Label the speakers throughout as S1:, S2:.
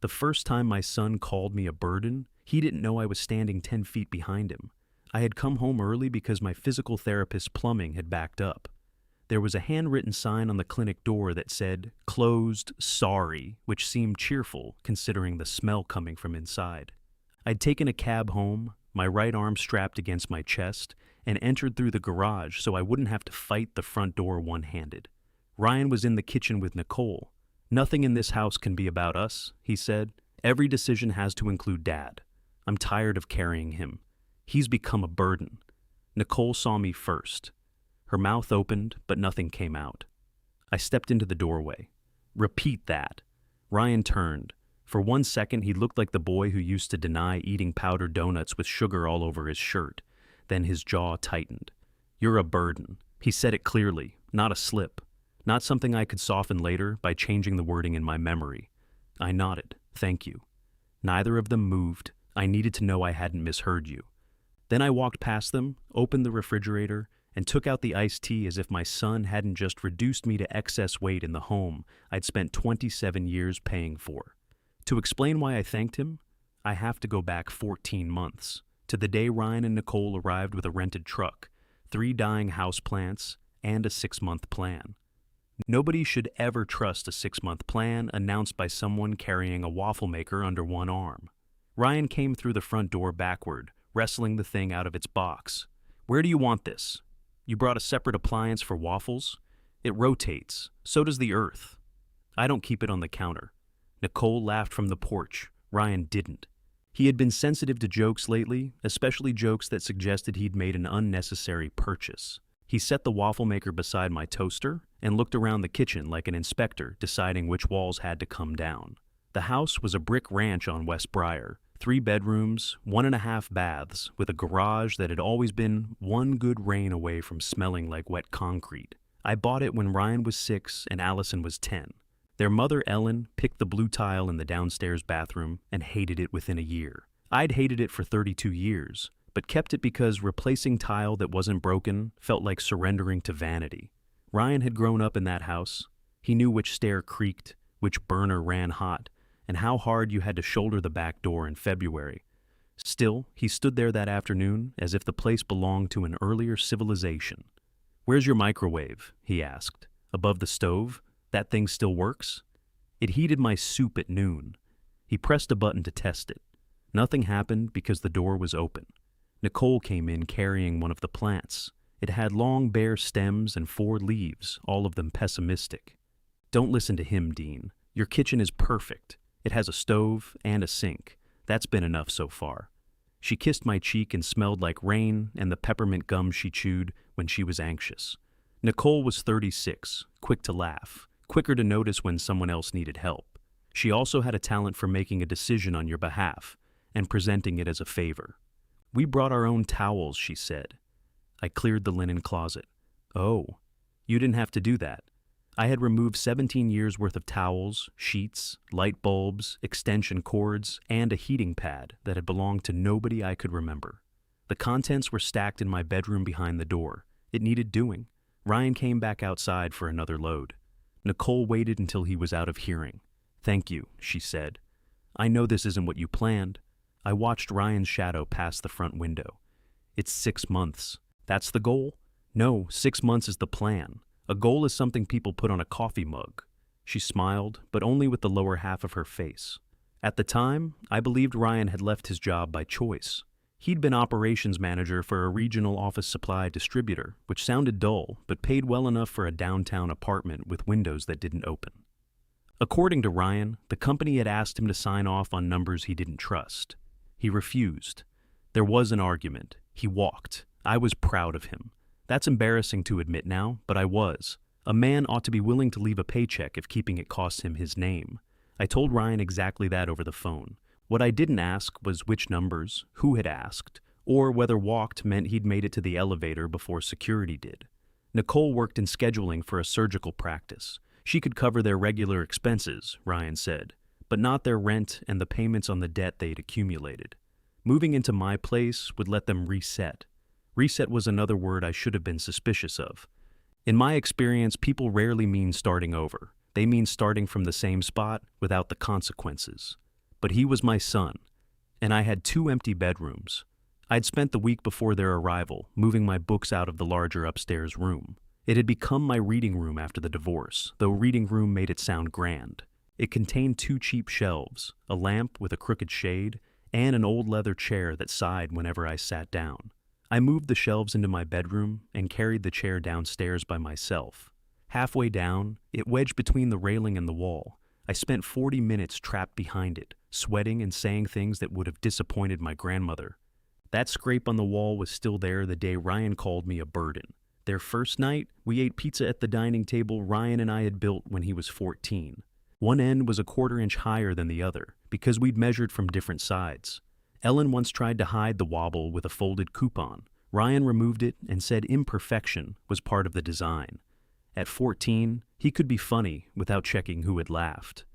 S1: The first time my son called me a burden, he didn't know I was standing 10 feet behind him. I had come home early because my physical therapist's plumbing had backed up. There was a handwritten sign on the clinic door that said, "Closed, sorry," which seemed cheerful considering the smell coming from inside. I'd taken a cab home, my right arm strapped against my chest, and entered through the garage so I wouldn't have to fight the front door one-handed. Ryan was in the kitchen with Nicole. "Nothing in this house can be about us," he said. "Every decision has to include Dad. I'm tired of carrying him. He's become a burden." Nicole saw me first. Her mouth opened, but nothing came out. I stepped into the doorway. "Repeat that." Ryan turned. For 1 second, he looked like the boy who used to deny eating powdered donuts with sugar all over his shirt. Then his jaw tightened. "You're a burden." He said it clearly, not a slip. Not something I could soften later by changing the wording in my memory. I nodded. "Thank you." Neither of them moved. I needed to know I hadn't misheard you. Then I walked past them, opened the refrigerator, and took out the iced tea as if my son hadn't just reduced me to excess weight in the home I'd spent 27 years paying for. To explain why I thanked him, I have to go back 14 months, to the day Ryan and Nicole arrived with a rented truck, 3 dying houseplants, and a 6-month plan. Nobody should ever trust a 6-month plan announced by someone carrying a waffle maker under one arm. Ryan came through the front door backward, wrestling the thing out of its box. "Where do you want this? You brought a separate appliance for waffles? It rotates. So does the earth." "I don't keep it on the counter." Nicole laughed from the porch. Ryan didn't. He had been sensitive to jokes lately, especially jokes that suggested he'd made an unnecessary purchase. He set the waffle maker beside my toaster and looked around the kitchen like an inspector deciding which walls had to come down. The house was a brick ranch on West Briar, 3 bedrooms, 1.5 baths, with a garage that had always been one good rain away from smelling like wet concrete. I bought it when Ryan was 6 and Allison was 10. Their mother, Ellen, picked the blue tile in the downstairs bathroom and hated it within a year. I'd hated it for 32 years, but kept it because replacing tile that wasn't broken felt like surrendering to vanity. Ryan had grown up in that house. He knew which stair creaked, which burner ran hot, and how hard you had to shoulder the back door in February. Still, he stood there that afternoon as if the place belonged to an earlier civilization. "Where's your microwave?" he asked. "Above the stove? That thing still works?" It heated my soup at noon. He pressed a button to test it. Nothing happened because the door was open. Nicole came in carrying one of the plants. It had long bare stems and 4 leaves, all of them pessimistic. "Don't listen to him, Dean. Your kitchen is perfect. It has a stove and a sink. That's been enough so far." She kissed my cheek and smelled like rain and the peppermint gum she chewed when she was anxious. Nicole was 36, quick to laugh, quicker to notice when someone else needed help. She also had a talent for making a decision on your behalf and presenting it as a favor. "We brought our own towels," she said. I cleared the linen closet. "Oh, you didn't have to do that." I had removed 17 years' worth of towels, sheets, light bulbs, extension cords, and a heating pad that had belonged to nobody I could remember. The contents were stacked in my bedroom behind the door. It needed doing. Ryan came back outside for another load. Nicole waited until he was out of hearing. "Thank you," she said. "I know this isn't what you planned." I watched Ryan's shadow pass the front window. "It's 6 months. That's the goal?" "No, 6 months is the plan. A goal is something people put on a coffee mug." She smiled, but only with the lower half of her face. At the time, I believed Ryan had left his job by choice. He'd been operations manager for a regional office supply distributor, which sounded dull, but paid well enough for a downtown apartment with windows that didn't open. According to Ryan, the company had asked him to sign off on numbers he didn't trust. He refused. There was an argument. He walked. I was proud of him. That's embarrassing to admit now, but I was. A man ought to be willing to leave a paycheck if keeping it costs him his name. I told Ryan exactly that over the phone. What I didn't ask was which numbers, who had asked, or whether walked meant he'd made it to the elevator before security did. Nicole worked in scheduling for a surgical practice. She could cover their regular expenses, Ryan said, but not their rent and the payments on the debt they'd accumulated. Moving into my place would let them reset. Reset was another word I should have been suspicious of. In my experience, people rarely mean starting over. They mean starting from the same spot without the consequences. But he was my son, and I had 2 empty bedrooms. I'd spent the week before their arrival moving my books out of the larger upstairs room. It had become my reading room after the divorce, though reading room made it sound grand. It contained 2 cheap shelves, a lamp with a crooked shade, and an old leather chair that sighed whenever I sat down. I moved the shelves into my bedroom and carried the chair downstairs by myself. Halfway down, it wedged between the railing and the wall. I spent 40 minutes trapped behind it, sweating and saying things that would have disappointed my grandmother. That scrape on the wall was still there the day Ryan called me a burden. Their first night, we ate pizza at the dining table Ryan and I had built when he was 14. One end was a 1/4 inch higher than the other, because we'd measured from different sides. Ellen once tried to hide the wobble with a folded coupon. Ryan removed it and said imperfection was part of the design. At 14, he could be funny without checking who had laughed.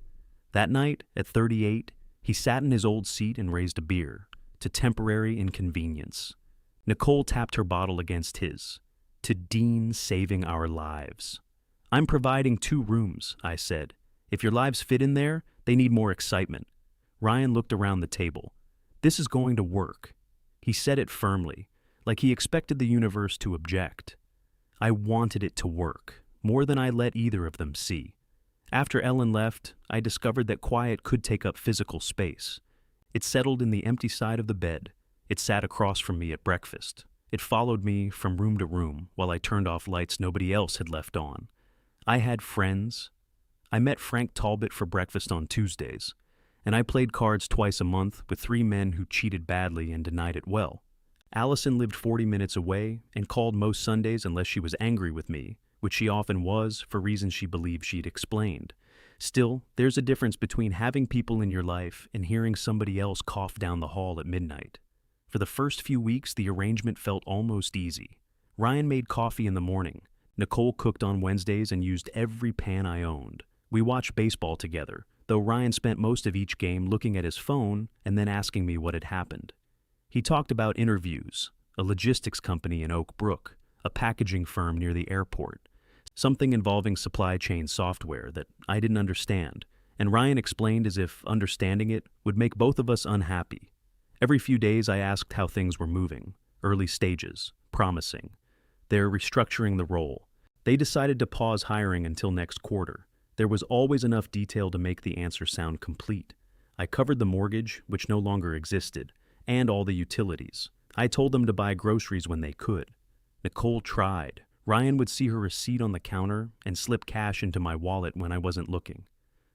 S1: That night, at 38, he sat in his old seat and raised a beer, to temporary inconvenience. Nicole tapped her bottle against his. To Dean saving our lives. I'm providing 2 rooms, I said. If your lives fit in there, they need more excitement. Ryan looked around the table. This is going to work. He said it firmly, like he expected the universe to object. I wanted it to work, more than I let either of them see. After Ellen left, I discovered that quiet could take up physical space. It settled in the empty side of the bed. It sat across from me at breakfast. It followed me from room to room while I turned off lights nobody else had left on. I had friends. I met Frank Talbot for breakfast on Tuesdays, and I played cards twice a month with 3 men who cheated badly and denied it well. Allison lived 40 minutes away and called most Sundays unless she was angry with me, which she often was for reasons she believed she'd explained. Still, there's a difference between having people in your life and hearing somebody else cough down the hall at midnight. For the first few weeks, the arrangement felt almost easy. Ryan made coffee in the morning. Nicole cooked on Wednesdays and used every pan I owned. We watched baseball together, though Ryan spent most of each game looking at his phone and then asking me what had happened. He talked about interviews, a logistics company in Oak Brook, a packaging firm near the airport, something involving supply chain software that I didn't understand, and Ryan explained as if understanding it would make both of us unhappy. Every few days I asked how things were moving, early stages, promising. They're restructuring the role. They decided to pause hiring until next quarter. There was always enough detail to make the answer sound complete. I covered the mortgage, which no longer existed, and all the utilities. I told them to buy groceries when they could. Nicole tried. Ryan would see her receipt on the counter and slip cash into my wallet when I wasn't looking.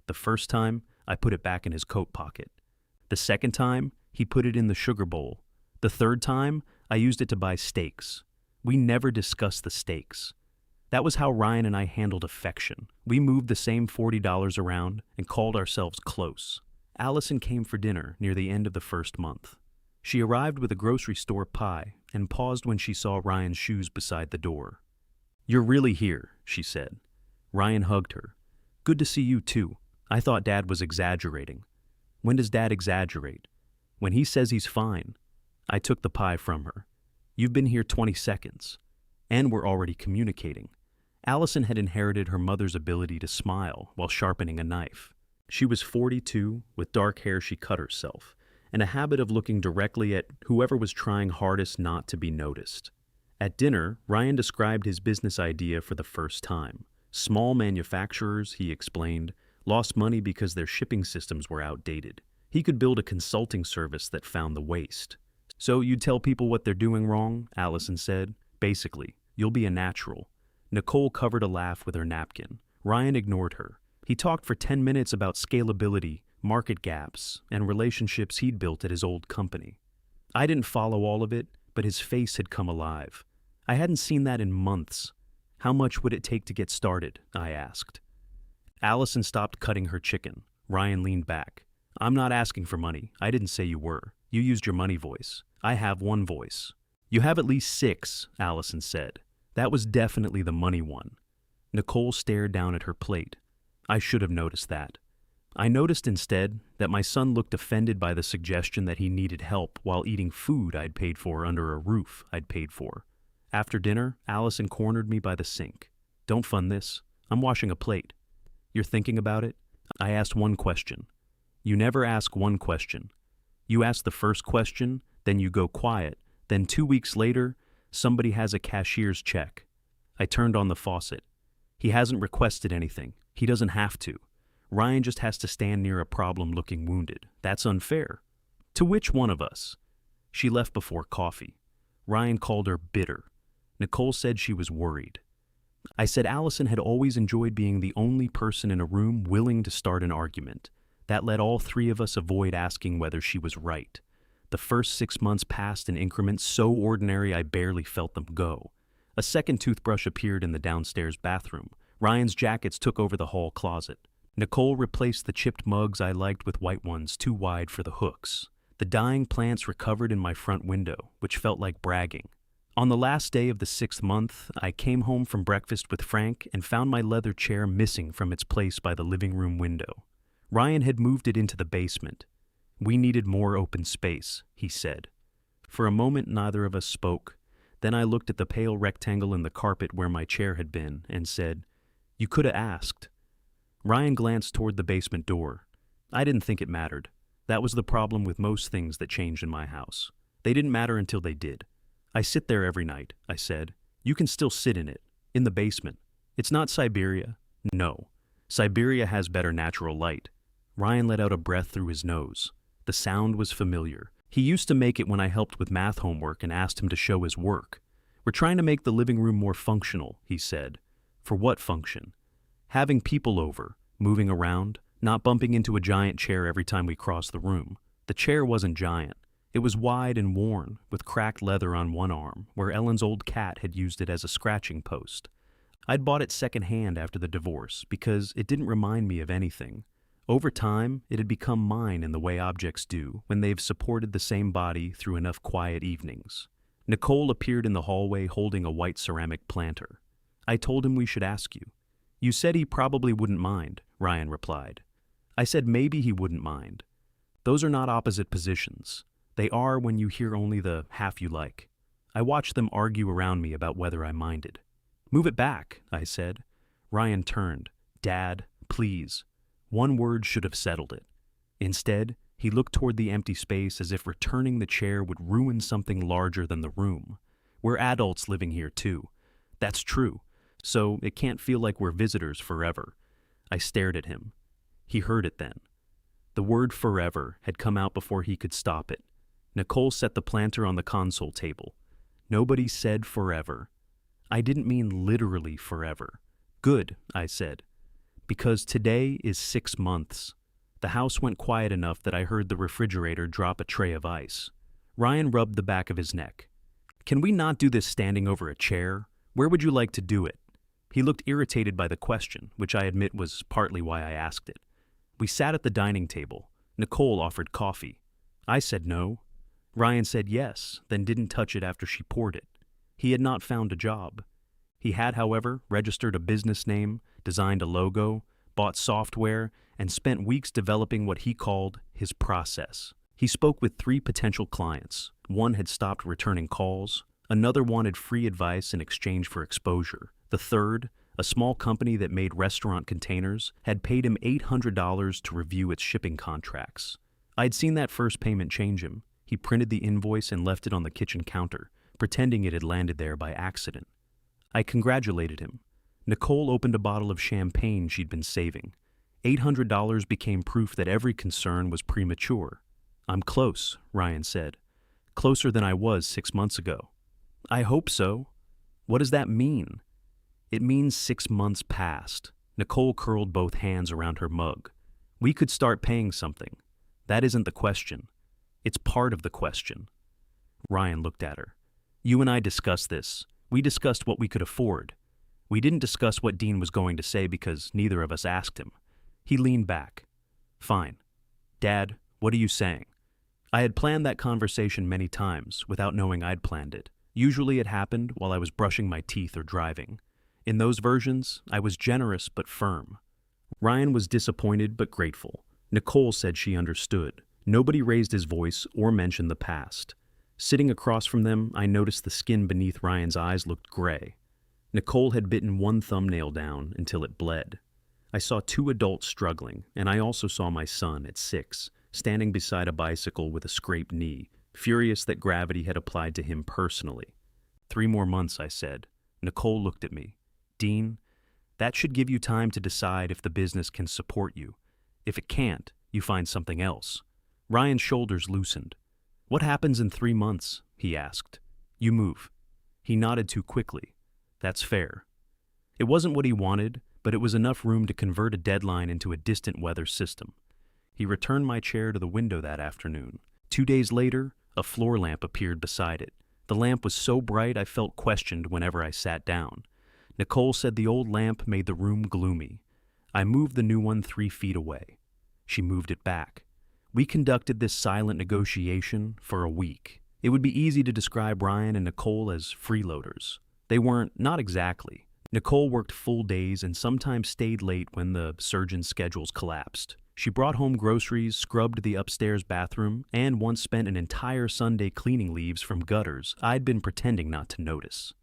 S1: The first time, I put it back in his coat pocket. The second time, he put it in the sugar bowl. The third time, I used it to buy steaks. We never discussed the steaks. That was how Ryan and I handled affection. We moved the same $40 around and called ourselves close. Allison came for dinner near the end of the first month. She arrived with a grocery store pie and paused when she saw Ryan's shoes beside the door. "You're really here," she said. Ryan hugged her. "Good to see you too. I thought Dad was exaggerating." "When does Dad exaggerate?" "When he says he's fine." I took the pie from her. "You've been here 20 seconds. And we're already communicating." Allison had inherited her mother's ability to smile while sharpening a knife. She was 42, with dark hair she cut herself, and a habit of looking directly at whoever was trying hardest not to be noticed. At dinner, Ryan described his business idea for the first time. Small manufacturers, he explained, lost money because their shipping systems were outdated. He could build a consulting service that found the waste. "So you tell people what they're doing wrong," Allison said. "Basically, you'll be a natural." Nicole covered a laugh with her napkin. Ryan ignored her. He talked for 10 minutes about scalability, market gaps, and relationships he'd built at his old company. I didn't follow all of it, but his face had come alive. I hadn't seen that in months. "How much would it take to get started?" I asked. Allison stopped cutting her chicken. Ryan leaned back. "I'm not asking for money. I didn't say you were. You used your money voice. I have one voice." "You have at least 6, Allison said. That was definitely the money one. Nicole stared down at her plate. I should have noticed that. I noticed instead that my son looked offended by the suggestion that he needed help while eating food I'd paid for under a roof I'd paid for. After dinner, Allison cornered me by the sink. "Don't fund this. I'm washing a plate." "You're thinking about it?" I asked one question. You never ask one question. You ask the first question, then you go quiet, then 2 weeks later, somebody has a cashier's check. I turned on the faucet. He hasn't requested anything. He doesn't have to. Ryan just has to stand near a problem looking wounded. That's unfair. To which one of us? She left before coffee. Ryan called her bitter. Nicole said she was worried. I said Allison had always enjoyed being the only person in a room willing to start an argument. That let all three of us avoid asking whether she was right. The first 6 months passed in increments so ordinary I barely felt them go. A second toothbrush appeared in the downstairs bathroom. Ryan's jackets took over the hall closet. Nicole replaced the chipped mugs I liked with white ones too wide for the hooks. The dying plants recovered in my front window, which felt like bragging. On the last day of the 6th month, I came home from breakfast with Frank and found my leather chair missing from its place by the living room window. Ryan had moved it into the basement. We needed more open space, he said. For a moment, neither of us spoke. Then I looked at the pale rectangle in the carpet where my chair had been and said, "You could have asked." Ryan glanced toward the basement door. I didn't think it mattered. That was the problem with most things that changed in my house. They didn't matter until they did. "I sit there every night," I said. "You can still sit in it, in the basement. It's not Siberia." "No. Siberia has better natural light." Ryan let out a breath through his nose. The sound was familiar. He used to make it when I helped with math homework and asked him to show his work. "We're trying to make the living room more functional," he said. "For what function?" "Having people over, moving around, not bumping into a giant chair every time we cross the room." The chair wasn't giant. It was wide and worn, with cracked leather on one arm, where Ellen's old cat had used it as a scratching post. I'd bought it secondhand after the divorce because it didn't remind me of anything. Over time, it had become mine in the way objects do when they've supported the same body through enough quiet evenings. Nicole appeared in the hallway holding a white ceramic planter. I told him we should ask you. "You said he probably wouldn't mind," Ryan replied. I said maybe he wouldn't mind. Those are not opposite positions. They are when you hear only the half you like. I watched them argue around me about whether I minded. "Move it back," I said. Ryan turned. "Dad, please." One word should have settled it. Instead, he looked toward the empty space as if returning the chair would ruin something larger than the room. "We're adults living here too." "That's true. So it can't feel like we're visitors forever." I stared at him. He heard it then. The word forever had come out before he could stop it. Nicole set the planter on the console table. Nobody said forever. I didn't mean literally forever. "Good," I said. "Because today is 6 months. The house went quiet enough that I heard the refrigerator drop a tray of ice. Ryan rubbed the back of his neck. "Can we not do this standing over a chair? Where would you like to do it?" He looked irritated by the question, which I admit was partly why I asked it. We sat at the dining table. Nicole offered coffee. I said no. Ryan said yes, then didn't touch it after she poured it. He had not found a job. He had, however, registered a business name, designed a logo, bought software, and spent weeks developing what he called his process. He spoke with 3 potential clients. One had stopped returning calls. Another wanted free advice in exchange for exposure. The third, a small company that made restaurant containers, had paid him $800 to review its shipping contracts. I'd seen that first payment change him. He printed the invoice and left it on the kitchen counter, pretending it had landed there by accident. I congratulated him. Nicole opened a bottle of champagne she'd been saving. $800 became proof that every concern was premature. "I'm close," Ryan said. "Closer than I was 6 months ago." "I hope so." "What does that mean?" "It means 6 months passed." Nicole curled both hands around her mug. "We could start paying something. That isn't the question. It's part of the question." Ryan looked at her. "You and I discussed this. We discussed what we could afford. We didn't discuss what Dean was going to say because neither of us asked him." He leaned back. "Fine. Dad, what are you saying?" I had planned that conversation many times without knowing I'd planned it. Usually it happened while I was brushing my teeth or driving. In those versions, I was generous but firm. Ryan was disappointed but grateful. Nicole said she understood. Nobody raised his voice or mentioned the past. Sitting across from them, I noticed the skin beneath Ryan's eyes looked gray. Nicole had bitten one thumbnail down until it bled. I saw two adults struggling, and I also saw my son at 6, standing beside a bicycle with a scraped knee, furious that gravity had applied to him personally. 3 more months, I said. Nicole looked at me. Dean, that should give you time to decide if the business can support you. If it can't, you find something else. Ryan's shoulders loosened. What happens in 3 months? He asked. You move. He nodded too quickly. That's fair. It wasn't what he wanted, but it was enough room to convert a deadline into a distant weather system. He returned my chair to the window that afternoon. 2 days later, a floor lamp appeared beside it. The lamp was so bright I felt questioned whenever I sat down. Nicole said the old lamp made the room gloomy. I moved the new one 3 feet away. She moved it back. We conducted this silent negotiation for a week. It would be easy to describe Ryan and Nicole as freeloaders. They weren't, not exactly. Nicole worked full days and sometimes stayed late when the surgeon's schedules collapsed. She brought home groceries, scrubbed the upstairs bathroom, and once spent an entire Sunday cleaning leaves from gutters I'd been pretending not to notice.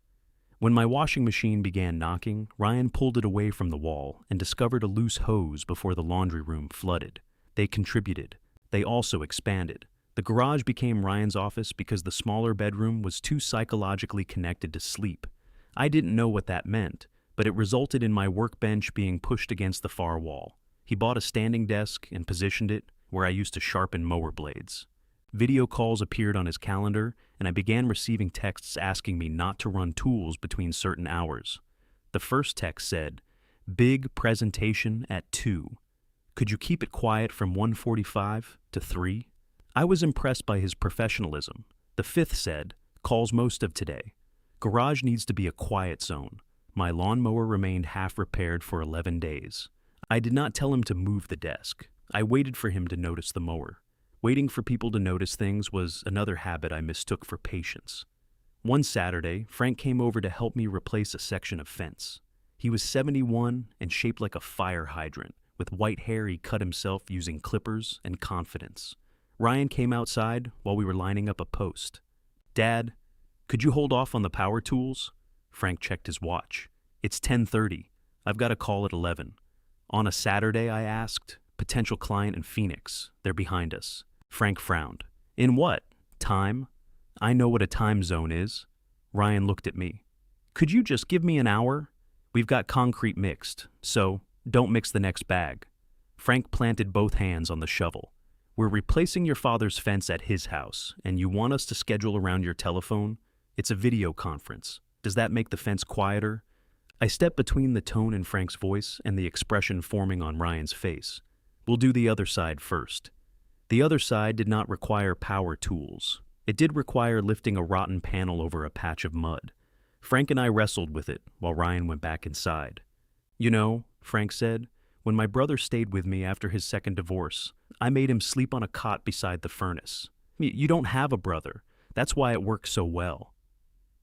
S1: When my washing machine began knocking, Ryan pulled it away from the wall and discovered a loose hose before the laundry room flooded. They contributed. They also expanded. The garage became Ryan's office because the smaller bedroom was too psychologically connected to sleep. I didn't know what that meant, but it resulted in my workbench being pushed against the far wall. He bought a standing desk and positioned it where I used to sharpen mower blades. Video calls appeared on his calendar, and I began receiving texts asking me not to run tools between certain hours. The first text said, "Big presentation at 2. Could you keep it quiet from 1:45 to 3? I was impressed by his professionalism. The fifth said, "Calls most of today. Garage needs to be a quiet zone." My lawnmower remained half repaired for 11 days. I did not tell him to move the desk. I waited for him to notice the mower. Waiting for people to notice things was another habit I mistook for patience. One Saturday, Frank came over to help me replace a section of fence. He was 71 and shaped like a fire hydrant. With white hair he cut himself using clippers and confidence. Ryan came outside while we were lining up a post. "Dad, could you hold off on the power tools?" Frank checked his watch. "It's 10:30. I've got a call at 11. "On a Saturday?" I asked. "Potential client in Phoenix. They're behind us." Frank frowned. "In what? Time?" "I know what a time zone is." Ryan looked at me. "Could you just give me an hour? We've got concrete mixed, so don't mix the next bag." Frank planted both hands on the shovel. "We're replacing your father's fence at his house, and you want us to schedule around your telephone? It's a video conference. Does that make the fence quieter?" I stepped between the tone in Frank's voice and the expression forming on Ryan's face. "We'll do the other side first." The other side did not require power tools. It did require lifting a rotten panel over a patch of mud. Frank and I wrestled with it while Ryan went back inside. "You know," Frank said, "when my brother stayed with me after his second divorce, I made him sleep on a cot beside the furnace. You don't have a brother. That's why it works so well."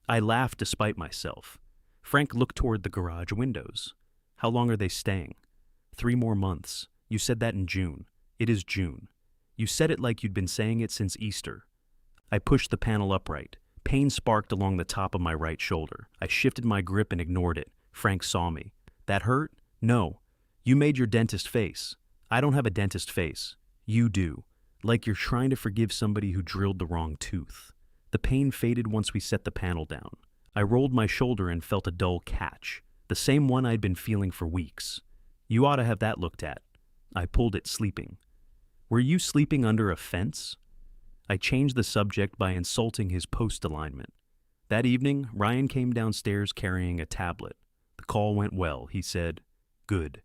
S1: I laughed despite myself. Frank looked toward the garage windows. "How long are they staying?" 3 more months. You said that in June. It is June. You said it like you'd been saying it since Easter." I pushed the panel upright. Pain sparked along the top of my right shoulder. I shifted my grip and ignored it. Frank saw me. "That hurt?" "No. You made your dentist face." "I don't have a dentist face." "You do. Like you're trying to forgive somebody who drilled the wrong tooth." The pain faded once we set the panel down. I rolled my shoulder and felt a dull catch, the same one I'd been feeling for weeks. "You ought to have that looked at." I pulled it sleeping. "Were you sleeping under a fence?" I changed the subject by insulting his post alignment. That evening, Ryan came downstairs carrying a tablet. "The call went well," he said. "Good.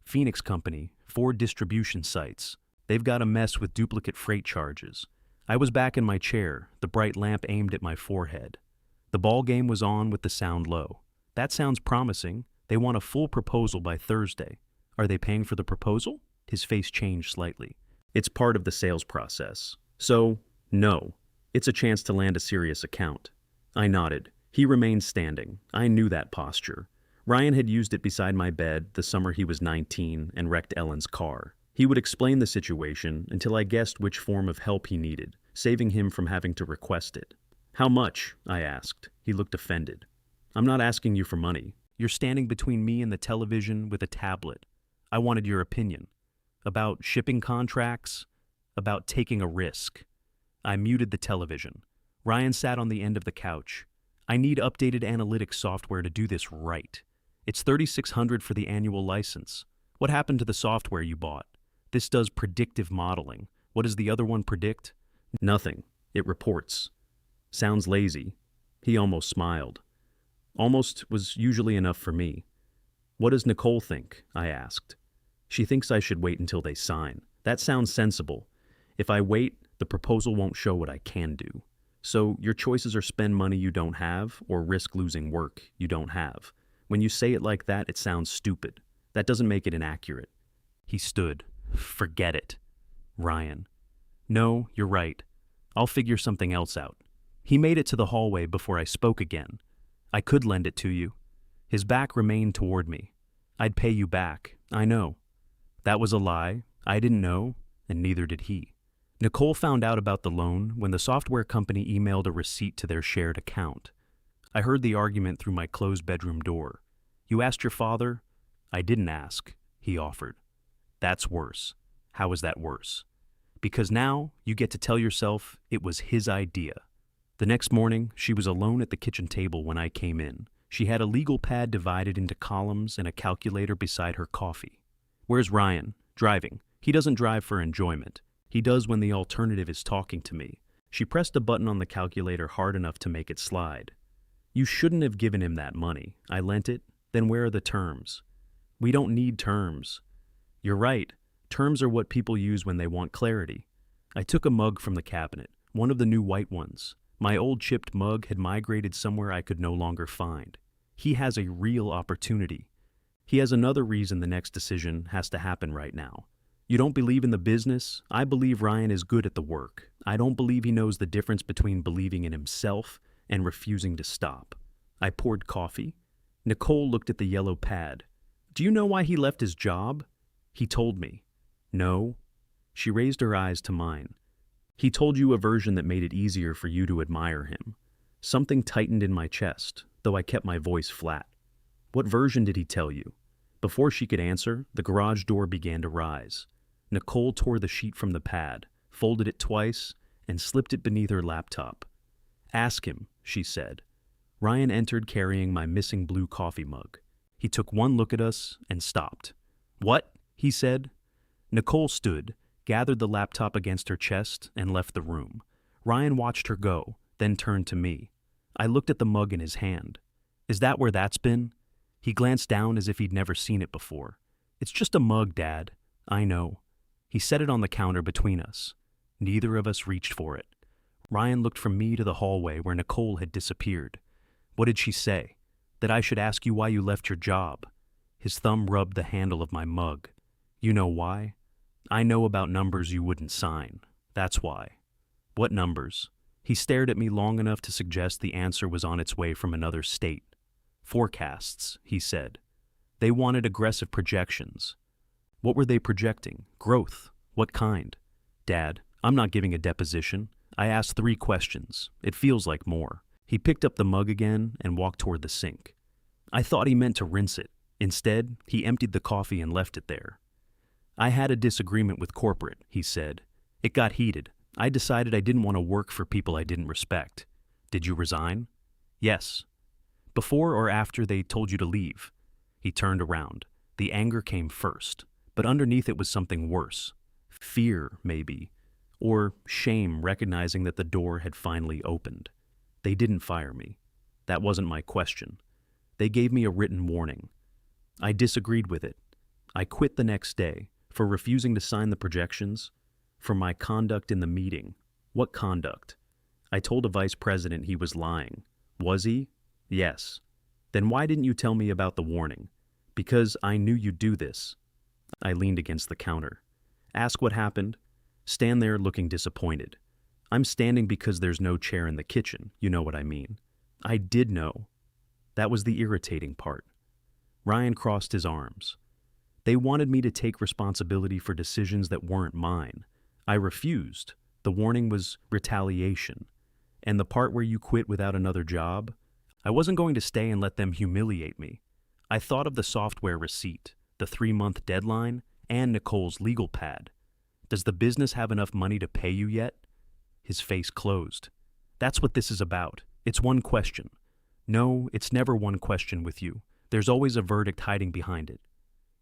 S1: Phoenix Company, 4 distribution sites. They've got a mess with duplicate freight charges." I was back in my chair, the bright lamp aimed at my forehead. The ball game was on with the sound low. "That sounds promising. They want a full proposal by Thursday. Are they paying for the proposal?" His face changed slightly. "It's part of the sales process. So, no. It's a chance to land a serious account." I nodded. He remained standing. I knew that posture. Ryan had used it beside my bed the summer he was 19 and wrecked Ellen's car. He would explain the situation until I guessed which form of help he needed, saving him from having to request it. "How much?" I asked. He looked offended. "I'm not asking you for money. You're standing between me and the television with a tablet. I wanted your opinion. About shipping contracts, about taking a risk. I muted the television. Ryan sat on the end of the couch. I need updated analytics software to do this right. It's $3,600 for the annual license. What happened to the software you bought? This does predictive modeling. What does the other one predict? Nothing. It reports. Sounds lazy. He almost smiled. Almost was usually enough for me. What does Nicole think? I asked. She thinks I should wait until they sign. That sounds sensible. If I wait, the proposal won't show what I can do. So your choices are spend money you don't have or risk losing work you don't have. When you say it like that, it sounds stupid. That doesn't make it inaccurate. He stood. Forget it. Ryan. No, you're right. I'll figure something else out. He made it to the hallway before I spoke again. I could lend it to you. His back remained toward me. I'd pay you back, I know. That was a lie. I didn't know, and neither did he. Nicole found out about the loan when the software company emailed a receipt to their shared account. I heard the argument through my closed bedroom door. You asked your father? I didn't ask, he offered. That's worse. How is that worse? Because now you get to tell yourself it was his idea. The next morning, she was alone at the kitchen table when I came in. She had a legal pad divided into columns and a calculator beside her coffee. Where's Ryan? Driving. He doesn't drive for enjoyment. He does when the alternative is talking to me. She pressed a button on the calculator hard enough to make it slide. You shouldn't have given him that money. I lent it. Then where are the terms? We don't need terms. You're right. Terms are what people use when they want clarity. I took a mug from the cabinet, one of the new white ones. My old chipped mug had migrated somewhere I could no longer find. He has a real opportunity. He has another reason the next decision has to happen right now. You don't believe in the business? I believe Ryan is good at the work. I don't believe he knows the difference between believing in himself and refusing to stop. I poured coffee. Nicole looked at the yellow pad. Do you know why he left his job? He told me. No. She raised her eyes to mine. He told you a version that made it easier for you to admire him. Something tightened in my chest, though I kept my voice flat. What version did he tell you? Before she could answer, the garage door began to rise. Nicole tore the sheet from the pad, folded it twice, and slipped it beneath her laptop. Ask him, she said. Ryan entered carrying my missing blue coffee mug. He took one look at us and stopped. What? He said. Nicole stood, gathered the laptop against her chest, and left the room. Ryan watched her go, then turned to me. I looked at the mug in his hand. Is that where that's been? He glanced down as if he'd never seen it before. It's just a mug, Dad. I know. He set it on the counter between us. Neither of us reached for it. Ryan looked from me to the hallway where Nicole had disappeared. What did she say? That I should ask you why you left your job. His thumb rubbed the handle of my mug. You know why? I know about numbers you wouldn't sign. That's why. What numbers? He stared at me long enough to suggest the answer was on its way from another state. Forecasts, he said. They wanted aggressive projections. What were they projecting? Growth. What kind? Dad, I'm not giving a deposition. I asked 3 questions. It feels like more. He picked up the mug again and walked toward the sink. I thought he meant to rinse it. Instead, he emptied the coffee and left it there. I had a disagreement with corporate, he said. It got heated. I decided I didn't want to work for people I didn't respect. Did you resign? Yes. Before or after they told you to leave? He turned around. The anger came first, but underneath it was something worse. Fear, maybe. Or shame, recognizing that the door had finally opened. They didn't fire me. That wasn't my question. They gave me a written warning. I disagreed with it. I quit the next day for refusing to sign the projections, for my conduct in the meeting. What conduct? I told a vice president he was lying. Was he? Yes. Then why didn't you tell me about the warning? Because I knew you'd do this. I leaned against the counter. Ask what happened. Stand there looking disappointed. I'm standing because there's no chair in the kitchen, you know what I mean. I did know. That was the irritating part. Ryan crossed his arms. They wanted me to take responsibility for decisions that weren't mine. I refused. The warning was retaliation. And the part where you quit without another job? I wasn't going to stay and let them humiliate me. I thought of the software receipt, the 3-month deadline, and Nicole's legal pad. Does the business have enough money to pay you yet? His face closed. That's what this is about. It's one question. No, it's never one question with you. There's always a verdict hiding behind it.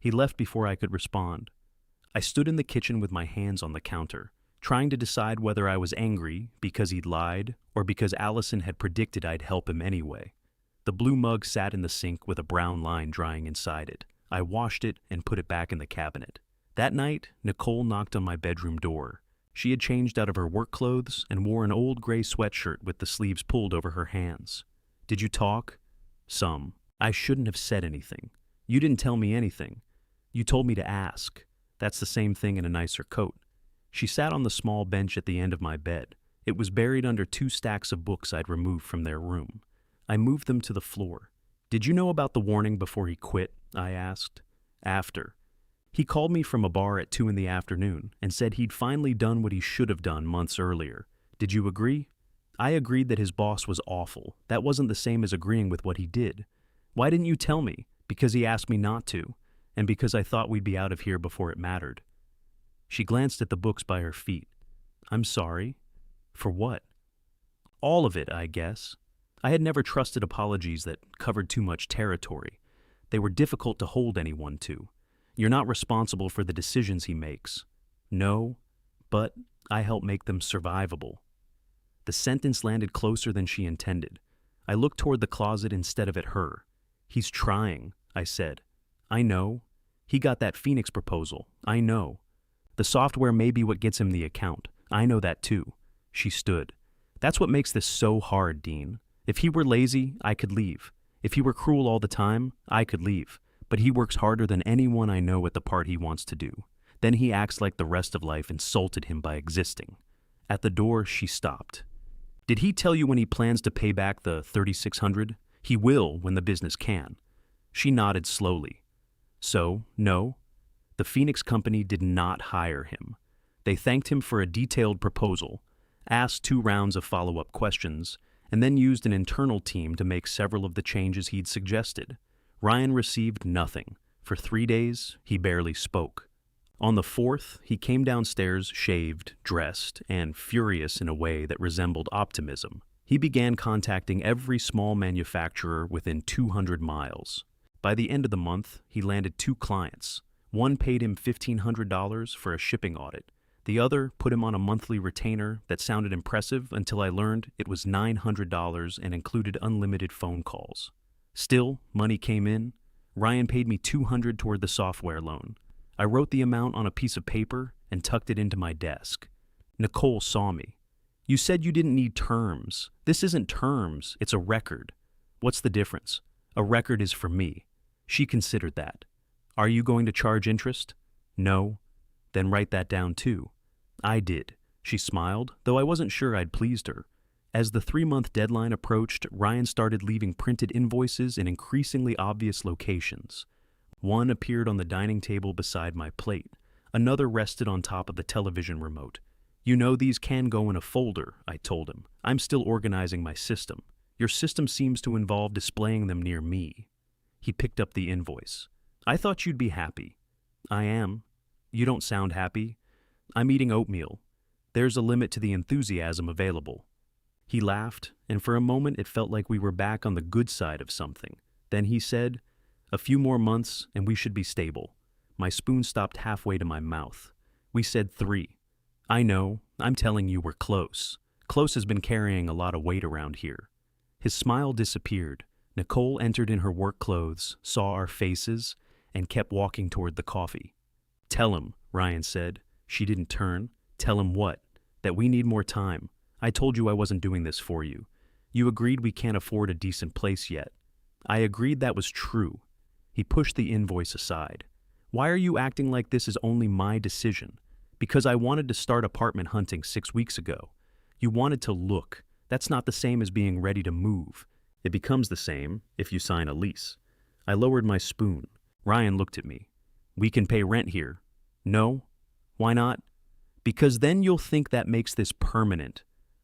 S1: He left before I could respond. I stood in the kitchen with my hands on the counter, trying to decide whether I was angry because he'd lied or because Allison had predicted I'd help him anyway. The blue mug sat in the sink with a brown line drying inside it. I washed it and put it back in the cabinet. That night, Nicole knocked on my bedroom door. She had changed out of her work clothes and wore an old gray sweatshirt with the sleeves pulled over her hands. Did you talk? Some. I shouldn't have said anything. You didn't tell me anything. You told me to ask. That's the same thing in a nicer coat. She sat on the small bench at the end of my bed. It was buried under 2 stacks of books I'd removed from their room. I moved them to the floor. Did you know about the warning before he quit? I asked. After. He called me from a bar at 2 in the afternoon and said he'd finally done what he should have done months earlier. Did you agree? I agreed that his boss was awful. That wasn't the same as agreeing with what he did. Why didn't you tell me? Because he asked me not to, and because I thought we'd be out of here before it mattered. She glanced at the books by her feet. I'm sorry. For what? All of it, I guess. I had never trusted apologies that covered too much territory. They were difficult to hold anyone to. You're not responsible for the decisions he makes. No, but I help make them survivable. The sentence landed closer than she intended. I looked toward the closet instead of at her. He's trying, I said. I know. He got that Phoenix proposal. I know. The software may be what gets him the account. I know that too. She stood. That's what makes this so hard, Dean. If he were lazy, I could leave. If he were cruel all the time, I could leave. But he works harder than anyone I know at the part he wants to do. Then he acts like the rest of life insulted him by existing. At the door, she stopped. Did he tell you when he plans to pay back the $3,600? He will when the business can. She nodded slowly. So, no, the Phoenix company did not hire him. They thanked him for a detailed proposal, asked 2 rounds of follow-up questions, and then used an internal team to make several of the changes he'd suggested. Ryan received nothing. For 3 days, he barely spoke. On the 4th, he came downstairs shaved, dressed, and furious in a way that resembled optimism. He began contacting every small manufacturer within 200 miles. By the end of the month, he landed 2 clients. One paid him $1,500 for a shipping audit. The other put him on a monthly retainer that sounded impressive until I learned it was $900 and included unlimited phone calls. Still, money came in. Ryan paid me $200 toward the software loan. I wrote the amount on a piece of paper and tucked it into my desk. Nicole saw me. You said you didn't need terms. This isn't terms, it's a record. What's the difference? A record is for me. She considered that. Are you going to charge interest? No. Then write that down too. I did. She smiled, though I wasn't sure I'd pleased her. As the 3-month deadline approached, Ryan started leaving printed invoices in increasingly obvious locations. One appeared on the dining table beside my plate. Another rested on top of the television remote. You know, these can go in a folder, I told him. I'm still organizing my system. Your system seems to involve displaying them near me. He picked up the invoice. I thought you'd be happy. I am. You don't sound happy. I'm eating oatmeal. There's a limit to the enthusiasm available. He laughed, and for a moment it felt like we were back on the good side of something. Then he said, a few more months and we should be stable. My spoon stopped halfway to my mouth. We said 3. I know, I'm telling you we're close. Close has been carrying a lot of weight around here. His smile disappeared. Nicole entered in her work clothes, saw our faces, and kept walking toward the coffee. Tell him, Ryan said. She didn't turn. Tell him what? That we need more time. I told you I wasn't doing this for you. You agreed we can't afford a decent place yet. I agreed that was true. He pushed the invoice aside. Why are you acting like this is only my decision? Because I wanted to start apartment hunting 6 weeks ago. You wanted to look. That's not the same as being ready to move. It becomes the same if you sign a lease. I lowered my spoon. Ryan looked at me. We can pay rent here. No? Why not? Because then you'll think that makes this permanent.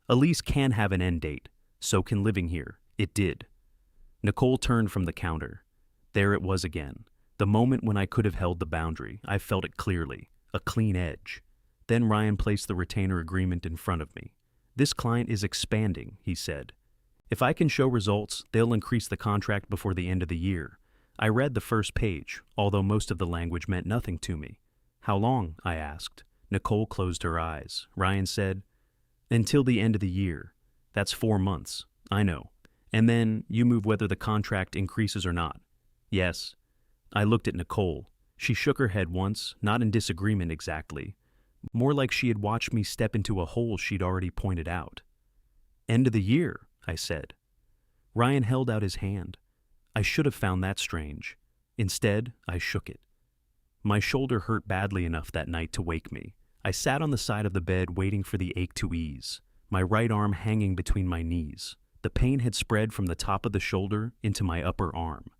S1: A lease can have an end date. So can living here. It did. Nicole turned from the counter. There it was again. The moment when I could have held the boundary, I felt it clearly, a clean edge. Then Ryan placed the retainer agreement in front of me. "This client is expanding," he said. "If I can show results, they'll increase the contract before the end of the year." I read the first page, although most of the language meant nothing to me. "How long?" I asked. Nicole closed her eyes. Ryan said, "Until the end of the year. That's 4 months. I know. And then you move whether the contract increases or not." "Yes." I looked at Nicole. She shook her head once, not in disagreement exactly. More like she had watched me step into a hole she'd already pointed out. "End of the year," I said. Ryan held out his hand. I should have found that strange. Instead, I shook it. My shoulder hurt badly enough that night to wake me. I sat on the side of the bed waiting for the ache to ease, my right arm hanging between my knees. The pain had spread from the top of the shoulder into my upper arm.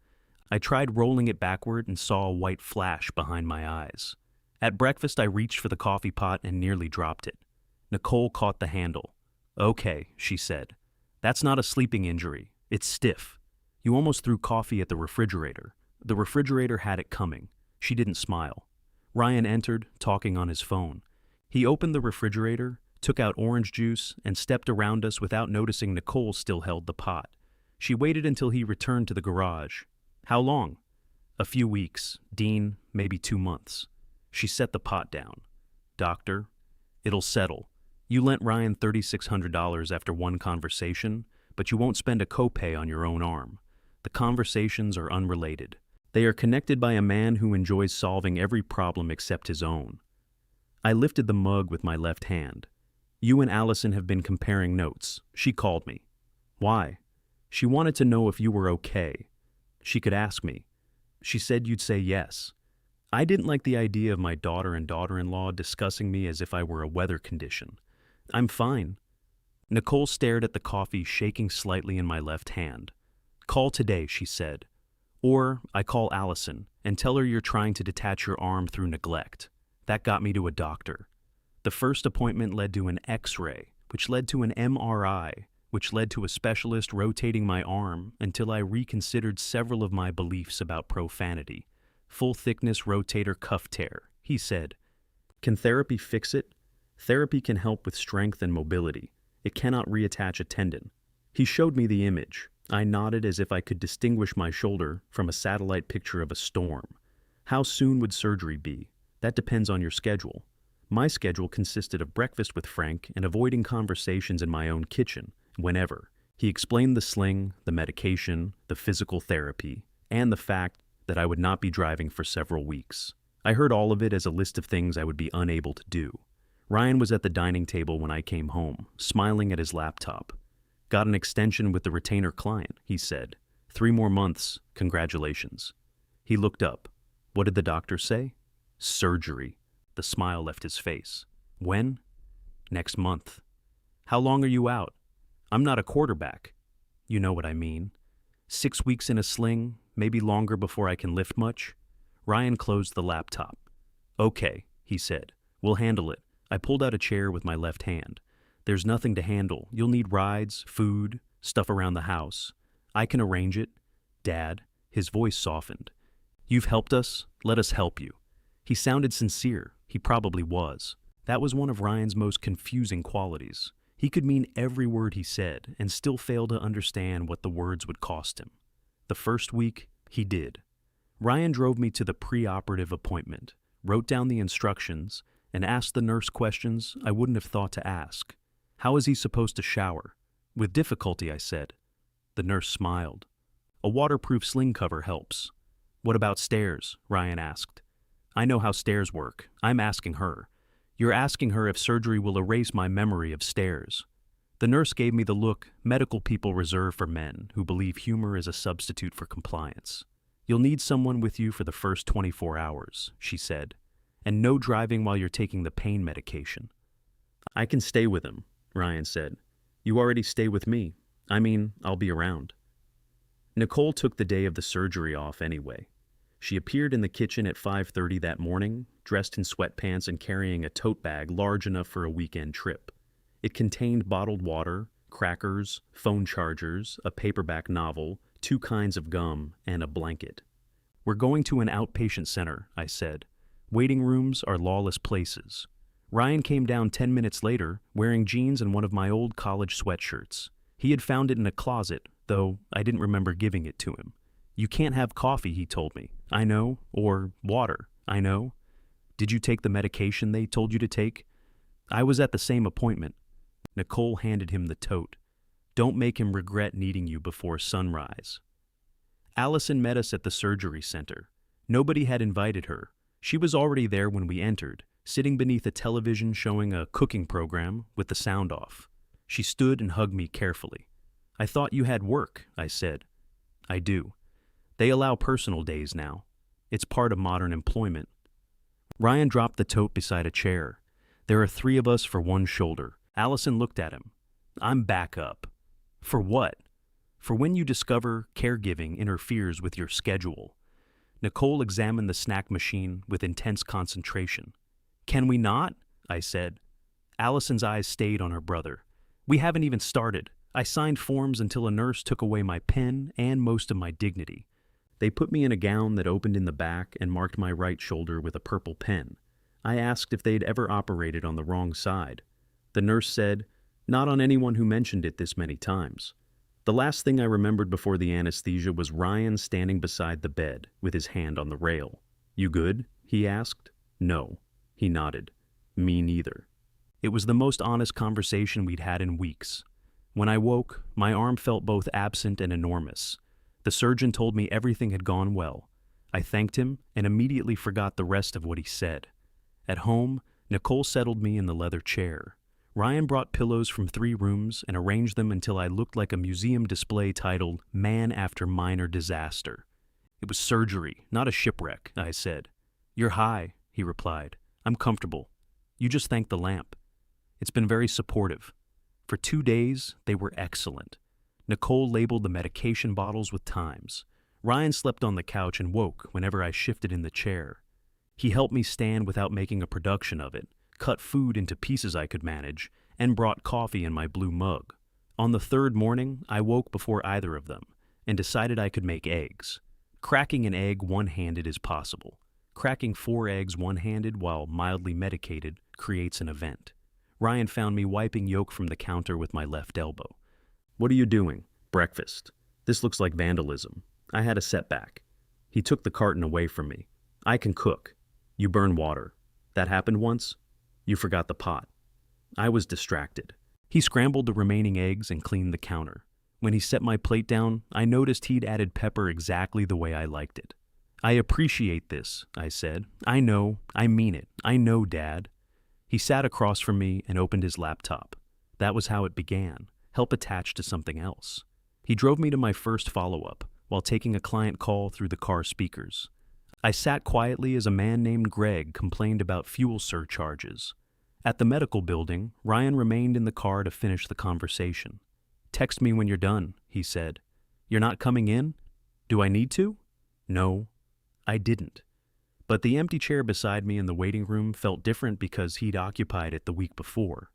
S1: I tried rolling it backward and saw a white flash behind my eyes. At breakfast, I reached for the coffee pot and nearly dropped it. Nicole caught the handle. "Okay," she said. "That's not a sleeping injury. It's stiff. You almost threw coffee at the refrigerator." The refrigerator had it coming. She didn't smile. Ryan entered, talking on his phone. He opened the refrigerator, took out orange juice, and stepped around us without noticing Nicole still held the pot. She waited until he returned to the garage. "How long?" "A few weeks. Dean, maybe 2 months." She set the pot down. "Doctor, it'll settle. You lent Ryan $3,600 after one conversation, but you won't spend a copay on your own arm. The conversations are unrelated. They are connected by a man who enjoys solving every problem except his own." I lifted the mug with my left hand. "You and Allison have been comparing notes. She called me." "Why?" "She wanted to know if you were okay. She could ask me. She said you'd say yes." I didn't like the idea of my daughter and daughter-in-law discussing me as if I were a weather condition. "I'm fine." Nicole stared at the coffee shaking slightly in my left hand. "Call today," she said. "Or I call Allison and tell her you're trying to detach your arm through neglect." That got me to a doctor. The first appointment led to an X-ray, which led to an MRI, which led to a specialist rotating my arm until I reconsidered several of my beliefs about profanity. "Full-thickness rotator cuff tear," he said. "Can therapy fix it?" "Therapy can help with strength and mobility. It cannot reattach a tendon." He showed me the image. I nodded as if I could distinguish my shoulder from a satellite picture of a storm. "How soon would surgery be?" "That depends on your schedule." My schedule consisted of breakfast with Frank and avoiding conversations in my own kitchen, whenever. He explained the sling, the medication, the physical therapy, and the fact that I would not be driving for several weeks. I heard all of it as a list of things I would be unable to do. Ryan was at the dining table when I came home, smiling at his laptop. "Got an extension with the retainer client," he said. 3 more months, congratulations." He looked up. "What did the doctor say?" "Surgery." The smile left his face. "When?" "Next month." "How long are you out?" "I'm not a quarterback." "You know what I mean." 6 weeks in a sling, maybe longer before I can lift much." Ryan closed the laptop. "Okay," he said. "We'll handle it." I pulled out a chair with my left hand. "There's nothing to handle. You'll need rides, food, stuff around the house. I can arrange it." "Dad," his voice softened. "You've helped us. Let us help you." He sounded sincere. He probably was. That was one of Ryan's most confusing qualities. He could mean every word he said and still fail to understand what the words would cost him. The first week, he did. Ryan drove me to the pre-operative appointment, wrote down the instructions, and asked the nurse questions I wouldn't have thought to ask. "How is he supposed to shower?" "With difficulty," I said. The nurse smiled. "A waterproof sling cover helps." "What about stairs?" Ryan asked. "I know how stairs work. I'm asking her." "You're asking her if surgery will erase my memory of stairs." The nurse gave me the look medical people reserve for men who believe humor is a substitute for compliance. "You'll need someone with you for the first 24 hours, she said. "And no driving while you're taking the pain medication." "I can stay with him," Ryan said. "You already stay with me. I mean, I'll be around." Nicole took the day of the surgery off anyway. She appeared in the kitchen at 5:30 that morning, dressed in sweatpants and carrying a tote bag large enough for a weekend trip. It contained bottled water, crackers, phone chargers, a paperback novel, 2 kinds of gum, and a blanket. We're going to an outpatient center, I said. Waiting rooms are lawless places. Ryan came down 10 minutes later, wearing jeans and one of my old college sweatshirts. He had found it in a closet, though I didn't remember giving it to him. You can't have coffee, he told me. I know. Or water. I know. Did you take the medication they told you to take? I was at the same appointment. Nicole handed him the tote. Don't make him regret needing you before sunrise. Allison met us at the surgery center. Nobody had invited her. She was already there when we entered, sitting beneath a television showing a cooking program with the sound off. She stood and hugged me carefully. I thought you had work, I said. I do. They allow personal days now. It's part of modern employment. Ryan dropped the tote beside a chair. There are 3 of us for one shoulder. Allison looked at him. I'm back up. For what? For when you discover caregiving interferes with your schedule. Nicole examined the snack machine with intense concentration. Can we not? I said. Allison's eyes stayed on her brother. We haven't even started. I signed forms until a nurse took away my pen and most of my dignity. They put me in a gown that opened in the back and marked my right shoulder with a purple pen. I asked if they'd ever operated on the wrong side. The nurse said, not on anyone who mentioned it this many times. The last thing I remembered before the anesthesia was Ryan standing beside the bed with his hand on the rail. You good? He asked. No. He nodded. Me neither. It was the most honest conversation we'd had in weeks. When I woke, my arm felt both absent and enormous. The surgeon told me everything had gone well. I thanked him and immediately forgot the rest of what he said. At home, Nicole settled me in the leather chair. Ryan brought pillows from 3 rooms and arranged them until I looked like a museum display titled Man After Minor Disaster. It was surgery, not a shipwreck, I said. You're high, he replied. I'm comfortable. You just thank the lamp. It's been very supportive. For 2 days, they were excellent. Nicole labeled the medication bottles with times. Ryan slept on the couch and woke whenever I shifted in the chair. He helped me stand without making a production of it, cut food into pieces I could manage, and brought coffee in my blue mug. On the 3rd morning, I woke before either of them and decided I could make eggs. Cracking an egg one-handed is possible. Cracking 4 eggs one-handed while mildly medicated creates an event. Ryan found me wiping yolk from the counter with my left elbow. What are you doing? Breakfast. This looks like vandalism. I had a setback. He took the carton away from me. I can cook. You burn water. That happened once? You forgot the pot. I was distracted. He scrambled the remaining eggs and cleaned the counter. When he set my plate down, I noticed he'd added pepper exactly the way I liked it. I appreciate this, I said. I know. I mean it. I know, Dad. He sat across from me and opened his laptop. That was how it began, help attached to something else. He drove me to my first follow-up while taking a client call through the car speakers. I sat quietly as a man named Greg complained about fuel surcharges. At the medical building, Ryan remained in the car to finish the conversation. Text me when you're done, he said. You're not coming in? Do I need to? No, I didn't. But the empty chair beside me in the waiting room felt different because he'd occupied it the week before.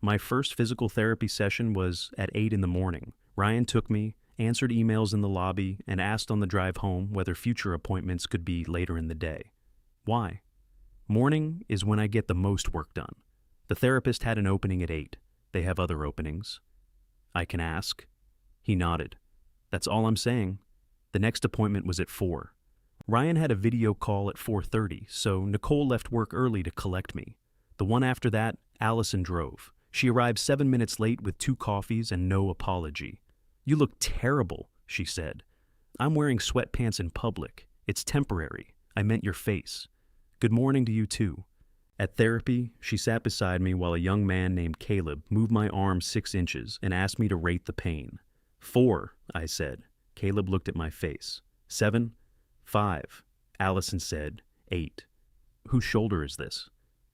S1: My first physical therapy session was at 8 in the morning. Ryan took me, answered emails in the lobby, and asked on the drive home whether future appointments could be later in the day. Why? Morning is when I get the most work done. The therapist had an opening at 8. They have other openings. I can ask. He nodded. That's all I'm saying. The next appointment was at 4. Ryan had a video call at 4:30, so Nicole left work early to collect me. The one after that, Allison drove. She arrived 7 minutes late with 2 coffees and no apology. You look terrible, she said. I'm wearing sweatpants in public. It's temporary. I meant your face. Good morning to you too. At therapy, she sat beside me while a young man named Caleb moved my arm 6 inches and asked me to rate the pain. 4, I said. Caleb looked at my face. 7? 5. Allison said, 8. Whose shoulder is this?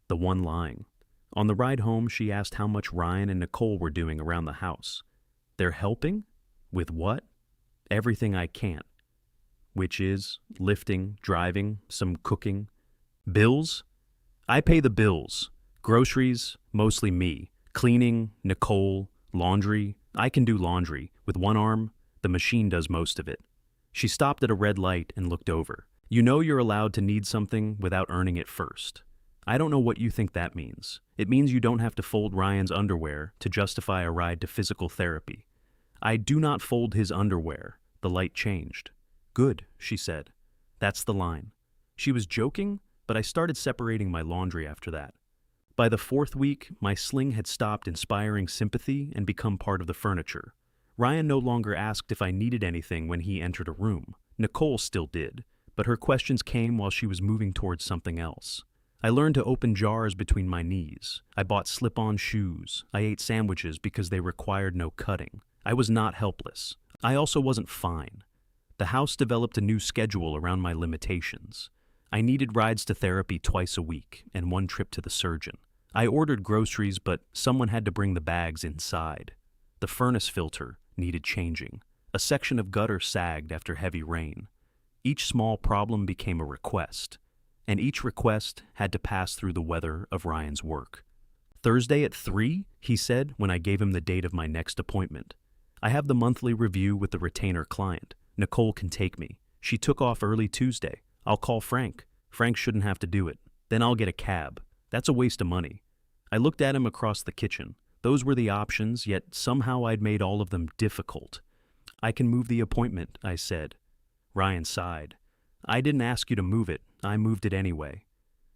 S1: The one lying. On the ride home, she asked how much Ryan and Nicole were doing around the house. They're helping? With what? Everything I can't. Which is lifting, driving, some cooking. Bills? I pay the bills. Groceries, mostly me. Cleaning, Nicole. Laundry, I can do laundry. With one arm, the machine does most of it. She stopped at a red light and looked over. You know you're allowed to need something without earning it first. I don't know what you think that means. It means you don't have to fold Ryan's underwear to justify a ride to physical therapy. I do not fold his underwear. The light changed. Good, she said. That's the line. She was joking, but I started separating my laundry after that. By the fourth week, my sling had stopped inspiring sympathy and become part of the furniture. Ryan no longer asked if I needed anything when he entered a room. Nicole still did, but her questions came while she was moving towards something else. I learned to open jars between my knees. I bought slip-on shoes. I ate sandwiches because they required no cutting. I was not helpless. I also wasn't fine. The house developed a new schedule around my limitations. I needed rides to therapy twice a week and one trip to the surgeon. I ordered groceries, but someone had to bring the bags inside. The furnace filter needed changing. A section of gutter sagged after heavy rain. Each small problem became a request, and each request had to pass through the weather of Ryan's work. Thursday at 3, he said when I gave him the date of my next appointment. I have the monthly review with the retainer client. Nicole can take me. She took off early Tuesday. I'll call Frank. Frank shouldn't have to do it. Then I'll get a cab. That's a waste of money. I looked at him across the kitchen. Those were the options, yet somehow I'd made all of them difficult. I can move the appointment, I said. Ryan sighed. I didn't ask you to move it. I moved it anyway.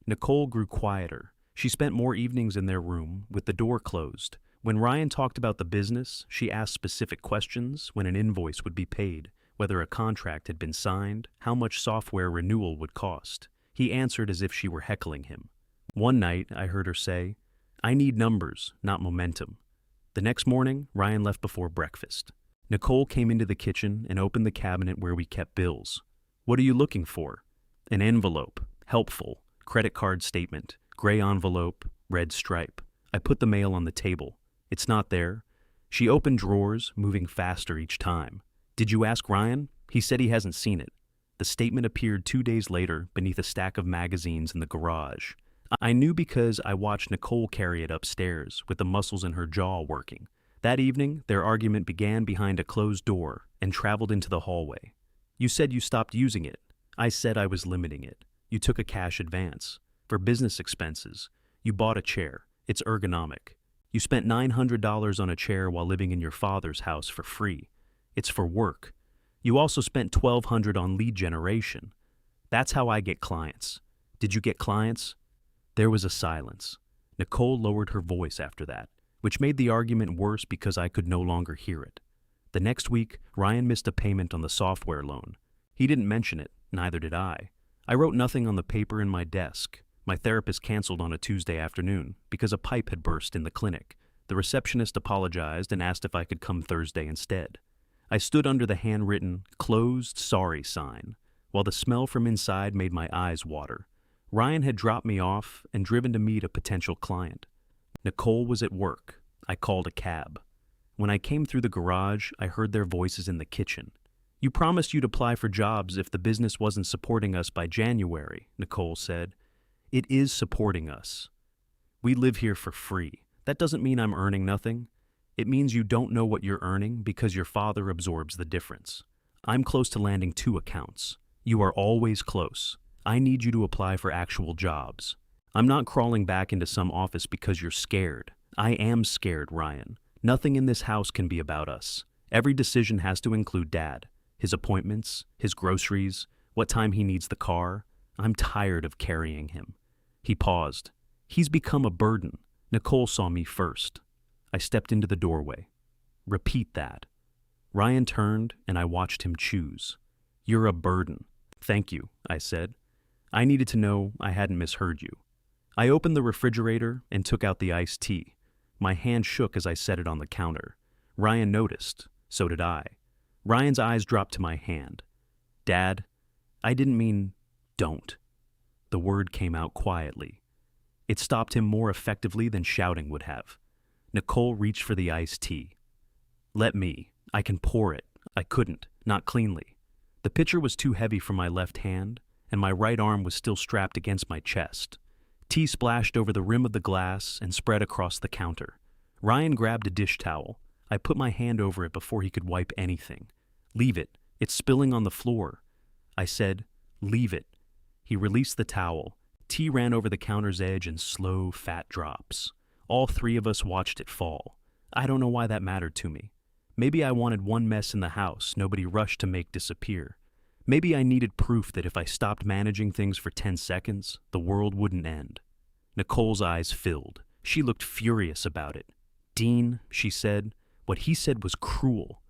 S1: Nicole grew quieter. She spent more evenings in their room, with the door closed. When Ryan talked about the business, she asked specific questions, when an invoice would be paid, whether a contract had been signed, how much software renewal would cost. He answered as if she were heckling him. One night, I heard her say, I need numbers, not momentum. The next morning, Ryan left before breakfast. Nicole came into the kitchen and opened the cabinet where we kept bills. What are you looking for? An envelope. Helpful. Credit card statement. Gray envelope. Red stripe. I put the mail on the table. It's not there. She opened drawers, moving faster each time. Did you ask Ryan? He said he hasn't seen it. The statement appeared 2 days later beneath a stack of magazines in the garage. I knew because I watched Nicole carry it upstairs, with the muscles in her jaw working. That evening, their argument began behind a closed door and traveled into the hallway. You said you stopped using it. I said I was limiting it. You took a cash advance. For business expenses, you bought a chair. It's ergonomic. You spent $900 on a chair while living in your father's house for free. It's for work. You also spent $1,200 on lead generation. That's how I get clients. Did you get clients? There was a silence. Nicole lowered her voice after that, which made the argument worse because I could no longer hear it. The next week, Ryan missed a payment on the software loan. He didn't mention it, neither did I. I wrote nothing on the paper in my desk. My therapist canceled on a Tuesday afternoon because a pipe had burst in the clinic. The receptionist apologized and asked if I could come Thursday instead. I stood under the handwritten, "Closed sorry" sign, while the smell from inside made my eyes water. Ryan had dropped me off and driven to meet a potential client. Nicole was at work. I called a cab. When I came through the garage, I heard their voices in the kitchen. You promised you'd apply for jobs if the business wasn't supporting us by January, Nicole said. It is supporting us. We live here for free. That doesn't mean I'm earning nothing. It means you don't know what you're earning because your father absorbs the difference. I'm close to landing 2 accounts. You are always close. I need you to apply for actual jobs. I'm not crawling back into some office because you're scared. I am scared, Ryan. Nothing in this house can be about us. Every decision has to include Dad. His appointments, his groceries, what time he needs the car. I'm tired of carrying him. He paused. He's become a burden. Nicole saw me first. I stepped into the doorway. Repeat that. Ryan turned and I watched him choose. You're a burden. Thank you, I said. I needed to know I hadn't misheard you. I opened the refrigerator and took out the iced tea. My hand shook as I set it on the counter. Ryan noticed. So did I. Ryan's eyes dropped to my hand. Dad, I didn't mean don't. The word came out quietly. It stopped him more effectively than shouting would have. Nicole reached for the iced tea. Let me. I can pour it. I couldn't. Not cleanly. The pitcher was too heavy for my left hand, and my right arm was still strapped against my chest. Tea splashed over the rim of the glass and spread across the counter. Ryan grabbed a dish towel. I put my hand over it before he could wipe anything. Leave it. It's spilling on the floor. I said, Leave it. He released the towel. Tea ran over the counter's edge in slow, fat drops. All three of us watched it fall. I don't know why that mattered to me. Maybe I wanted one mess in the house nobody rushed to make disappear. Maybe I needed proof that if I stopped managing things for 10 seconds, the world wouldn't end. Nicole's eyes filled. She looked furious about it. "Dean," she said, "what he said was cruel."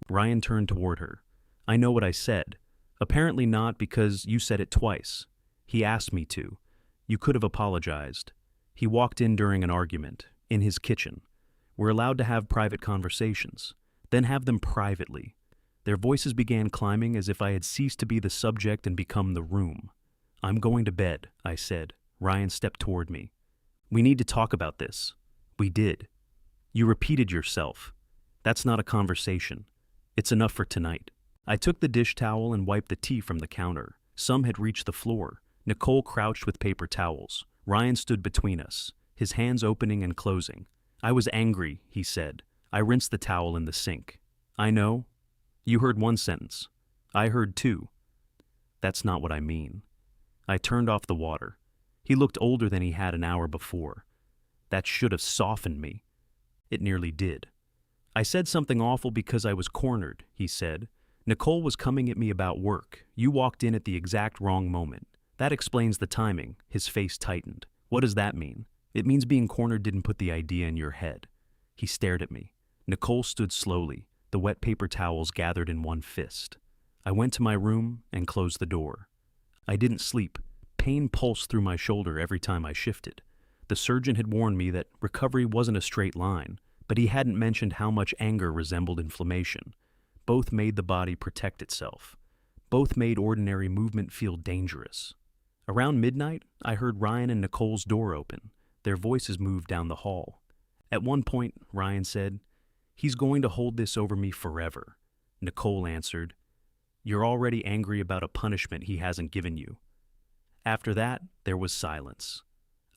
S1: Ryan turned toward her. "I know what I said. Apparently not, because you said it twice. He asked me to. You could have apologized." He walked in during an argument, in his kitchen. We're allowed to have private conversations, then have them privately. Their voices began climbing as if I had ceased to be the subject and become the room. "I'm going to bed," I said. Ryan stepped toward me. "We need to talk about this." We did. "You repeated yourself. That's not a conversation. It's enough for tonight." I took the dish towel and wiped the tea from the counter. Some had reached the floor. Nicole crouched with paper towels. Ryan stood between us, his hands opening and closing. "I was angry," he said. I rinsed the towel in the sink. "I know. You heard one sentence. I heard two." "That's not what I mean." I turned off the water. He looked older than he had an hour before. "That should have softened me." It nearly did. "I said something awful because I was cornered," he said. "Nicole was coming at me about work. You walked in at the exact wrong moment. That explains the timing." His face tightened. "What does that mean?" "It means being cornered didn't put the idea in your head." He stared at me. Nicole stood slowly, the wet paper towels gathered in one fist. I went to my room and closed the door. I didn't sleep. Pain pulsed through my shoulder every time I shifted. The surgeon had warned me that recovery wasn't a straight line, but he hadn't mentioned how much anger resembled inflammation. Both made the body protect itself. Both made ordinary movement feel dangerous. Around midnight, I heard Ryan and Nicole's door open. Their voices moved down the hall. At one point, Ryan said, "He's going to hold this over me forever." Nicole answered, "You're already angry about a punishment he hasn't given you." After that, there was silence.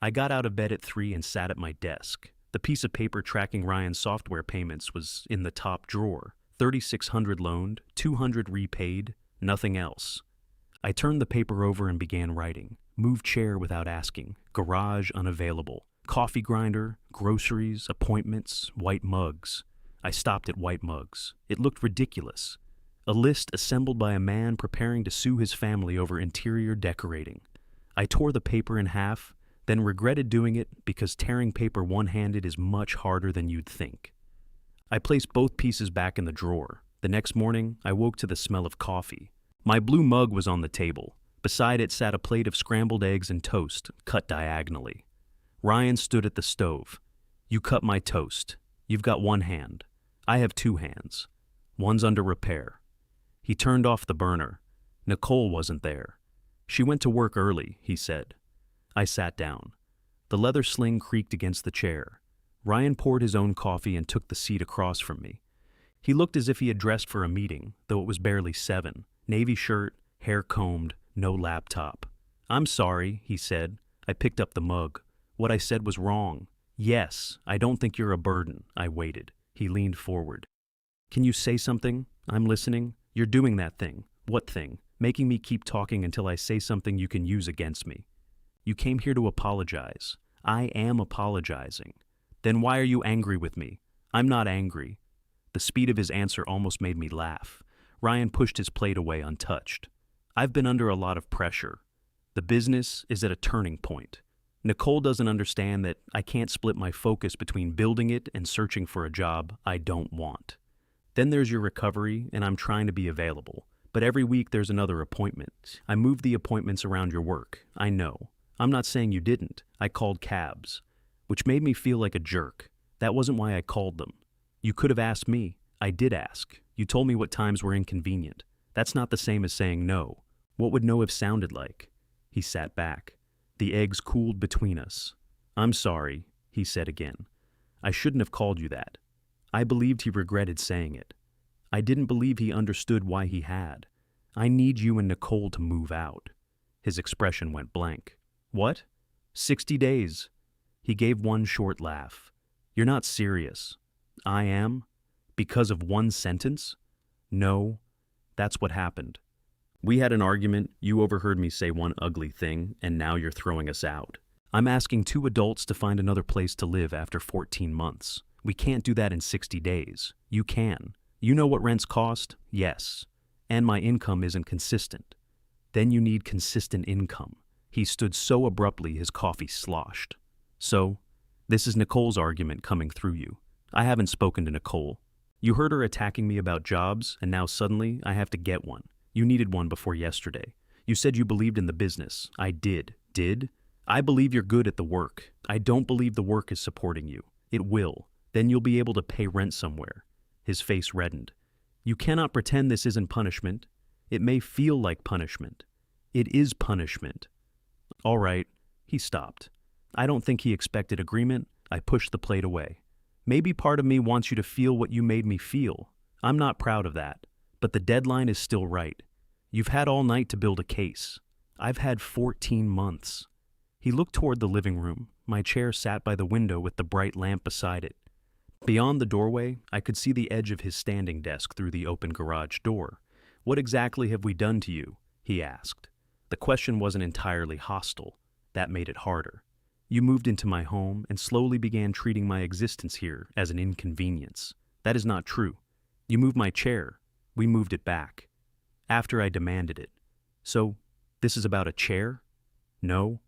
S1: I got out of bed at 3 and sat at my desk. The piece of paper tracking Ryan's software payments was in the top drawer. 3,600 loaned, 200 repaid, nothing else. I turned the paper over and began writing. Move chair without asking, garage unavailable, coffee grinder, groceries, appointments, white mugs. I stopped at white mugs. It looked ridiculous. A list assembled by a man preparing to sue his family over interior decorating. I tore the paper in half, then regretted doing it because tearing paper one-handed is much harder than you'd think. I placed both pieces back in the drawer. The next morning, I woke to the smell of coffee. My blue mug was on the table. Beside it sat a plate of scrambled eggs and toast, cut diagonally. Ryan stood at the stove. "You cut my toast. You've got one hand. I have two hands. One's under repair." He turned off the burner. Nicole wasn't there. "She went to work early," he said. I sat down. The leather sling creaked against the chair. Ryan poured his own coffee and took the seat across from me. He looked as if he had dressed for a meeting, though it was barely 7. Navy shirt, hair combed, no laptop. "I'm sorry," he said. I picked up the mug. What I said was wrong. "Yes, I don't think you're a burden." I waited. He leaned forward. "Can you say something? I'm listening. You're doing that thing." "What thing?" "Making me keep talking until I say something you can use against me." "You came here to apologize." "I am apologizing." "Then why are you angry with me?" "I'm not angry." The speed of his answer almost made me laugh. Ryan pushed his plate away untouched. "I've been under a lot of pressure. The business is at a turning point. Nicole doesn't understand that I can't split my focus between building it and searching for a job I don't want. Then there's your recovery, and I'm trying to be available. But every week there's another appointment. I moved the appointments around your work. I know. I'm not saying you didn't. I called cabs, which made me feel like a jerk. That wasn't why I called them. You could have asked me. I did ask. You told me what times were inconvenient. That's not the same as saying no. What would no have sounded like?" He sat back. The eggs cooled between us. "I'm sorry," he said again. "I shouldn't have called you that." I believed he regretted saying it. I didn't believe he understood why he had. "I need you and Nicole to move out." His expression went blank. "What? 60 days." He gave one short laugh. "You're not serious." "I am? Because of one sentence?" "No, that's what happened." We had an argument, you overheard me say one ugly thing, and now you're throwing us out. I'm asking two adults to find another place to live after 14 months. We can't do that in 60 days. You can. You know what rents cost? Yes. And my income isn't consistent. Then you need consistent income. He stood so abruptly his coffee sloshed. So, this is Nicole's argument coming through you. I haven't spoken to Nicole. You heard her attacking me about jobs, and now suddenly I have to get one. You needed one before yesterday. You said you believed in the business. I did. Did? I believe you're good at the work. I don't believe the work is supporting you. It will. Then you'll be able to pay rent somewhere. His face reddened. You cannot pretend this isn't punishment. It may feel like punishment. It is punishment. All right. He stopped. I don't think he expected agreement. I pushed the plate away. Maybe part of me wants you to feel what you made me feel. I'm not proud of that. But the deadline is still right. You've had all night to build a case. I've had 14 months. He looked toward the living room. My chair sat by the window with the bright lamp beside it. Beyond the doorway, I could see the edge of his standing desk through the open garage door. What exactly have we done to you? He asked. The question wasn't entirely hostile. That made it harder. You moved into my home and slowly began treating my existence here as an inconvenience. That is not true. You moved my chair. We moved it back. After I demanded it. So, this is about a chair? No.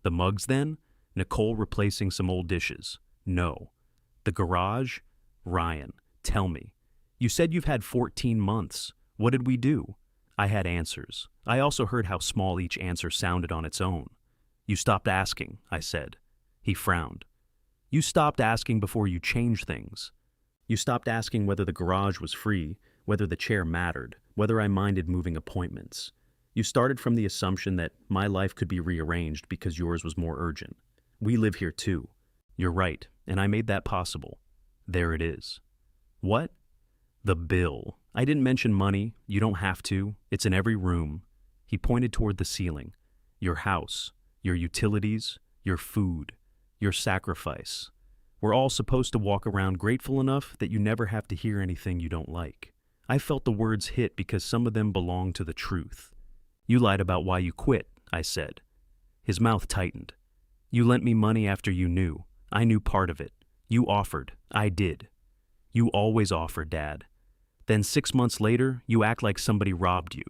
S1: The mugs then? Nicole replacing some old dishes? No. The garage? Ryan, tell me. You said you've had 14 months. What did we do? I had answers. I also heard how small each answer sounded on its own. You stopped asking, I said. He frowned. You stopped asking before you changed things. You stopped asking whether the garage was free, whether the chair mattered, whether I minded moving appointments. You started from the assumption that my life could be rearranged because yours was more urgent. We live here too. You're right, and I made that possible. There it is. What? The bill. I didn't mention money. You don't have to. It's in every room. He pointed toward the ceiling. Your house, your utilities, your food, your sacrifice. We're all supposed to walk around grateful enough that you never have to hear anything you don't like. I felt the words hit because some of them belong to the truth. You lied about why you quit, I said. His mouth tightened. You lent me money after you knew. I knew part of it. You offered. I did. You always offer, Dad. Then 6 months later, you act like somebody robbed you.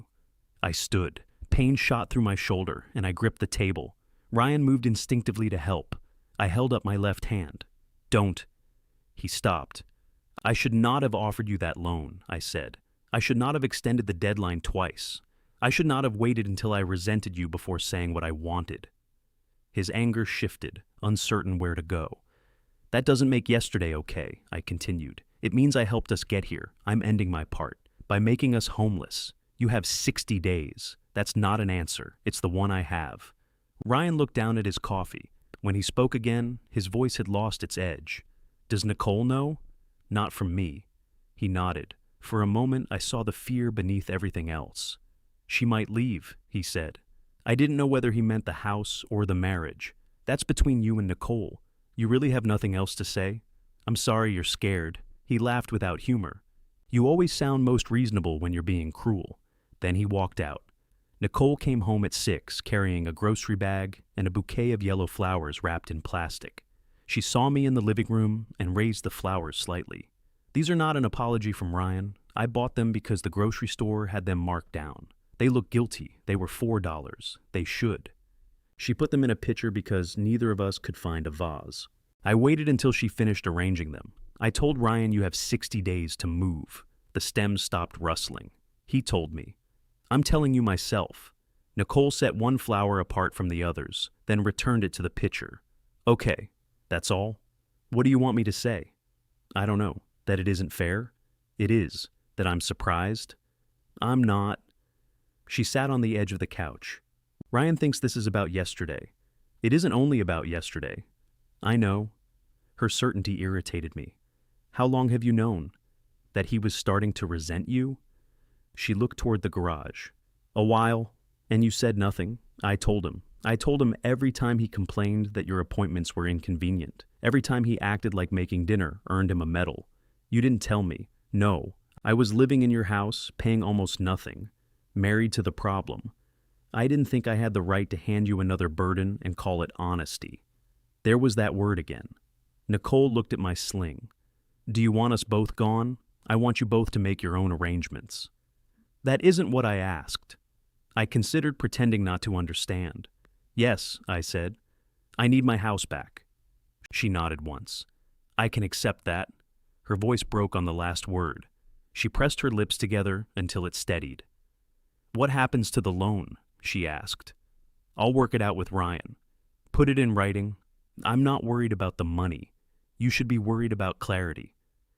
S1: I stood. Pain shot through my shoulder, and I gripped the table. Ryan moved instinctively to help. I held up my left hand. Don't. He stopped. I should not have offered you that loan, I said. I should not have extended the deadline twice. I should not have waited until I resented you before saying what I wanted. His anger shifted, uncertain where to go. That doesn't make yesterday okay, I continued. It means I helped us get here. I'm ending my part. By making us homeless. You have 60 days. That's not an answer. It's the one I have. Ryan looked down at his coffee. When he spoke again, his voice had lost its edge. Does Nicole know? Not from me. He nodded. For a moment, I saw the fear beneath everything else. She might leave, he said. I didn't know whether he meant the house or the marriage. That's between you and Nicole. You really have nothing else to say? I'm sorry you're scared. He laughed without humor. You always sound most reasonable when you're being cruel. Then he walked out. Nicole came home at 6, carrying a grocery bag and a bouquet of yellow flowers wrapped in plastic. She saw me in the living room and raised the flowers slightly. These are not an apology from Ryan. I bought them because the grocery store had them marked down. They look guilty. They were $4. They should. She put them in a pitcher because neither of us could find a vase. I waited until she finished arranging them. I told Ryan you have 60 days to move. The stems stopped rustling. He told me. I'm telling you myself. Nicole set one flower apart from the others, then returned it to the pitcher. Okay, that's all? What do you want me to say? I don't know. That it isn't fair? It is. That I'm surprised? I'm not. She sat on the edge of the couch. Ryan thinks this is about yesterday. It isn't only about yesterday. I know. Her certainty irritated me. How long have you known? That he was starting to resent you? She looked toward the garage. A while. And you said nothing. I told him. I told him every time he complained that your appointments were inconvenient. Every time he acted like making dinner earned him a medal. You didn't tell me. No. I was living in your house, paying almost nothing. married to the problem. I didn't think I had the right to hand you another burden and call it honesty. There was that word again. Nicole looked at my sling. Do you want us both gone? I want you both to make your own arrangements. That isn't what I asked. I considered pretending not to understand. Yes, I said. I need my house back. She nodded once. I can accept that. Her voice broke on the last word. She pressed her lips together until it steadied. What happens to the loan? She asked. I'll work it out with Ryan. Put it in writing. I'm not worried about the money. You should be worried about clarity.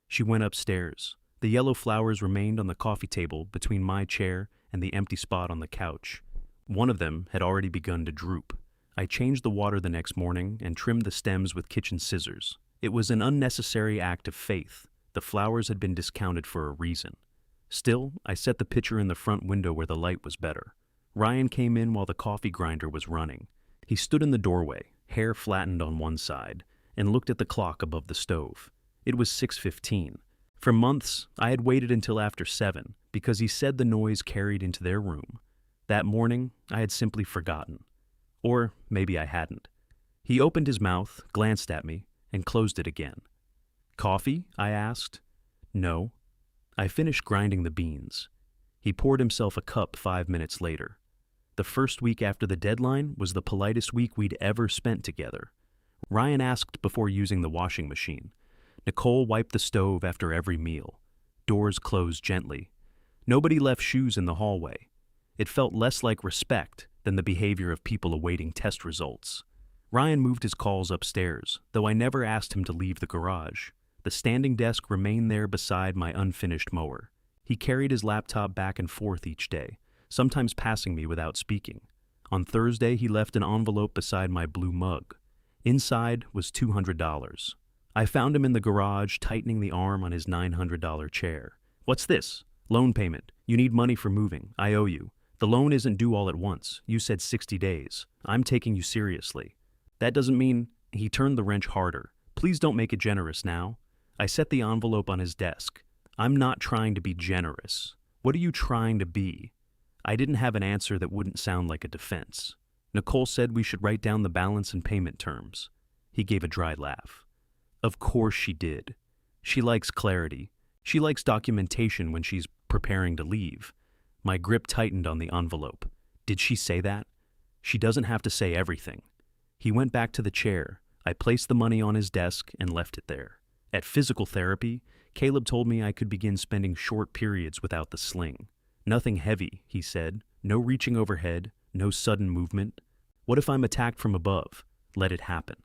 S1: She went upstairs. The yellow flowers remained on the coffee table between my chair and the empty spot on the couch. One of them had already begun to droop. I changed the water the next morning and trimmed the stems with kitchen scissors. It was an unnecessary act of faith. The flowers had been discounted for a reason. Still, I set the pitcher in the front window where the light was better. Ryan came in while the coffee grinder was running. He stood in the doorway, hair flattened on one side, and looked at the clock above the stove. It was 6:15. For months, I had waited until after 7 because he said the noise carried into their room. That morning, I had simply forgotten. Or maybe I hadn't. He opened his mouth, glanced at me, and closed it again. Coffee? I asked. No. I finished grinding the beans. He poured himself a cup 5 minutes later. The first week after the deadline was the politest week we'd ever spent together. Ryan asked before using the washing machine. Nicole wiped the stove after every meal. Doors closed gently. Nobody left shoes in the hallway. It felt less like respect than the behavior of people awaiting test results. Ryan moved his calls upstairs, though I never asked him to leave the garage. The standing desk remained there beside my unfinished mower. He carried his laptop back and forth each day, sometimes passing me without speaking. On Thursday, he left an envelope beside my blue mug. Inside was $200. I found him in the garage, tightening the arm on his $900 chair. What's this? Loan payment. You need money for moving. I owe you. The loan isn't due all at once. You said 60 days. I'm taking you seriously. That doesn't mean... He turned the wrench harder. Please don't make it generous now. I set the envelope on his desk. I'm not trying to be generous. What are you trying to be? I didn't have an answer that wouldn't sound like a defense. Nicole said we should write down the balance and payment terms. He gave a dry laugh. Of course she did. She likes clarity. She likes documentation when she's preparing to leave. My grip tightened on the envelope. Did she say that? She doesn't have to say everything. He went back to the chair. I placed the money on his desk and left it there. At physical therapy, Caleb told me I could begin spending short periods without the sling. Nothing heavy, he said. No reaching overhead, no sudden movement. What if I'm attacked from above? Let it happen.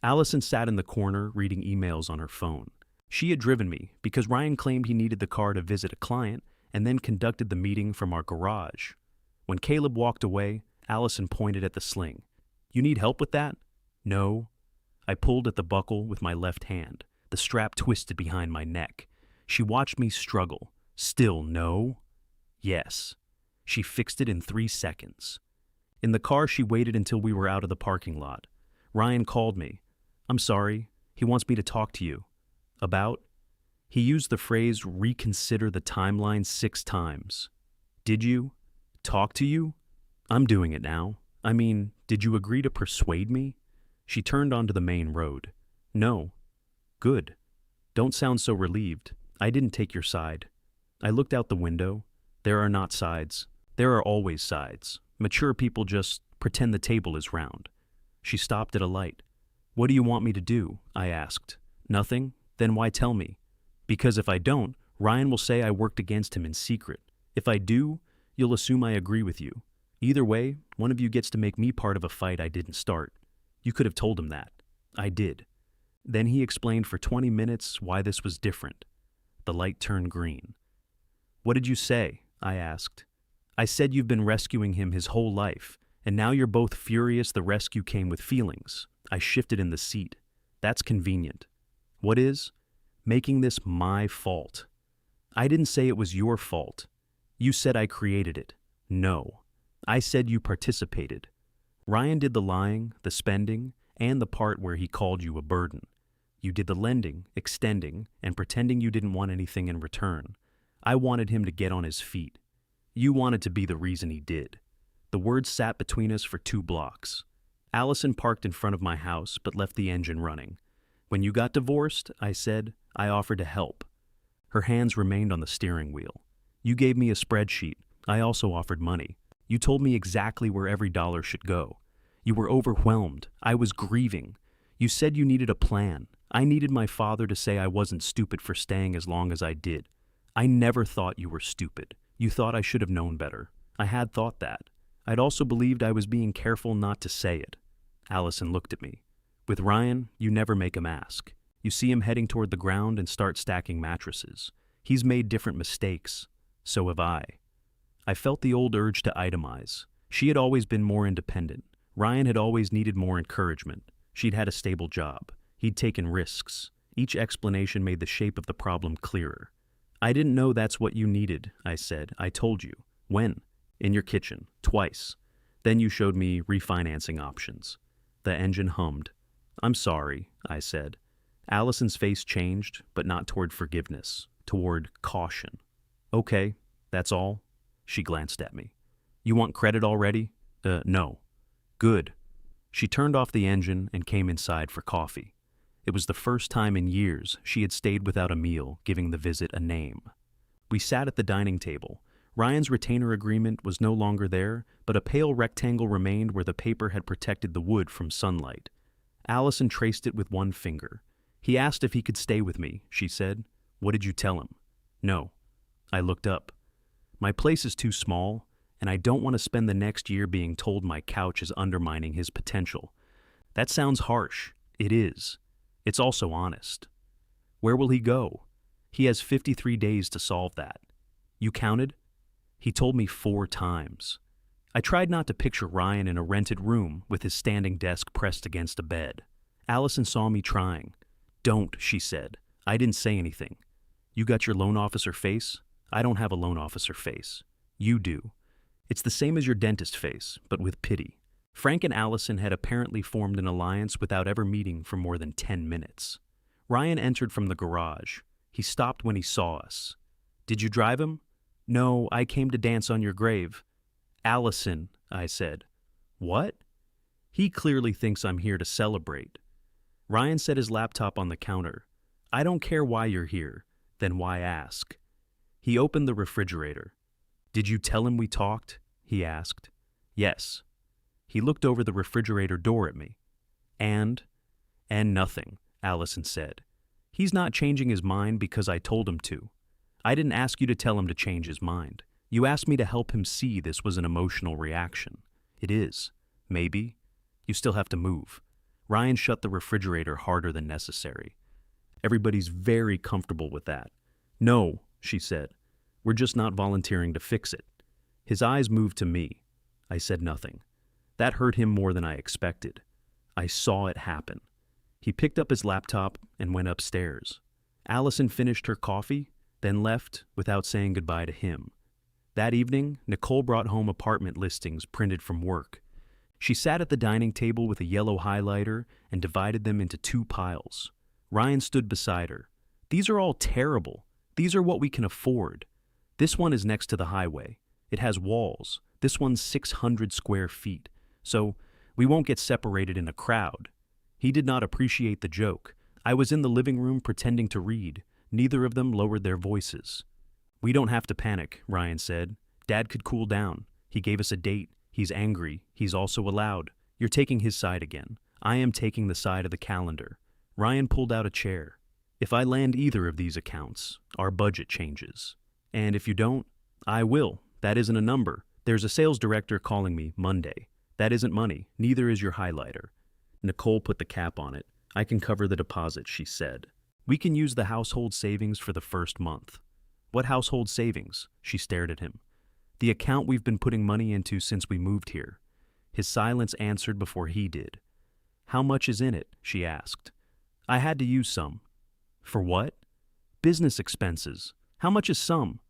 S1: Allison sat in the corner reading emails on her phone. She had driven me because Ryan claimed he needed the car to visit a client and then conducted the meeting from our garage. When Caleb walked away, Allison pointed at the sling. You need help with that? No. I pulled at the buckle with my left hand. The strap twisted behind my neck. She watched me struggle. Still no. Yes. She fixed it in 3 seconds. In the car, she waited until we were out of the parking lot. Ryan called me. I'm sorry. He wants me to talk to you. About? He used the phrase reconsider the timeline 6 times. Did you? Talk to you? I'm doing it now. I mean, did you agree to persuade me? She turned onto the main road. No. Good. Don't sound so relieved. I didn't take your side. I looked out the window. There are not sides. There are always sides. Mature people just pretend the table is round. She stopped at a light. What do you want me to do? I asked. Nothing? Then why tell me? Because if I don't, Ryan will say I worked against him in secret. If I do, you'll assume I agree with you. Either way, one of you gets to make me part of a fight I didn't start. You could have told him that. I did. Then he explained for 20 minutes why this was different. The light turned green. What did you say? I asked. I said you've been rescuing him his whole life, and now you're both furious the rescue came with feelings. I shifted in the seat. That's convenient. What is? Making this my fault. I didn't say it was your fault. You said I created it. No. I said you participated. Ryan did the lying, the spending, and the part where he called you a burden. You did the lending, extending, and pretending you didn't want anything in return. I wanted him to get on his feet. You wanted to be the reason he did. The words sat between us for 2 blocks. Allison parked in front of my house but left the engine running. When you got divorced, I said, I offered to help. Her hands remained on the steering wheel. You gave me a spreadsheet. I also offered money. You told me exactly where every dollar should go. You were overwhelmed. I was grieving. You said you needed a plan. I needed my father to say I wasn't stupid for staying as long as I did. I never thought you were stupid. You thought I should have known better. I had thought that. I'd also believed I was being careful not to say it. Allison looked at me. With Ryan, you never make him ask. You see him heading toward the ground and start stacking mattresses. He's made different mistakes. So have I. I felt the old urge to itemize. She had always been more independent. Ryan had always needed more encouragement. She'd had a stable job. He'd taken risks. Each explanation made the shape of the problem clearer. I didn't know that's what you needed, I said. I told you. When? In your kitchen. Twice. Then you showed me refinancing options. The engine hummed. I'm sorry, I said. Allison's face changed, but not toward forgiveness, toward caution. Okay, that's all? She glanced at me. You want credit already? No. Good. She turned off the engine and came inside for coffee. It was the first time in years she had stayed without a meal, giving the visit a name. We sat at the dining table. Ryan's retainer agreement was no longer there, but a pale rectangle remained where the paper had protected the wood from sunlight. Allison traced it with one finger. He asked if he could stay with me, she said. What did you tell him? No. I looked up. My place is too small, and I don't want to spend the next year being told my couch is undermining his potential. That sounds harsh. It is. It's also honest. Where will he go? He has 53 days to solve that. You counted? He told me 4 times. I tried not to picture Ryan in a rented room with his standing desk pressed against a bed. Allison saw me trying. Don't, she said. I didn't say anything. You got your loan officer face? I don't have a loan officer face. You do. It's the same as your dentist face, but with pity. Frank and Allison had apparently formed an alliance without ever meeting for more than 10 minutes. Ryan entered from the garage. He stopped when he saw us. Did you drive him? No, I came to dance on your grave. Allison, I said. What? He clearly thinks I'm here to celebrate. Ryan set his laptop on the counter. I don't care why you're here. Then why ask? He opened the refrigerator. Did you tell him we talked? He asked. Yes. He looked over the refrigerator door at me. And nothing, Allison said. He's not changing his mind because I told him to. I didn't ask you to tell him to change his mind. You asked me to help him see this was an emotional reaction. It is. Maybe. You still have to move. Ryan shut the refrigerator harder than necessary. Everybody's very comfortable with that. No, she said. We're just not volunteering to fix it. His eyes moved to me. I said nothing. That hurt him more than I expected. I saw it happen. He picked up his laptop and went upstairs. Allison finished her coffee, then left without saying goodbye to him. That evening, Nicole brought home apartment listings printed from work. She sat at the dining table with a yellow highlighter and divided them into 2 piles. Ryan stood beside her. These are all terrible. These are what we can afford. This one is next to the highway. It has walls. This one's 600 square feet. So we won't get separated in a crowd. He did not appreciate the joke. I was in the living room pretending to read. Neither of them lowered their voices. We don't have to panic, Ryan said. Dad could cool down. He gave us a date. He's angry. He's also allowed. You're taking his side again. I am taking the side of the calendar. Ryan pulled out a chair. If I land either of these accounts, our budget changes. And if you don't, I will. That isn't a number. There's a sales director calling me Monday. That isn't money. Neither is your highlighter. Nicole put the cap on it. I can cover the deposit, she said. We can use the household savings for the first month. What household savings? She stared at him. The account we've been putting money into since we moved here. His silence answered before he did. How much is in it? She asked. I had to use some. For what? Business expenses. How much is some?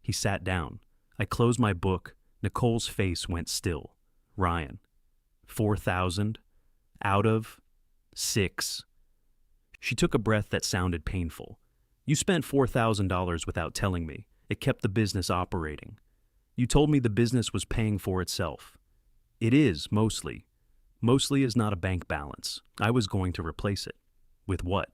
S1: He sat down. I closed my book. Nicole's face went still. Ryan. 4,000. Out of 6. She took a breath that sounded painful. You spent $4,000 without telling me. It kept the business operating. You told me the business was paying for itself. It is, mostly. Mostly is not a bank balance. I was going to replace it. With what?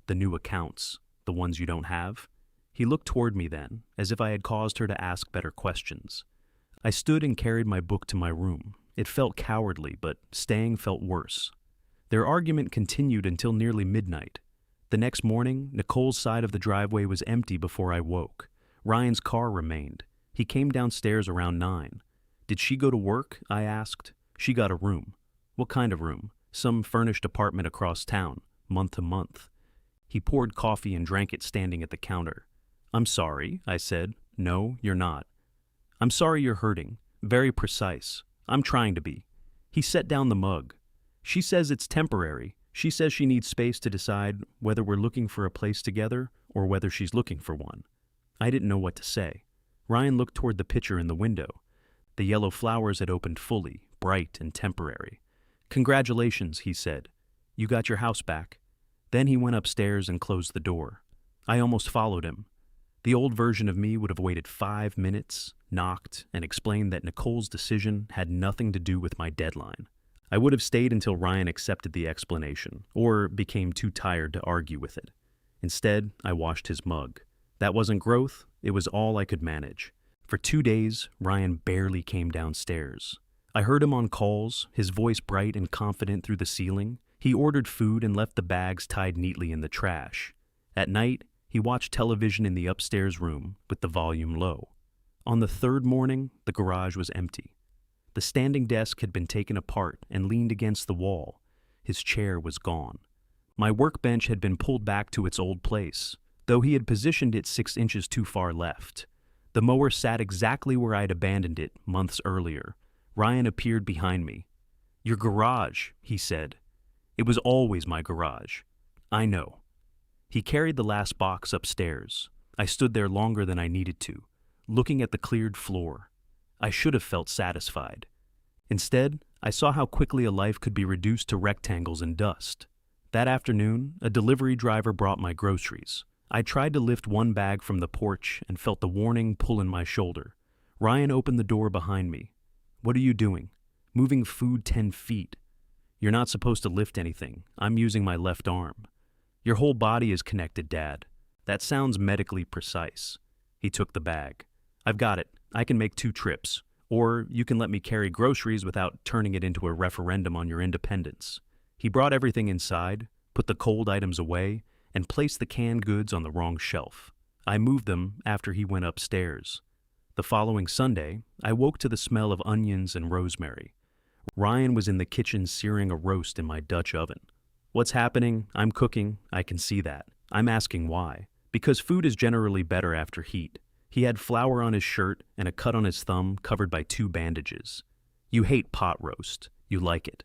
S1: The new accounts. The ones you don't have? He looked toward me then, as if I had caused her to ask better questions. I stood and carried my book to my room. It felt cowardly, but staying felt worse. Their argument continued until nearly midnight. The next morning, Nicole's side of the driveway was empty before I woke. Ryan's car remained. He came downstairs around 9. Did she go to work? I asked. She got a room. What kind of room? Some furnished apartment across town, month to month. He poured coffee and drank it standing at the counter. I'm sorry, I said. No, you're not. I'm sorry you're hurting. Very precise. I'm trying to be. He set down the mug. She says it's temporary. She says she needs space to decide whether we're looking for a place together or whether she's looking for one. I didn't know what to say. Ryan looked toward the picture in the window. The yellow flowers had opened fully, bright and temporary. Congratulations, he said. You got your house back. Then he went upstairs and closed the door. I almost followed him. The old version of me would have waited 5 minutes, knocked, and explained that Nicole's decision had nothing to do with my deadline. I would have stayed until Ryan accepted the explanation, or became too tired to argue with it. Instead, I washed his mug. That wasn't growth, it was all I could manage. For 2 days, Ryan barely came downstairs. I heard him on calls, his voice bright and confident through the ceiling. He ordered food and left the bags tied neatly in the trash. At night, he watched television in the upstairs room with the volume low. On the third morning, the garage was empty. The standing desk had been taken apart and leaned against the wall. His chair was gone. My workbench had been pulled back to its old place, though he had positioned it 6 inches too far left. The mower sat exactly where I'd abandoned it months earlier. Ryan appeared behind me. Your garage, he said. It was always my garage. I know. He carried the last box upstairs. I stood there longer than I needed to, looking at the cleared floor. I should have felt satisfied. Instead, I saw how quickly a life could be reduced to rectangles and dust. That afternoon, a delivery driver brought my groceries. I tried to lift one bag from the porch and felt the warning pull in my shoulder. Ryan opened the door behind me. What are you doing? Moving food 10 feet. You're not supposed to lift anything. I'm using my left arm. Your whole body is connected, Dad. That sounds medically precise. He took the bag. I've got it. I can make 2 trips. Or you can let me carry groceries without turning it into a referendum on your independence. He brought everything inside, put the cold items away, and placed the canned goods on the wrong shelf. I moved them after he went upstairs. The following Sunday, I woke to the smell of onions and rosemary. Ryan was in the kitchen searing a roast in my Dutch oven. What's happening? I'm cooking. I can see that. I'm asking why. Because food is generally better after heat. He had flour on his shirt and a cut on his thumb covered by 2 bandages. You hate pot roast. You like it.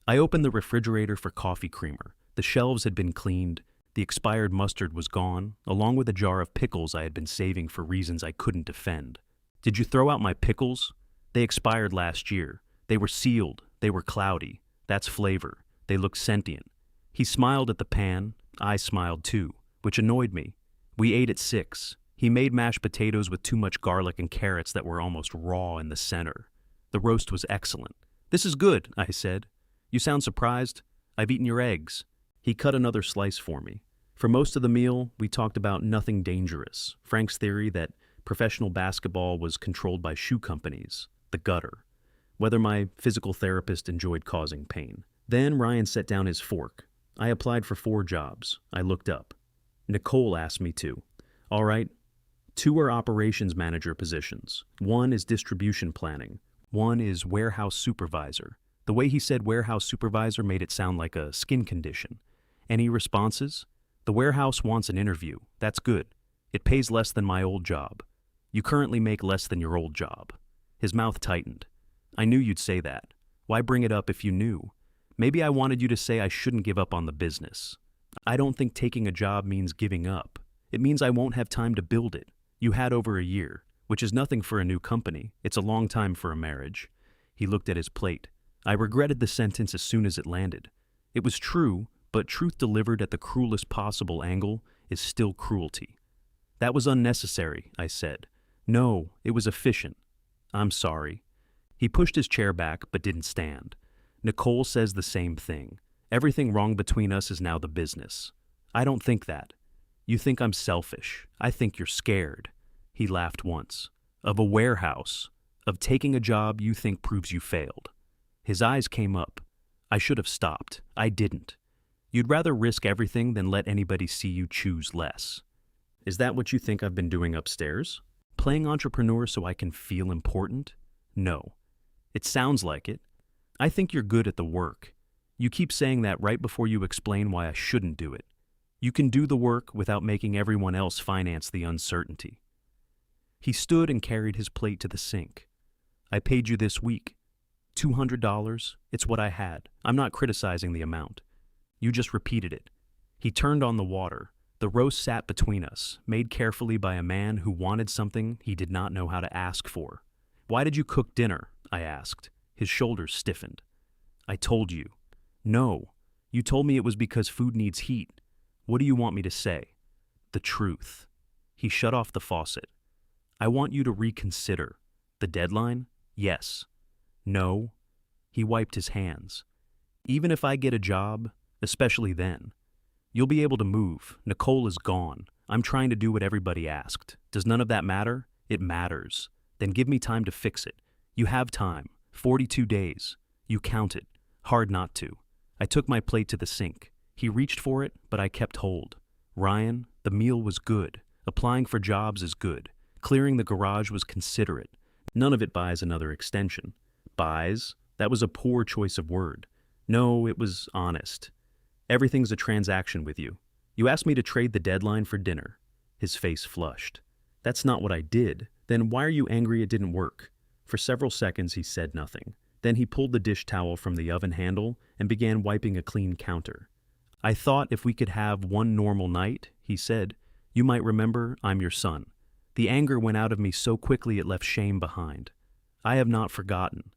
S1: I opened the refrigerator for coffee creamer. The shelves had been cleaned. The expired mustard was gone, along with a jar of pickles I had been saving for reasons I couldn't defend. Did you throw out my pickles? They expired last year. They were sealed. They were cloudy. That's flavor. They looked sentient. He smiled at the pan. I smiled too, which annoyed me. We ate at 6. He made mashed potatoes with too much garlic and carrots that were almost raw in the center. The roast was excellent. This is good, I said. You sound surprised. I've eaten your eggs. He cut another slice for me. For most of the meal, we talked about nothing dangerous. Frank's theory that professional basketball was controlled by shoe companies, the gutter. Whether my physical therapist enjoyed causing pain. Then Ryan set down his fork. I applied for 4 jobs. I looked up. Nicole asked me to. All right. 2 are operations manager positions. 1 is distribution planning. 1 is warehouse supervisor. The way he said warehouse supervisor made it sound like a skin condition. Any responses? The warehouse wants an interview. That's good. It pays less than my old job. You currently make less than your old job. His mouth tightened. I knew you'd say that. Why bring it up if you knew? Maybe I wanted you to say I shouldn't give up on the business. I don't think taking a job means giving up. It means I won't have time to build it. You had over a year, which is nothing for a new company. It's a long time for a marriage. He looked at his plate. I regretted the sentence as soon as it landed. It was true, but truth delivered at the cruelest possible angle is still cruelty. That was unnecessary, I said. No, it was efficient. I'm sorry. He pushed his chair back but didn't stand. Nicole says the same thing. Everything wrong between us is now the business. I don't think that. You think I'm selfish. I think you're scared. He laughed once. Of a warehouse. Of taking a job you think proves you failed. His eyes came up. I should have stopped. I didn't. You'd rather risk everything than let anybody see you choose less. Is that what you think I've been doing upstairs? Playing entrepreneur so I can feel important? No. It sounds like it. I think you're good at the work. You keep saying that right before you explain why I shouldn't do it. You can do the work without making everyone else finance the uncertainty. He stood and carried his plate to the sink. I paid you this week. $200, it's what I had. I'm not criticizing the amount. You just repeated it. He turned on the water. The roast sat between us, made carefully by a man who wanted something he did not know how to ask for. Why did you cook dinner? I asked. His shoulders stiffened. I told you. No. You told me it was because food needs heat. What do you want me to say? The truth. He shut off the faucet. I want you to reconsider. The deadline? Yes. No. He wiped his hands. Even if I get a job, especially then, you'll be able to move. Nicole is gone. I'm trying to do what everybody asked. Does none of that matter? It matters. Then give me time to fix it. You have time. 42 days. You count it. Hard not to. I took my plate to the sink. He reached for it, but I kept hold. Ryan, the meal was good. Applying for jobs is good. Clearing the garage was considerate. None of it buys another extension. Buys? That was a poor choice of word. No, it was honest. Everything's a transaction with you. You asked me to trade the deadline for dinner. His face flushed. That's not what I did. Then why are you angry it didn't work? For several seconds he said nothing. Then he pulled the dish towel from the oven handle and began wiping a clean counter. I thought if we could have one normal night, he said, you might remember I'm your son. The anger went out of me so quickly it left shame behind. I have not forgotten.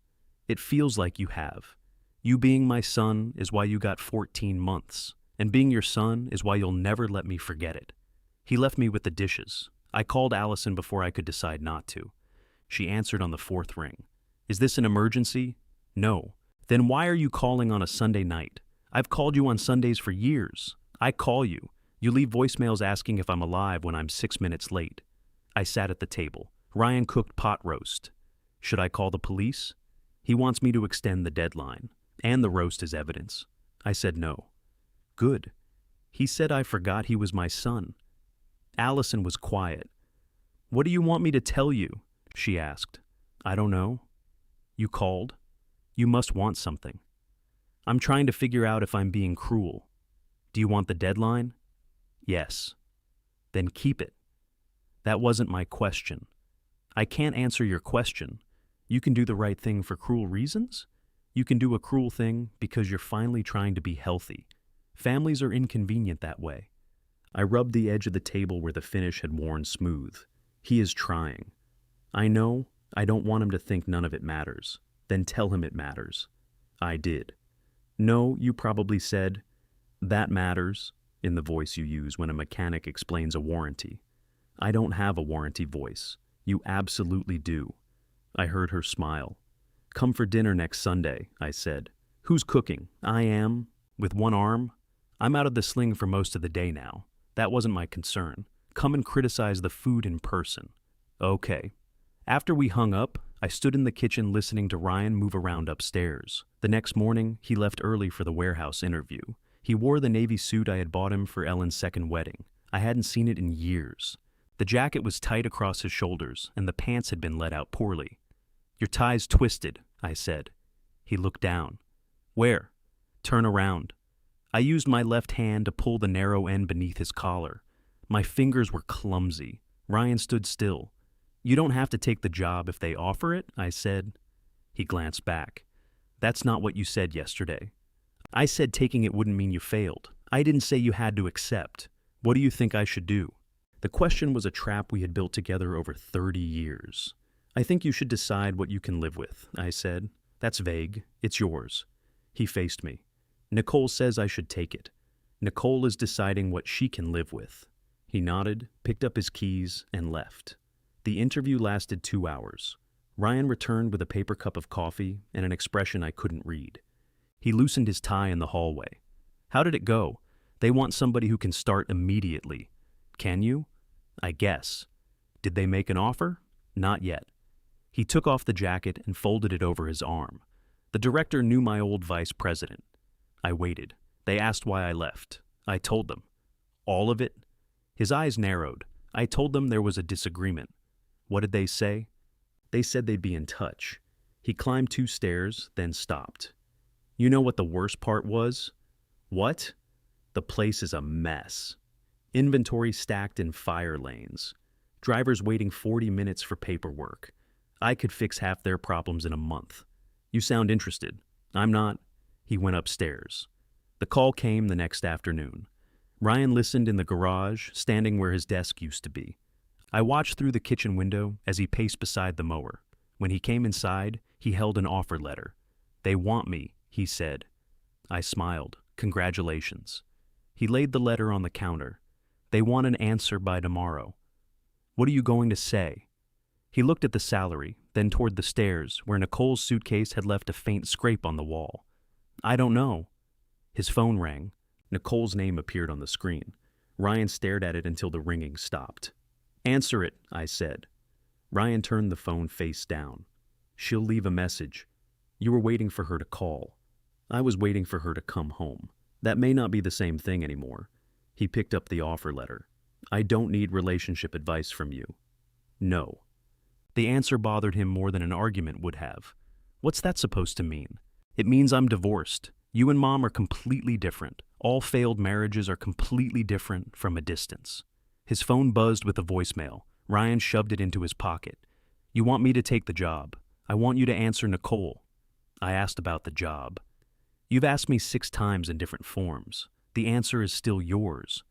S1: It feels like you have. You being my son is why you got 14 months, and being your son is why you'll never let me forget it. He left me with the dishes. I called Allison before I could decide not to. She answered on the fourth ring. Is this an emergency? No. Then why are you calling on a Sunday night? I've called you on Sundays for years. I call you. You leave voicemails asking if I'm alive when I'm 6 minutes late. I sat at the table. Ryan cooked pot roast. Should I call the police? He wants me to extend the deadline, and the roast is evidence. I said no. Good. He said I forgot he was my son. Allison was quiet. What do you want me to tell you? She asked. I don't know. You called? You must want something. I'm trying to figure out if I'm being cruel. Do you want the deadline? Yes. Then keep it. That wasn't my question. I can't answer your question. You can do the right thing for cruel reasons? You can do a cruel thing because you're finally trying to be healthy. Families are inconvenient that way. I rubbed the edge of the table where the finish had worn smooth. He is trying. I know. I don't want him to think none of it matters. Then tell him it matters. I did. No, you probably said, that matters, in the voice you use when a mechanic explains a warranty. I don't have a warranty voice. You absolutely do. I heard her smile. Come for dinner next Sunday, I said. Who's cooking? I am. With one arm? I'm out of the sling for most of the day now. That wasn't my concern. Come and criticize the food in person. Okay. After we hung up, I stood in the kitchen listening to Ryan move around upstairs. The next morning, he left early for the warehouse interview. He wore the navy suit I had bought him for Ellen's second wedding. I hadn't seen it in years. The jacket was tight across his shoulders, and the pants had been let out poorly. Your tie's twisted, I said. He looked down. Where? Turn around. I used my left hand to pull the narrow end beneath his collar. My fingers were clumsy. Ryan stood still. You don't have to take the job if they offer it, I said. He glanced back. That's not what you said yesterday. I said taking it wouldn't mean you failed. I didn't say you had to accept. What do you think I should do? The question was a trap we had built together over 30 years. I think you should decide what you can live with, I said. That's vague. It's yours. He faced me. Nicole says I should take it. Nicole is deciding what she can live with. He nodded, picked up his keys, and left. The interview lasted 2 hours. Ryan returned with a paper cup of coffee and an expression I couldn't read. He loosened his tie in the hallway. How did it go? They want somebody who can start immediately. Can you? I guess. Did they make an offer? Not yet. He took off the jacket and folded it over his arm. The director knew my old vice president. I waited. They asked why I left. I told them. All of it? His eyes narrowed. I told them there was a disagreement. What did they say? They said they'd be in touch. He climbed 2 stairs, then stopped. You know what the worst part was? What? The place is a mess. Inventory stacked in fire lanes. Drivers waiting 40 minutes for paperwork. I could fix half their problems in a month. You sound interested. I'm not. He went upstairs. The call came the next afternoon. Ryan listened in the garage, standing where his desk used to be. I watched through the kitchen window as he paced beside the mower. When he came inside, he held an offer letter. They want me, he said. I smiled. Congratulations. He laid the letter on the counter. They want an answer by tomorrow. What are you going to say? He looked at the salary, then toward the stairs, where Nicole's suitcase had left a faint scrape on the wall. I don't know. His phone rang. Nicole's name appeared on the screen. Ryan stared at it until the ringing stopped. Answer it, I said. Ryan turned the phone face down. She'll leave a message. You were waiting for her to call. I was waiting for her to come home. That may not be the same thing anymore. He picked up the offer letter. I don't need relationship advice from you. No. The answer bothered him more than an argument would have. What's that supposed to mean? It means I'm divorced. You and Mom are completely different. All failed marriages are completely different from a distance. His phone buzzed with a voicemail. Ryan shoved it into his pocket. You want me to take the job. I want you to answer Nicole. I asked about the job. You've asked me 6 times in different forms. The answer is still yours.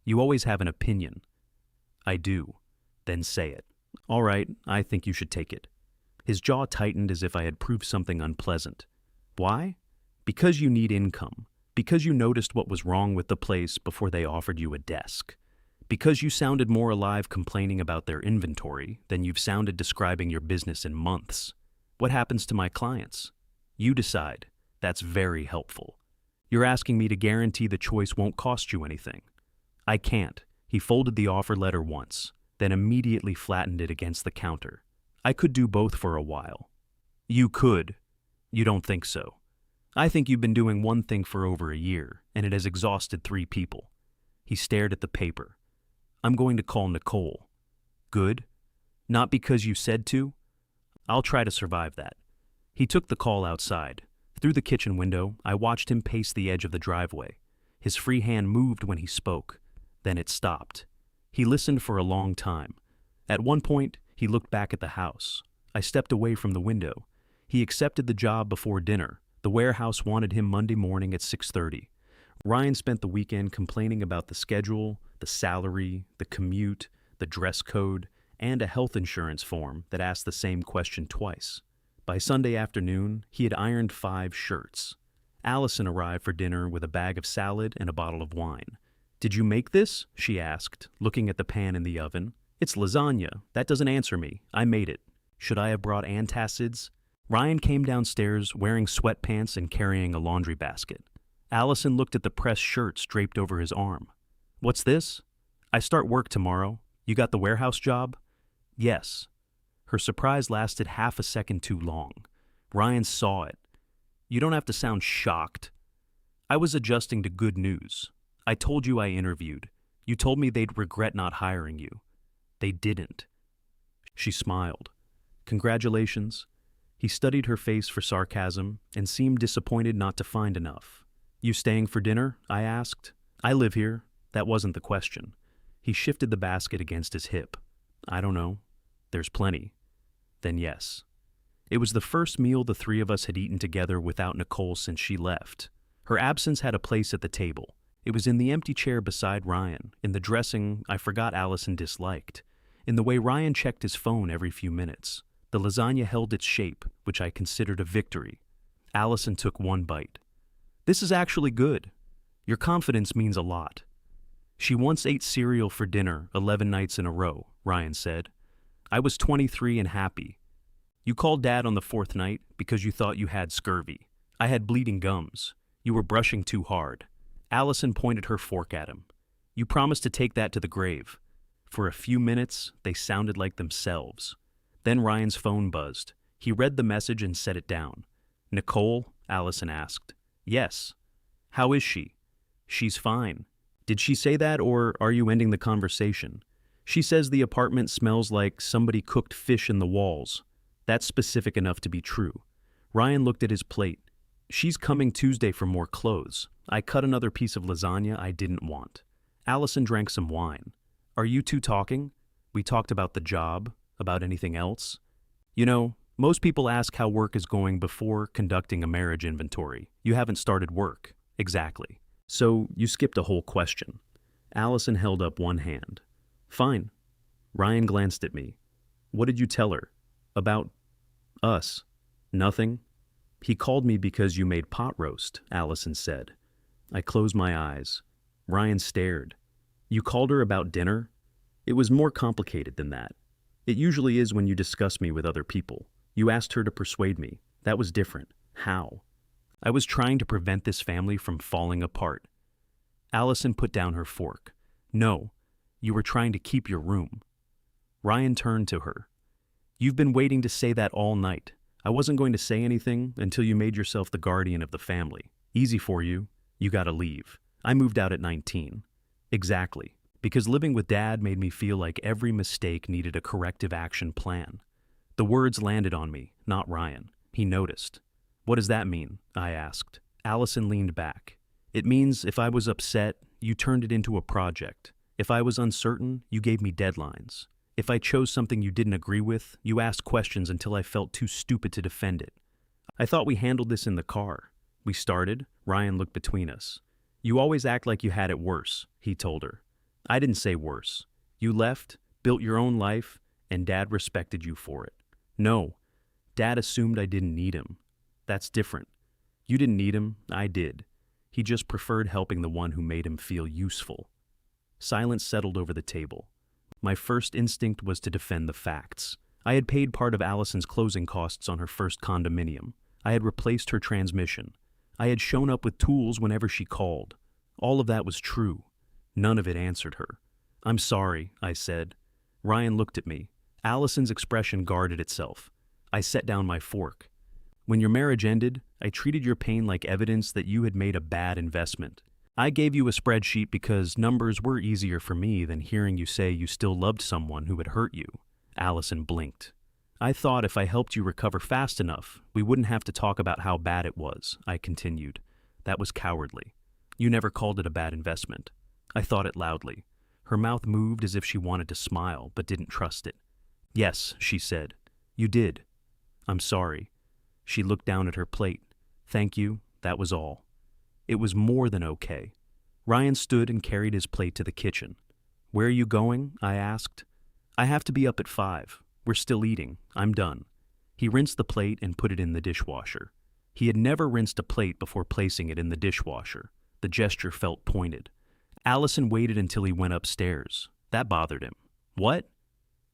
S1: You always have an opinion. I do. Then say it. All right, I think you should take it. His jaw tightened as if I had proved something unpleasant. Why? Because you need income. Because you noticed what was wrong with the place before they offered you a desk. Because you sounded more alive complaining about their inventory than you've sounded describing your business in months. What happens to my clients? You decide. That's very helpful. You're asking me to guarantee the choice won't cost you anything. I can't. He folded the offer letter once, then immediately flattened it against the counter. I could do both for a while. You could. You don't think so. I think you've been doing one thing for over a year, and it has exhausted 3 people. He stared at the paper. I'm going to call Nicole. Good? Not because you said to? I'll try to survive that. He took the call outside. Through the kitchen window, I watched him pace the edge of the driveway. His free hand moved when he spoke. Then it stopped. He listened for a long time. At one point, he looked back at the house. I stepped away from the window. He accepted the job before dinner. The warehouse wanted him Monday morning at 6:30. Ryan spent the weekend complaining about the schedule, the salary, the commute, the dress code, and a health insurance form that asked the same question twice. By Sunday afternoon, he had ironed 5 shirts. Allison arrived for dinner with a bag of salad and a bottle of wine. Did you make this? She asked, looking at the pan in the oven. It's lasagna. That doesn't answer me. I made it. Should I have brought antacids? Ryan came downstairs wearing sweatpants and carrying a laundry basket. Allison looked at the pressed shirts draped over his arm. What's this? I start work tomorrow. You got the warehouse job? Yes. Her surprise lasted half a second too long. Ryan saw it. You don't have to sound shocked. I was adjusting to good news. I told you I interviewed. You told me they'd regret not hiring you. They didn't. She smiled. Congratulations. He studied her face for sarcasm and seemed disappointed not to find enough. You staying for dinner? I asked. I live here. That wasn't the question. He shifted the basket against his hip. I don't know. There's plenty. Then yes. It was the first meal the 3 of us had eaten together without Nicole since she left. Her absence had a place at the table. It was in the empty chair beside Ryan, in the dressing I forgot Allison disliked, in the way Ryan checked his phone every few minutes. The lasagna held its shape, which I considered a victory. Allison took 1 bite. This is actually good. Your confidence means a lot. She once ate cereal for dinner 11 nights in a row, Ryan said. I was 23 and happy. You called Dad on the fourth night because you thought you had scurvy. I had bleeding gums. You were brushing too hard. Allison pointed her fork at him. You promised to take that to the grave. For a few minutes, they sounded like themselves. Then Ryan's phone buzzed. He read the message and set it down. Nicole? Allison asked. Yes. How is she? She's fine. Did she say that, or are you ending the conversation? She says the apartment smells like somebody cooked fish in the walls. That's specific enough to be true. Ryan looked at his plate. She's coming Tuesday for more clothes. I cut another piece of lasagna I didn't want. Allison drank some wine. Are you two talking? We talked about the job, about anything else. You know, most people ask how work is going before conducting a marriage inventory. You haven't started work. Exactly. So you skipped a whole question. Allison held up one hand. Fine. Ryan glanced at me. What did you tell her? About us? Nothing. He called me because you made pot roast, Allison said. I closed my eyes. Ryan stared. You called her about dinner? It was more complicated than that. It usually is when you discuss me with other people. You asked her to persuade me. That was different. How? I was trying to prevent this family from falling apart. Allison put down her fork. No, you were trying to keep your room. Ryan turned to her. You've been waiting to say that all night. I wasn't going to say anything until you made yourself the guardian of the family. Easy for you. You gotta leave. I moved out at 19. Exactly. Because living with Dad made me feel like every mistake needed a corrective action plan. The words landed on me, not Ryan. He noticed. What does that mean? I asked. Allison leaned back. It means if I was upset, you turned it into a project. If I was uncertain, you gave me deadlines. If I chose something you didn't agree with, you asked questions until I felt too stupid to defend it. I thought we handled this in the car. We started. Ryan looked between us. You always act like you had it worse, he told her. I didn't say worse. You left, built your own life, and Dad respected you for it. No, Dad assumed I didn't need him. That's different. You didn't need him, I did. He just preferred helping the one who made him feel useful. Silence settled over the table. My first instinct was to defend the facts. I had paid part of Allison's closing costs on her first condominium. I had replaced her transmission. I had shown up with tools whenever she called. All of that was true. None of it answered her. I'm sorry, I said. Ryan looked at me. Allison's expression guarded itself. I set down my fork. When your marriage ended, I treated your pain like evidence that you had made a bad investment. I gave you a spreadsheet because numbers were easier for me than hearing you say you still loved someone who had hurt you. Allison blinked. I thought if I helped you recover fast enough, we wouldn't have to talk about how bad it was, I continued. That was cowardly. You never called it a bad investment. I thought it loudly. Her mouth moved as if she wanted to smile, but didn't trust it. Yes, she said. You did. I'm sorry. She looked down at her plate. Thank you, that was all. It was more than okay. Ryan stood and carried his plate to the kitchen. Where are you going? I asked. I have to be up at 5. We're still eating. I'm done. He rinsed the plate and put it in the dishwasher. He had never rinsed a plate before placing it in the dishwasher. The gesture felt pointed. Allison waited until he went upstairs. That bothered him. What?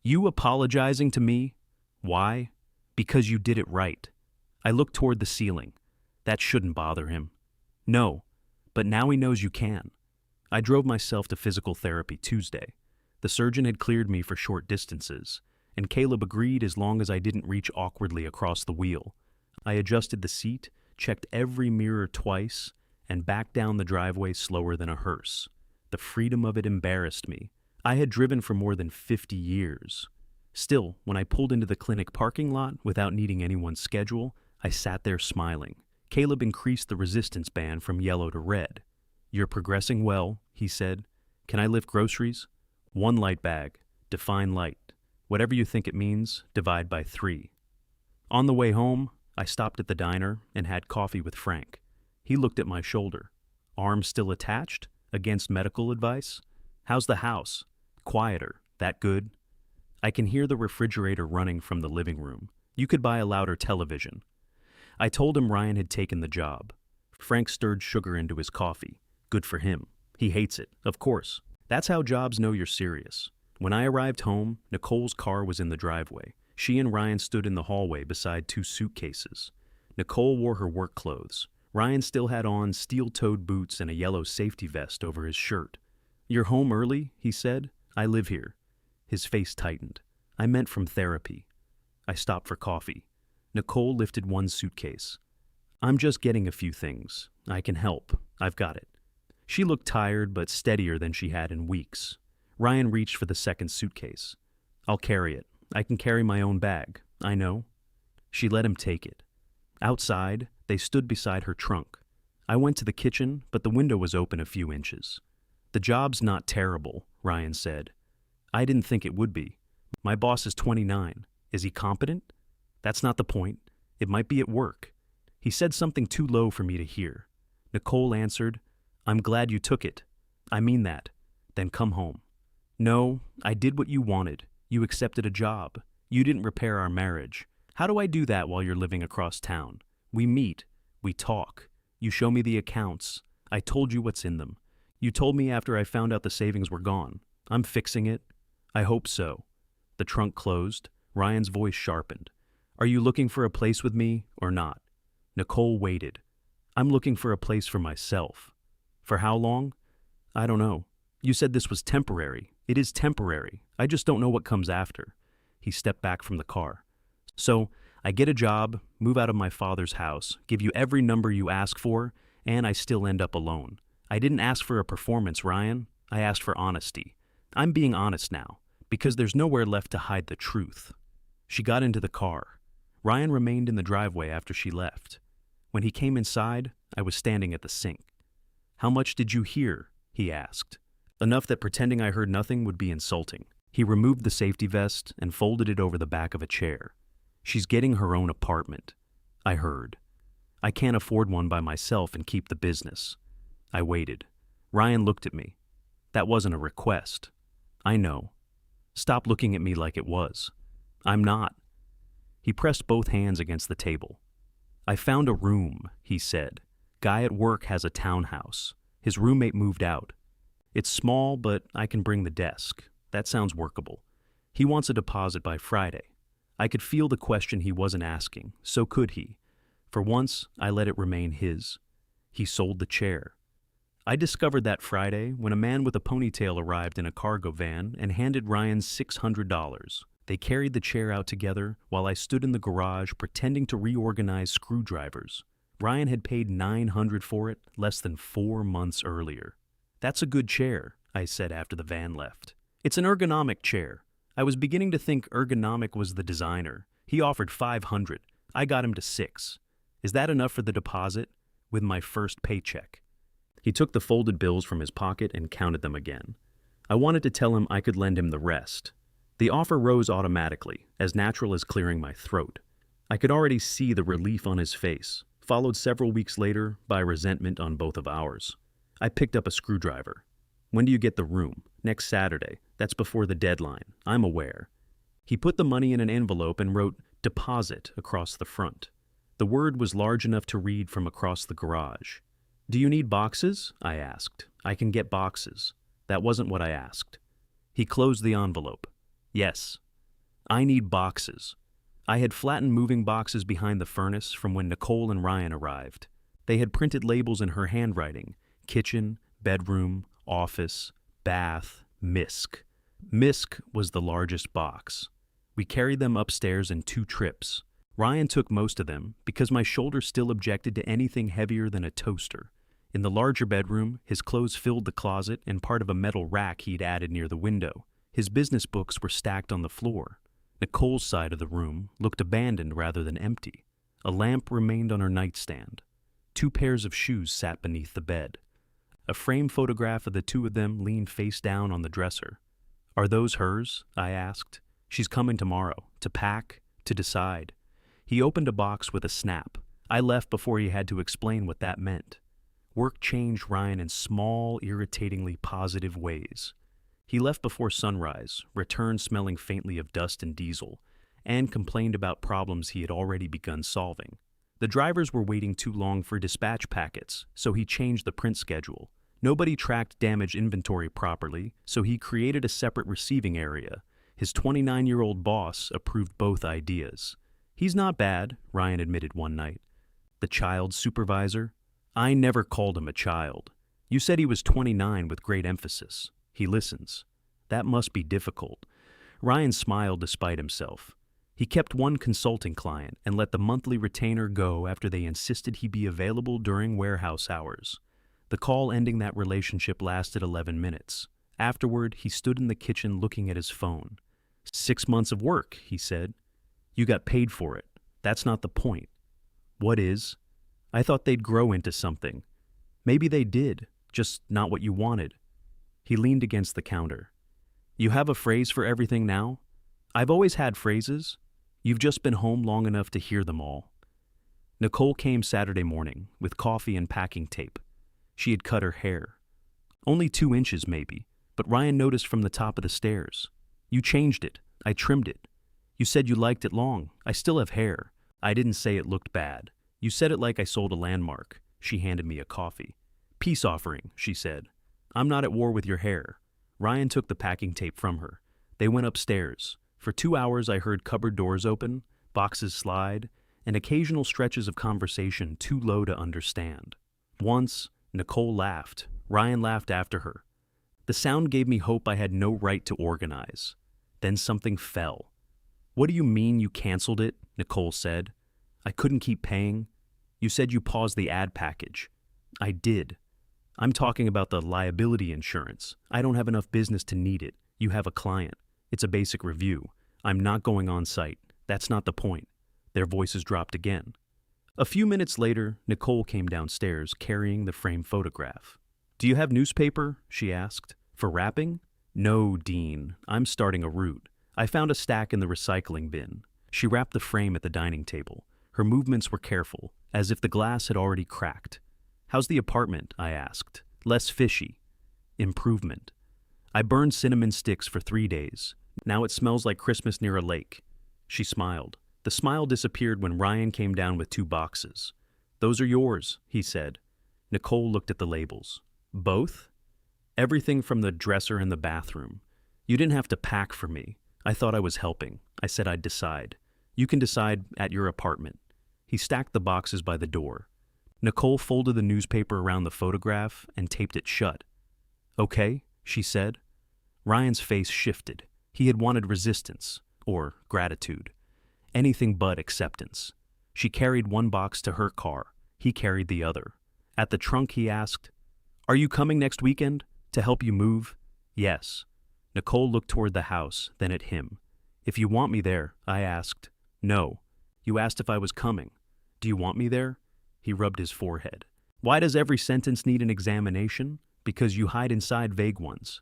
S1: You apologizing to me? Why? Because you did it right. I looked toward the ceiling. That shouldn't bother him. No, but now he knows you can. I drove myself to physical therapy Tuesday. The surgeon had cleared me for short distances, and Caleb agreed as long as I didn't reach awkwardly across the wheel. I adjusted the seat, checked every mirror twice, and backed down the driveway slower than a hearse. The freedom of it embarrassed me. I had driven for more than 50 years. Still, when I pulled into the clinic parking lot without needing anyone's schedule, I sat there smiling. Caleb increased the resistance band from yellow to red. You're progressing well, he said. Can I lift groceries? 1 light bag. Define light. Whatever you think it means, divide by 3. On the way home, I stopped at the diner and had coffee with Frank. He looked at my shoulder. Arm still attached? Against medical advice? How's the house? Quieter. That good? I can hear the refrigerator running from the living room. You could buy a louder television. I told him Ryan had taken the job. Frank stirred sugar into his coffee. Good for him. He hates it, of course. That's how jobs know you're serious. When I arrived home, Nicole's car was in the driveway. She and Ryan stood in the hallway beside two suitcases. Nicole wore her work clothes. Ryan still had on steel-toed boots and a yellow safety vest over his shirt. "You're home early?" he said. "I live here." His face tightened. "I meant from therapy." I stopped for coffee. Nicole lifted one suitcase. "I'm just getting a few things. I can help. I've got it." She looked tired but steadier than she had in weeks. Ryan reached for the second suitcase. "I'll carry it. I can carry my own bag. I know." She let him take it. Outside, they stood beside her trunk. I went to the kitchen, but the window was open a few inches. "The job's not terrible," Ryan said. "I didn't think it would be. My boss is 29. Is he competent?" "That's not the point. It might be at work." He said something too low for me to hear. Nicole answered, "I'm glad you took it. I mean that. Then come home." "No, I did what you wanted. You accepted a job. You didn't repair our marriage. How do I do that while you're living across town? We meet. We talk. You show me the accounts. I told you what's in them. You told me after I found out the savings were gone. I'm fixing it." "I hope so." The trunk closed. Ryan's voice sharpened. "Are you looking for a place with me or not?" Nicole waited. "I'm looking for a place for myself." "For how long?" "I don't know. You said this was temporary. It is temporary. I just don't know what comes after." He stepped back from the car. "So, I get a job, move out of my father's house, give you every number you ask for, and I still end up alone. I didn't ask for a performance, Ryan. I asked for honesty. I'm being honest now, because there's nowhere left to hide the truth." She got into the car. Ryan remained in the driveway after she left. When he came inside, I was standing at the sink. "How much did you hear?" he asked. Enough that pretending I heard nothing would be insulting. He removed the safety vest and folded it over the back of a chair. "She's getting her own apartment." I heard. "I can't afford one by myself and keep the business." I waited. Ryan looked at me. "That wasn't a request." "I know." "Stop looking at me like it was." "I'm not." He pressed both hands against the table. "I found a room," he said. "Guy at work has a townhouse. His roommate moved out. It's small, but I can bring the desk. That sounds workable. He wants a deposit by Friday." I could feel the question he wasn't asking, so could he. For once, I let it remain his. He sold the chair. I discovered that Friday when a man with a ponytail arrived in a cargo van and handed Ryan $600. They carried the chair out together while I stood in the garage pretending to reorganize screwdrivers. Ryan had paid $900 for it less than 4 months earlier. "That's a good chair," I said after the van left. "It's an ergonomic chair." I was beginning to think ergonomic was the designer. He offered $500. I got him to $6. "Is that enough for the deposit?" "With my first paycheck." He took the folded bills from his pocket and counted them again. I wanted to tell him I could lend him the rest. The offer rose automatically, as natural as clearing my throat. I could already see the relief on his face, followed several weeks later by resentment on both of ours. I picked up a screwdriver. "When do you get the room?" "Next Saturday. That's before the deadline. I'm aware." He put the money in an envelope and wrote "deposit" across the front. The word was large enough to read from across the garage. "Do you need boxes?" I asked. "I can get boxes." That wasn't what I asked. He closed the envelope. "Yes." "I need boxes." I had flattened moving boxes behind the furnace from when Nicole and Ryan arrived. They had printed labels in her handwriting: kitchen, bedroom, office, bath, misc. Misc was the largest box. We carried them upstairs in 2 trips. Ryan took most of them because my shoulder still objected to anything heavier than a toaster. In the larger bedroom, his clothes filled the closet and part of a metal rack he'd added near the window. His business books were stacked on the floor. Nicole's side of the room looked abandoned rather than empty. A lamp remained on her nightstand. 2 pairs of shoes sat beneath the bed. A frame photograph of the 2 of them leaned face down on the dresser. "Are those hers?" I asked. "She's coming tomorrow, to pack, to decide." He opened a box with a snap. I left before he had to explain what that meant. Work changed Ryan in small, irritatingly positive ways. He left before sunrise, returned smelling faintly of dust and diesel, and complained about problems he had already begun solving. The drivers were waiting too long for dispatch packets, so he changed the print schedule. Nobody tracked damaged inventory properly, so he created a separate receiving area. His 29-year-old boss approved both ideas. "He's not bad," Ryan admitted one night. The child's supervisor? "I never called him a child. You said he was 29 with great emphasis. He listens." "That must be difficult." Ryan smiled despite himself. He kept one consulting client and let the monthly retainer go after they insisted he be available during warehouse hours. The call ending that relationship lasted 11 minutes. Afterward, he stood in the kitchen looking at his phone. 6 months of work, he said. "You got paid for it. That's not the point." "What is?" "I thought they'd grow into something." "Maybe they did, just not what you wanted." He leaned against the counter. "You have a phrase for everything now?" "I've always had phrases. You've just been home long enough to hear them all." Nicole came Saturday morning with coffee and packing tape. She had cut her hair. Only 2 inches maybe, but Ryan noticed from the top of the stairs. "You changed it. I trimmed it. You said you liked it long. I still have hair. I didn't say it looked bad. You said it like I sold a landmark." She handed me a coffee. "Peace offering," she said. "I'm not at war with your hair." Ryan took the packing tape from her. They went upstairs. For 2 hours I heard cupboard doors open, boxes slide, and occasional stretches of conversation too low to understand. Once, Nicole laughed. Ryan laughed after her. The sound gave me hope I had no right to organize. Then something fell. "What do you mean you canceled it?" Nicole said. "I couldn't keep paying." "You said you paused the ad package." "I did." "I'm talking about the liability insurance. I don't have enough business to need it. You have a client. It's a basic review. I'm not going on site. That's not the point." Their voices dropped again. A few minutes later, Nicole came downstairs carrying the framed photograph. "Do you have newspaper?" she asked. "For wrapping?" "No, Dean. I'm starting a route. I found a stack in the recycling bin." She wrapped the frame at the dining table. Her movements were careful, as if the glass had already cracked. "How's the apartment?" I asked. "Less fishy." "Improvement. I burned cinnamon sticks for 3 days. Now it smells like Christmas near a lake." She smiled. The smile disappeared when Ryan came down with 2 boxes. "Those are yours," he said. Nicole looked at the labels. "Both?" "Everything from the dresser and the bathroom. You didn't have to pack for me. I thought I was helping. I said I'd decide. You can decide at your apartment." He stacked the boxes by the door. Nicole folded the newspaper around the photograph and taped it shut. "Okay," she said. Ryan's face shifted. He had wanted resistance, or gratitude. Anything but acceptance. She carried one box to her car. He carried the other. At the trunk, he asked, "Are you coming next weekend? To help you move?" "Yes." Nicole looked toward the house, then at him. "If you want me there," I asked. "No. You asked if I was coming. Do you want me there?" He rubbed his forehead. "Why does every sentence need an examination? Because you hide inside vague ones."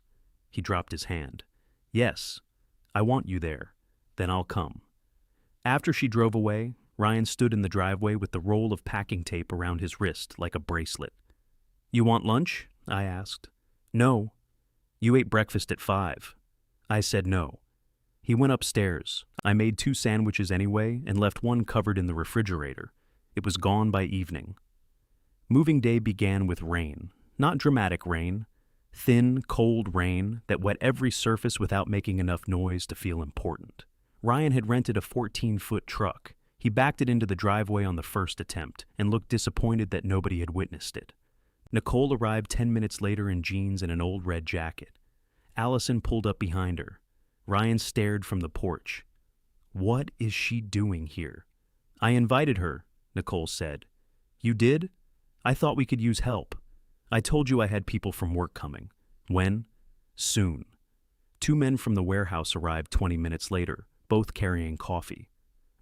S1: He dropped his hand. "Yes. I want you there. Then I'll come." After she drove away, Ryan stood in the driveway with the roll of packing tape around his wrist like a bracelet. "You want lunch?" I asked. "No." "You ate breakfast at 5. I said no. He went upstairs. I made 2 sandwiches anyway and left one covered in the refrigerator. It was gone by evening. Moving day began with rain. Not dramatic rain. Thin, cold rain that wet every surface without making enough noise to feel important. Ryan had rented a 14-foot truck. He backed it into the driveway on the first attempt and looked disappointed that nobody had witnessed it. Nicole arrived 10 minutes later in jeans and an old red jacket. Allison pulled up behind her. Ryan stared from the porch. "What is she doing here?" "I invited her," Nicole said. "You did? I thought we could use help. I told you I had people from work coming." "When?" "Soon." 2 men from the warehouse arrived 20 minutes later, both carrying coffee.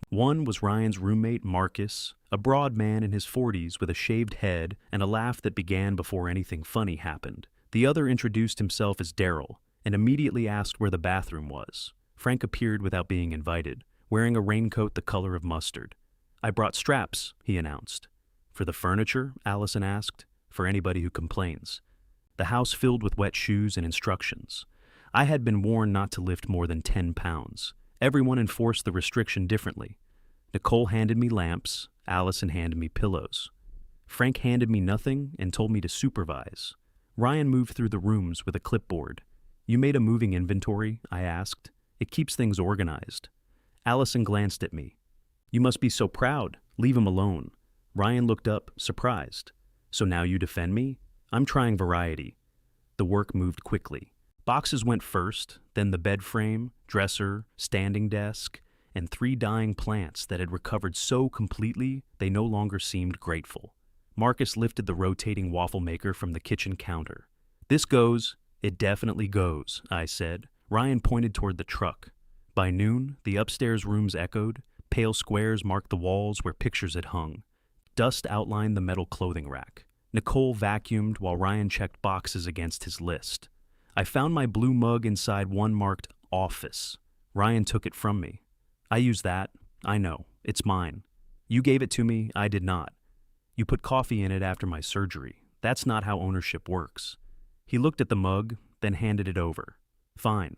S1: One was Ryan's roommate, Marcus, a broad man in his 40s with a shaved head and a laugh that began before anything funny happened. The other introduced himself as Daryl and immediately asked where the bathroom was. Frank appeared without being invited, wearing a raincoat the color of mustard. "I brought straps," he announced. "For the furniture?" Allison asked. "For anybody who complains." The house filled with wet shoes and instructions. I had been warned not to lift more than 10 pounds. Everyone enforced the restriction differently. Nicole handed me lamps. Allison handed me pillows. Frank handed me nothing and told me to supervise. Ryan moved through the rooms with a clipboard. "You made a moving inventory?" I asked. It keeps things organized. Allison glanced at me. You must be so proud. Leave him alone. Ryan looked up, surprised. So now you defend me? I'm trying variety. The work moved quickly. Boxes went first, then the bed frame, dresser, standing desk, and 3 dying plants that had recovered so completely they no longer seemed grateful. Marcus lifted the rotating waffle maker from the kitchen counter. This goes. It definitely goes, I said. Ryan pointed toward the truck. By noon, the upstairs rooms echoed. Pale squares marked the walls where pictures had hung. Dust outlined the metal clothing rack. Nicole vacuumed while Ryan checked boxes against his list. I found my blue mug inside one marked Office. Ryan took it from me. I use that. I know. It's mine. You gave it to me. I did not. You put coffee in it after my surgery. That's not how ownership works. He looked at the mug, then handed it over. Fine.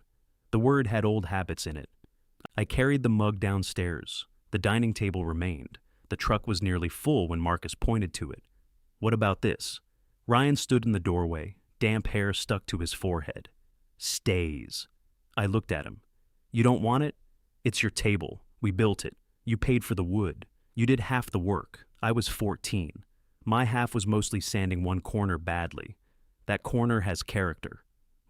S1: The word had old habits in it. I carried the mug downstairs. The dining table remained. The truck was nearly full when Marcus pointed to it. What about this? Ryan stood in the doorway, damp hair stuck to his forehead. Stays. I looked at him. You don't want it? It's your table. We built it. You paid for the wood. You did half the work. I was 14. My half was mostly sanding one corner badly. That corner has character.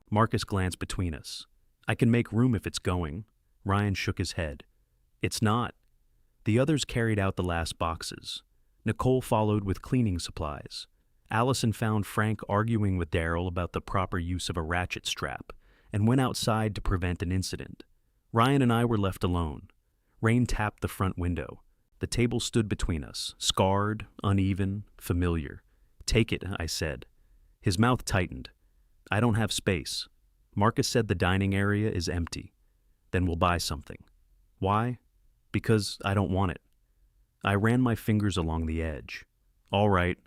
S1: Marcus glanced between us. I can make room if it's going. Ryan shook his head. It's not. The others carried out the last boxes. Nicole followed with cleaning supplies. Allison found Frank arguing with Daryl about the proper use of a ratchet strap and went outside to prevent an incident. Ryan and I were left alone. Rain tapped the front window. The table stood between us, scarred, uneven, familiar. Take it, I said. His mouth tightened. I don't have space. Marcus said the dining area is empty. Then we'll buy something. Why? Because I don't want it. I ran my fingers along the edge. All right.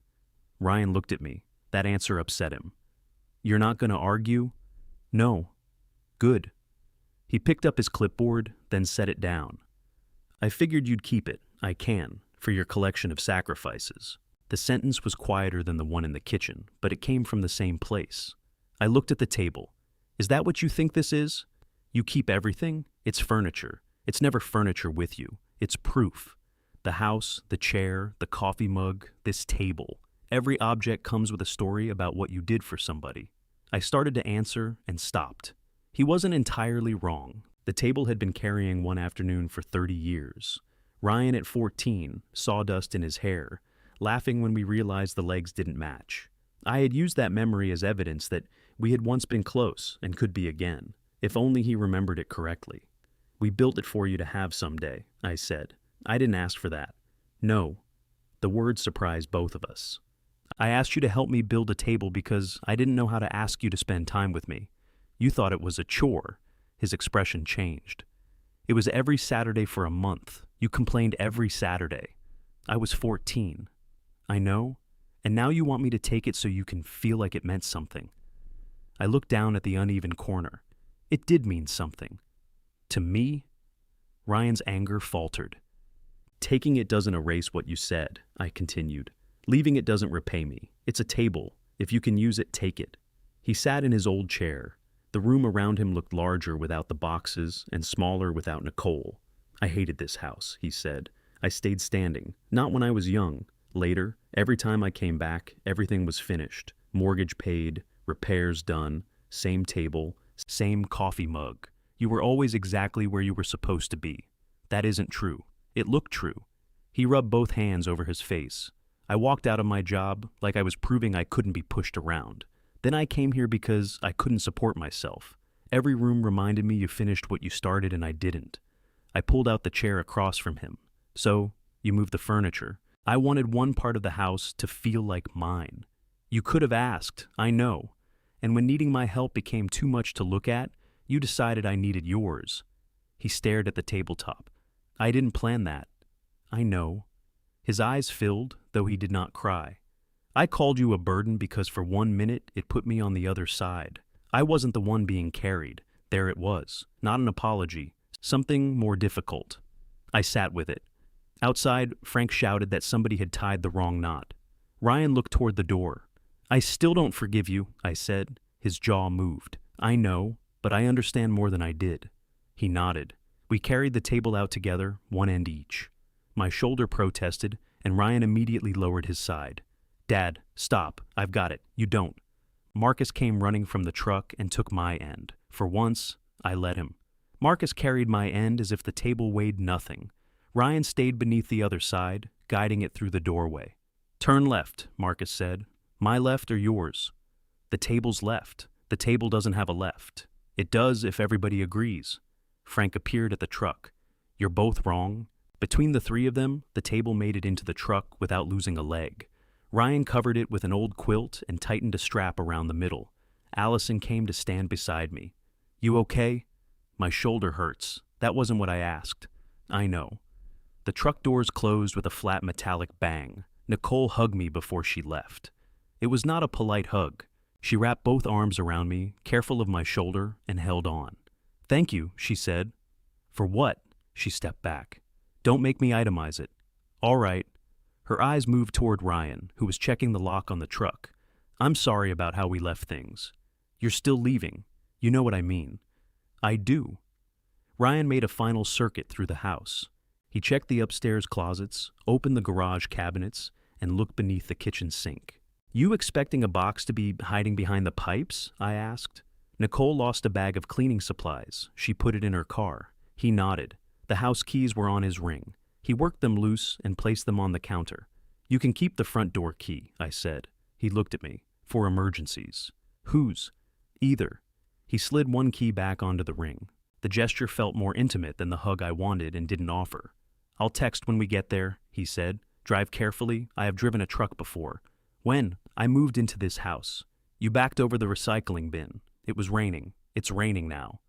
S1: Ryan looked at me. That answer upset him. You're not going to argue? No. Good. He picked up his clipboard, then set it down. I figured you'd keep it. I can, for your collection of sacrifices. The sentence was quieter than the one in the kitchen, but it came from the same place. I looked at the table. Is that what you think this is? You keep everything? It's furniture. It's never furniture with you. It's proof. The house, the chair, the coffee mug, this table. Every object comes with a story about what you did for somebody. I started to answer and stopped. He wasn't entirely wrong. The table had been carrying one afternoon for 30 years. Ryan at 14, sawdust in his hair, laughing when we realized the legs didn't match. I had used that memory as evidence that we had once been close and could be again, if only he remembered it correctly. We built it for you to have someday, I said. I didn't ask for that. No. The word surprised both of us. I asked you to help me build a table because I didn't know how to ask you to spend time with me. You thought it was a chore. His expression changed. It was every Saturday for a month. You complained every Saturday. I was 14. I know. And now you want me to take it so you can feel like it meant something. I looked down at the uneven corner. It did mean something. To me? Ryan's anger faltered. Taking it doesn't erase what you said, I continued. Leaving it doesn't repay me. It's a table. If you can use it, take it. He sat in his old chair. The room around him looked larger without the boxes and smaller without Nicole. I hated this house, he said. I stayed standing. Not when I was young. Later, every time I came back, everything was finished. Mortgage paid, repairs done, same table, same coffee mug. You were always exactly where you were supposed to be. That isn't true. It looked true. He rubbed both hands over his face. I walked out of my job like I was proving I couldn't be pushed around. Then I came here because I couldn't support myself. Every room reminded me you finished what you started and I didn't. I pulled out the chair across from him. So, you moved the furniture. I wanted one part of the house to feel like mine. You could have asked, I know. And when needing my help became too much to look at, you decided I needed yours. He stared at the tabletop. I didn't plan that. I know. His eyes filled, though he did not cry. I called you a burden because for 1 minute it put me on the other side. I wasn't the one being carried. There it was. Not an apology. Something more difficult. I sat with it. Outside, Frank shouted that somebody had tied the wrong knot. Ryan looked toward the door. I still don't forgive you, I said. His jaw moved. I know, but I understand more than I did. He nodded. We carried the table out together, one end each. My shoulder protested, and Ryan immediately lowered his side. Dad, stop. I've got it. You don't. Marcus came running from the truck and took my end. For once, I let him. Marcus carried my end as if the table weighed nothing. Ryan stayed beneath the other side, guiding it through the doorway. Turn left, Marcus said. My left or yours? The table's left. The table doesn't have a left. It does if everybody agrees. Frank appeared at the truck. You're both wrong. Between the three of them, the table made it into the truck without losing a leg. Ryan covered it with an old quilt and tightened a strap around the middle. Allison came to stand beside me. You okay? My shoulder hurts. That wasn't what I asked. I know. The truck doors closed with a flat metallic bang. Nicole hugged me before she left. It was not a polite hug. She wrapped both arms around me, careful of my shoulder, and held on. Thank you, she said. For what? She stepped back. Don't make me itemize it. All right. Her eyes moved toward Ryan, who was checking the lock on the truck. I'm sorry about how we left things. You're still leaving. You know what I mean. I do. Ryan made a final circuit through the house. He checked the upstairs closets, opened the garage cabinets, and looked beneath the kitchen sink. You expecting a box to be hiding behind the pipes? I asked. Nicole lost a bag of cleaning supplies. She put it in her car. He nodded. The house keys were on his ring. He worked them loose and placed them on the counter. You can keep the front door key, I said. He looked at me. For emergencies. Whose? Either. He slid one key back onto the ring. The gesture felt more intimate than the hug I wanted and didn't offer. I'll text when we get there, he said. Drive carefully. I have driven a truck before. When? I moved into this house. You backed over the recycling bin. It was raining. It's raining now.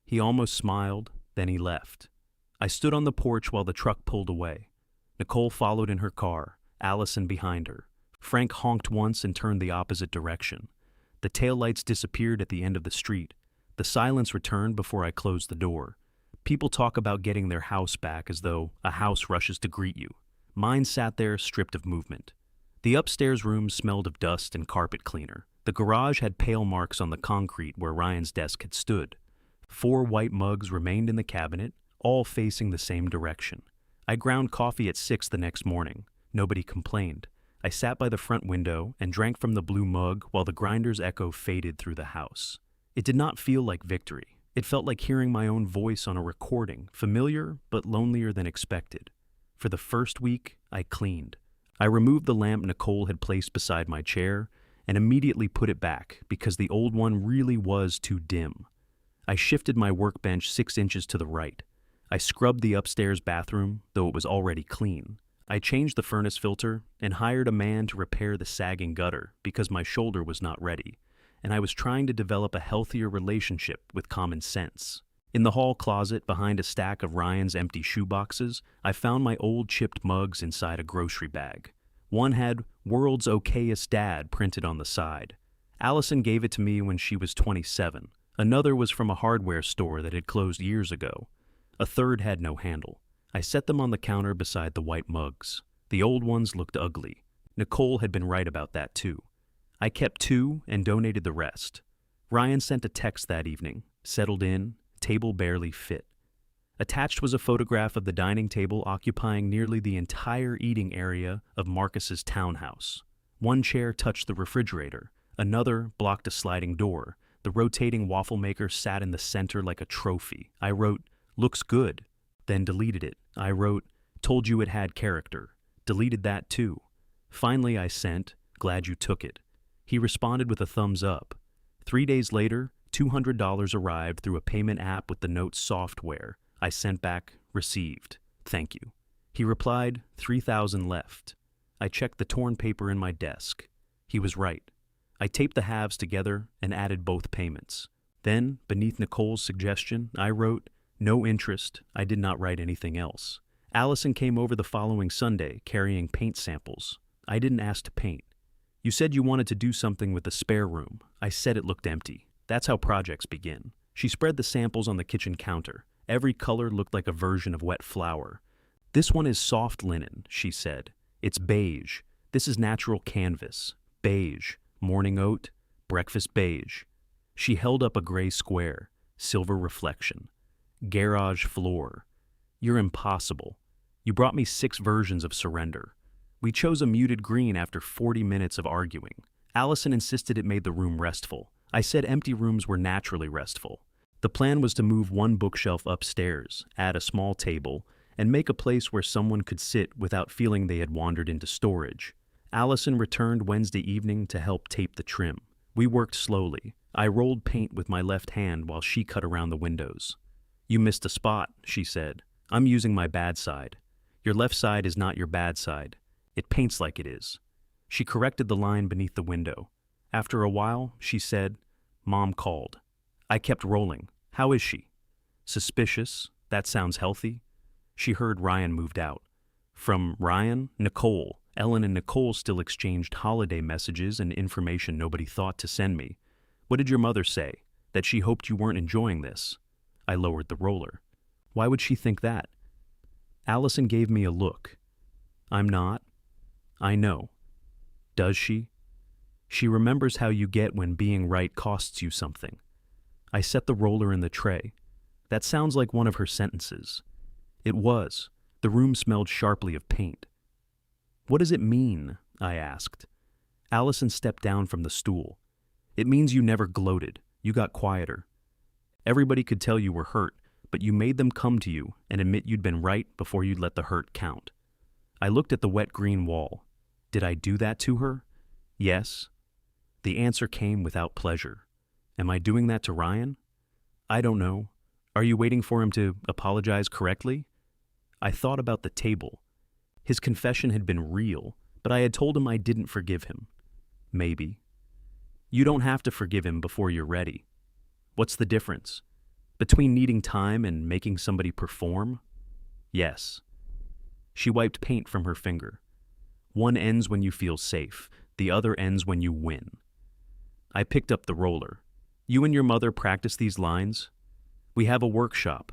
S1: He almost smiled, then he left. I stood on the porch while the truck pulled away. Nicole followed in her car, Allison behind her. Frank honked once and turned the opposite direction. The taillights disappeared at the end of the street. The silence returned before I closed the door. People talk about getting their house back as though a house rushes to greet you. Mine sat there stripped of movement. The upstairs room smelled of dust and carpet cleaner. The garage had pale marks on the concrete where Ryan's desk had stood. 4 white mugs remained in the cabinet, all facing the same direction. I ground coffee at 6 the next morning. Nobody complained. I sat by the front window and drank from the blue mug while the grinder's echo faded through the house. It did not feel like victory. It felt like hearing my own voice on a recording, familiar but lonelier than expected. For the first week, I cleaned. I removed the lamp Nicole had placed beside my chair and immediately put it back because the old one really was too dim. I shifted my workbench 6 inches to the right. I scrubbed the upstairs bathroom, though it was already clean. I changed the furnace filter and hired a man to repair the sagging gutter because my shoulder was not ready, and I was trying to develop a healthier relationship with common sense. In the hall closet behind a stack of Ryan's empty shoeboxes, I found my old chipped mugs inside a grocery bag. One had "World's Okayest Dad" printed on the side. Allison gave it to me when she was 27. Another was from a hardware store that had closed years ago. A third had no handle. I set them on the counter beside the white mugs. The old ones looked ugly. Nicole had been right about that too. I kept 2 and donated the rest. Ryan sent a text that evening. Settled in, table barely fit. Attached was a photograph of the dining table occupying nearly the entire eating area of Marcus's townhouse. One chair touched the refrigerator. Another blocked a sliding door. The rotating waffle maker sat in the center like a trophy. I wrote, "Looks good," then deleted it. I wrote, "Told you it had character." Deleted that too. Finally I sent, "Glad you took it." He responded with a thumbs up. 3 days later, $200 arrived through a payment app with the note software. I sent back, "Received. Thank you." He replied, $3,000 left. I checked the torn paper in my desk. He was right. I taped the halves together and added both payments. Then, beneath Nicole's suggestion, I wrote, "No interest." I did not write anything else. Allison came over the following Sunday, carrying paint samples. I didn't ask to paint. "You said you wanted to do something with the spare room." I said it looked empty. That's how projects begin. She spread the samples on the kitchen counter. Every color looked like a version of wet flour. "This one is soft linen," she said. "It's beige. This is natural canvas. Beige. Morning oat. Breakfast beige." She held up a gray square. Silver reflection. Garage floor. You're impossible. You brought me 6 versions of surrender. We chose a muted green after 40 minutes of arguing. Allison insisted it made the room restful. I said empty rooms were naturally restful. The plan was to move one bookshelf upstairs, add a small table, and make a place where someone could sit without feeling they had wandered into storage. Allison returned Wednesday evening to help tape the trim. We worked slowly. I rolled paint with my left hand while she cut around the windows. "You missed a spot," she said. "I'm using my bad side. Your left side is not your bad side. It paints like it is." She corrected the line beneath the window. After a while, she said, "Mom called." I kept rolling. "How is she?" "Suspicious. That sounds healthy." She heard Ryan moved out. From Ryan, Nicole. Ellen and Nicole still exchanged holiday messages and information nobody thought to send me. "What did your mother say? That she hoped you weren't enjoying this?" I lowered the roller. "Why would she think that?" Allison gave me a look. "I'm not." "I know." "Does she?" "She remembers how you get when being right costs you something." I set the roller in the tray. That sounds like one of her sentences. It was. The room smelled sharply of paint. "What does it mean?" I asked. Allison stepped down from the stool. "It means you never gloated. You got quieter. Everybody could tell you were hurt, but you made them come to you and admit you'd been right before you'd let the hurt count." I looked at the wet green wall. Did I do that to her? Yes. The answer came without pleasure. Am I doing that to Ryan? I don't know. Are you waiting for him to apologize correctly? I thought about the table. His confession had been real, but I had told him I didn't forgive him. Maybe. You don't have to forgive him before you're ready. What's the difference? Between needing time and making somebody perform? Yes. She wiped paint from her finger. One ends when you feel safe, the other ends when you win. I picked up the roller. You and your mother practice these lines? We have a workshop.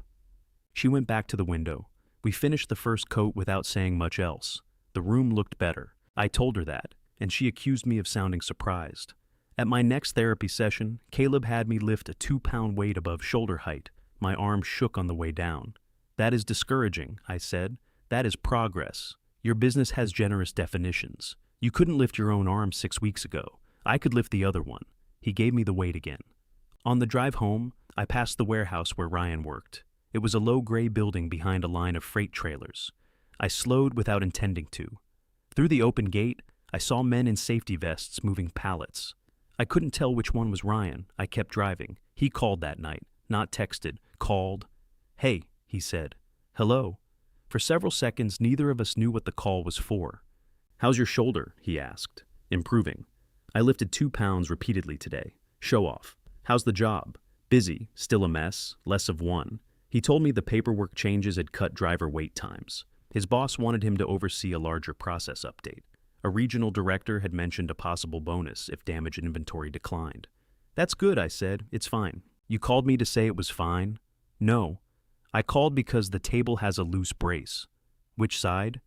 S1: She went back to the window. We finished the first coat without saying much else. The room looked better. I told her that, and she accused me of sounding surprised. At my next therapy session, Caleb had me lift a 2-pound weight above shoulder height. My arm shook on the way down. That is discouraging, I said. That is progress. Your business has generous definitions. You couldn't lift your own arm 6 weeks ago. I could lift the other one. He gave me the weight again. On the drive home, I passed the warehouse where Ryan worked. It was a low gray building behind a line of freight trailers. I slowed without intending to. Through the open gate, I saw men in safety vests moving pallets. I couldn't tell which one was Ryan. I kept driving. He called that night, not texted, called. "Hey," he said. "Hello." For several seconds, neither of us knew what the call was for. "How's your shoulder?" he asked. "Improving. I lifted 2 pounds repeatedly today. Show off. How's the job?" "Busy, still a mess, less of one." He told me the paperwork changes had cut driver wait times. His boss wanted him to oversee a larger process update. A regional director had mentioned a possible bonus if damage inventory declined. "That's good," I said. "It's fine." "You called me to say it was fine?" "No. I called because the table has a loose brace." "Which side?"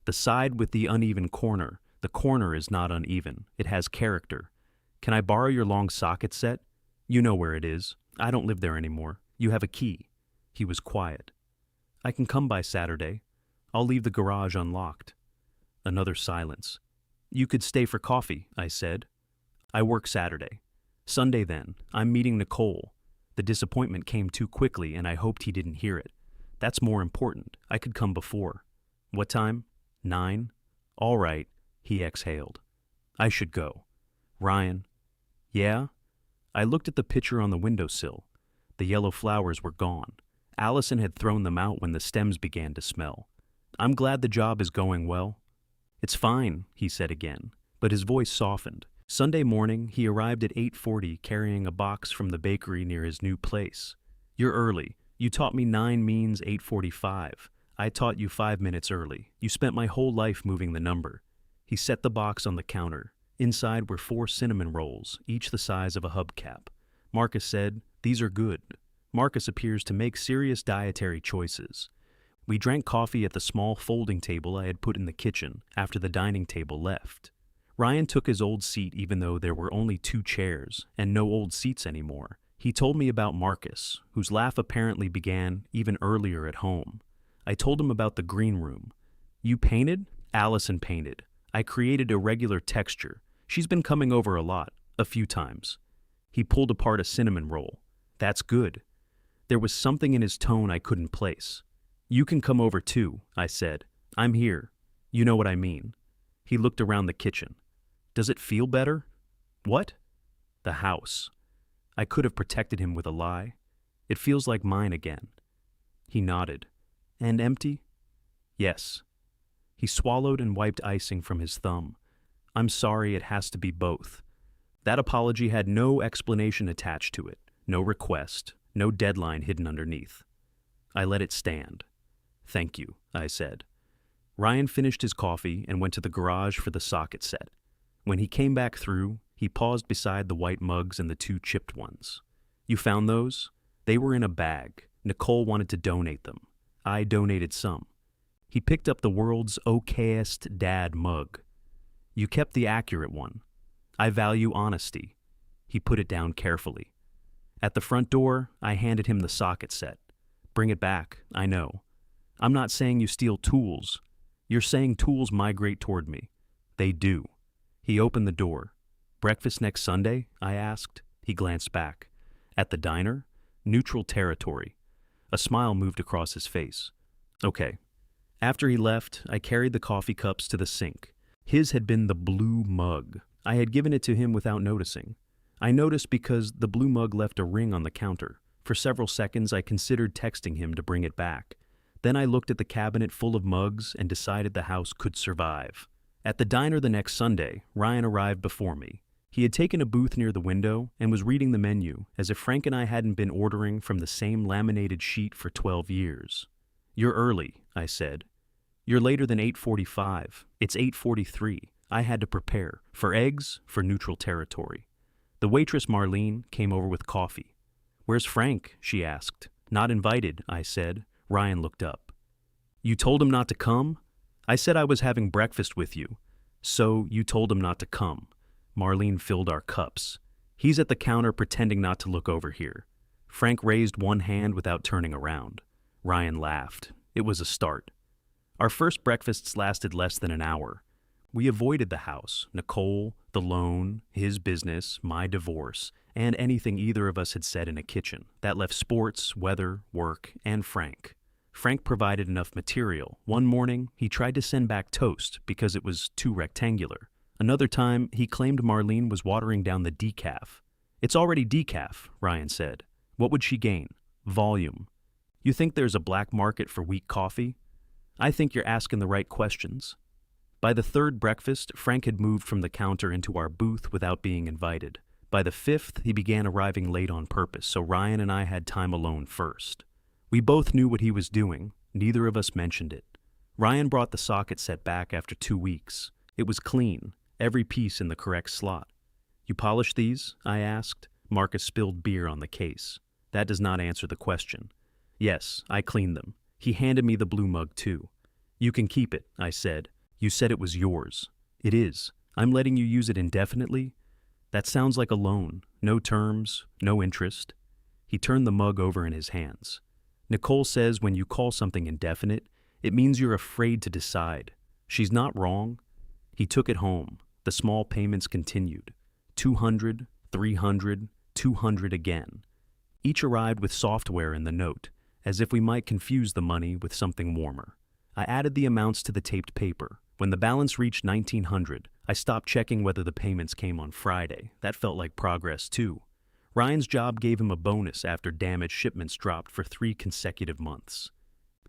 S1: "The side with the uneven corner. The corner is not uneven. It has character." "Can I borrow your long socket set?" "You know where it is. I don't live there anymore. You have a key." He was quiet. "I can come by Saturday. I'll leave the garage unlocked." Another silence. "You could stay for coffee," I said. "I work Saturday." "Sunday then. I'm meeting Nicole." The disappointment came too quickly and I hoped he didn't hear it. "That's more important. I could come before." "What time?" 9. "All right," he exhaled. "I should go." "Ryan." "Yeah?" I looked at the picture on the windowsill. The yellow flowers were gone. Allison had thrown them out when the stems began to smell. "I'm glad the job is going well." "It's fine," he said again, but his voice softened. Sunday morning, he arrived at 8:40 carrying a box from the bakery near his new place. "You're early. You taught me 9 means 8:45. I taught you 5 minutes early. You spent my whole life moving the number." He set the box on the counter. Inside were 4 cinnamon rolls, each the size of a hubcap. Marcus said, "These are good." Marcus appears to make serious dietary choices. We drank coffee at the small folding table I had put in the kitchen after the dining table left. Ryan took his old seat even though there were only 2 chairs and no old seats anymore. He told me about Marcus, whose laugh apparently began even earlier at home. I told him about the green room. You painted? Allison painted. I created irregular texture. She's been coming over a lot, a few times. He pulled apart a cinnamon roll. That's good. There was something in his tone I couldn't place. You can come over too, I said. I'm here. You know what I mean. He looked around the kitchen. Does it feel better? What? The house. I could have protected him with a lie. It feels like mine again. He nodded. And empty? Yes. He swallowed and wiped icing from his thumb. I'm sorry, it has to be both. That apology had no explanation attached to it, no request, no deadline hidden underneath. I let it stand. Thank you, I said. Ryan finished his coffee and went to the garage for the socket set. When he came back through, he paused beside the white mugs and the two chipped ones. You found those? They were in a bag. Nicole wanted to donate them. I donated some. He picked up the world's okayest dad mug. You kept the accurate one. I value honesty. He put it down carefully. At the front door, I handed him the socket set. Bring it back, I know. I'm not saying you steal tools. You're saying tools migrate toward me. They do. He opened the door. Breakfast next Sunday? I asked. He glanced back. At the diner? Neutral territory. A smile moved across his face. Okay. After he left, I carried the coffee cups to the sink. His had been the blue mug. I had given it to him without noticing. I noticed because the blue mug left a ring on the counter. For several seconds, I considered texting him to bring it back. Then I looked at the cabinet full of mugs and decided the house could survive. At the diner the next Sunday, Ryan arrived before me. He had taken a booth near the window and was reading the menu as if Frank and I hadn't been ordering from the same laminated sheet for 12 years. You're early, I said. You're later than 8:45. It's 8:43. I had to prepare. For eggs, for neutral territory. The waitress Marlene came over with coffee. Where's Frank? She asked. Not invited, I said. Ryan looked up. You told him not to come? I said I was having breakfast with you. So you told him not to come. Marlene filled our cups. He's at the counter pretending not to look over here. Frank raised one hand without turning around. Ryan laughed. It was a start. Our first breakfasts lasted less than an hour. We avoided the house, Nicole, the loan, his business, my divorce, and anything either of us had said in a kitchen. That left sports, weather, work, and Frank. Frank provided enough material. One morning, he tried to send back toast because it was too rectangular. Another time, he claimed Marlene was watering down the decaf. It's already decaf, Ryan said. What would she gain? Volume. You think there's a black market for weak coffee? I think you're asking the right questions. By the third breakfast, Frank had moved from the counter into our booth without being invited. By the fifth, he began arriving late on purpose, so Ryan and I had time alone first. We both knew what he was doing. Neither of us mentioned it. Ryan brought the socket set back after 2 weeks. It was clean, every piece in the correct slot. You polished these? I asked. Marcus spilled beer on the case. That does not answer the question. Yes, I cleaned them. He handed me the blue mug too. You can keep it, I said. You said it was yours. It is. I'm letting you use it indefinitely. That sounds like a loan. No terms, no interest. He turned the mug over in his hands. Nicole says when you call something indefinite, it means you're afraid to decide. She's not wrong. He took it home. The small payments continued. 200, 300, 200 again. Each arrived with software in the note, as if we might confuse the money with something warmer. I added the amounts to the taped paper. When the balance reached 1,900, I stopped checking whether the payments came on Friday. That felt like progress too. Ryan's job gave him a bonus after damaged shipments dropped for 3 consecutive months.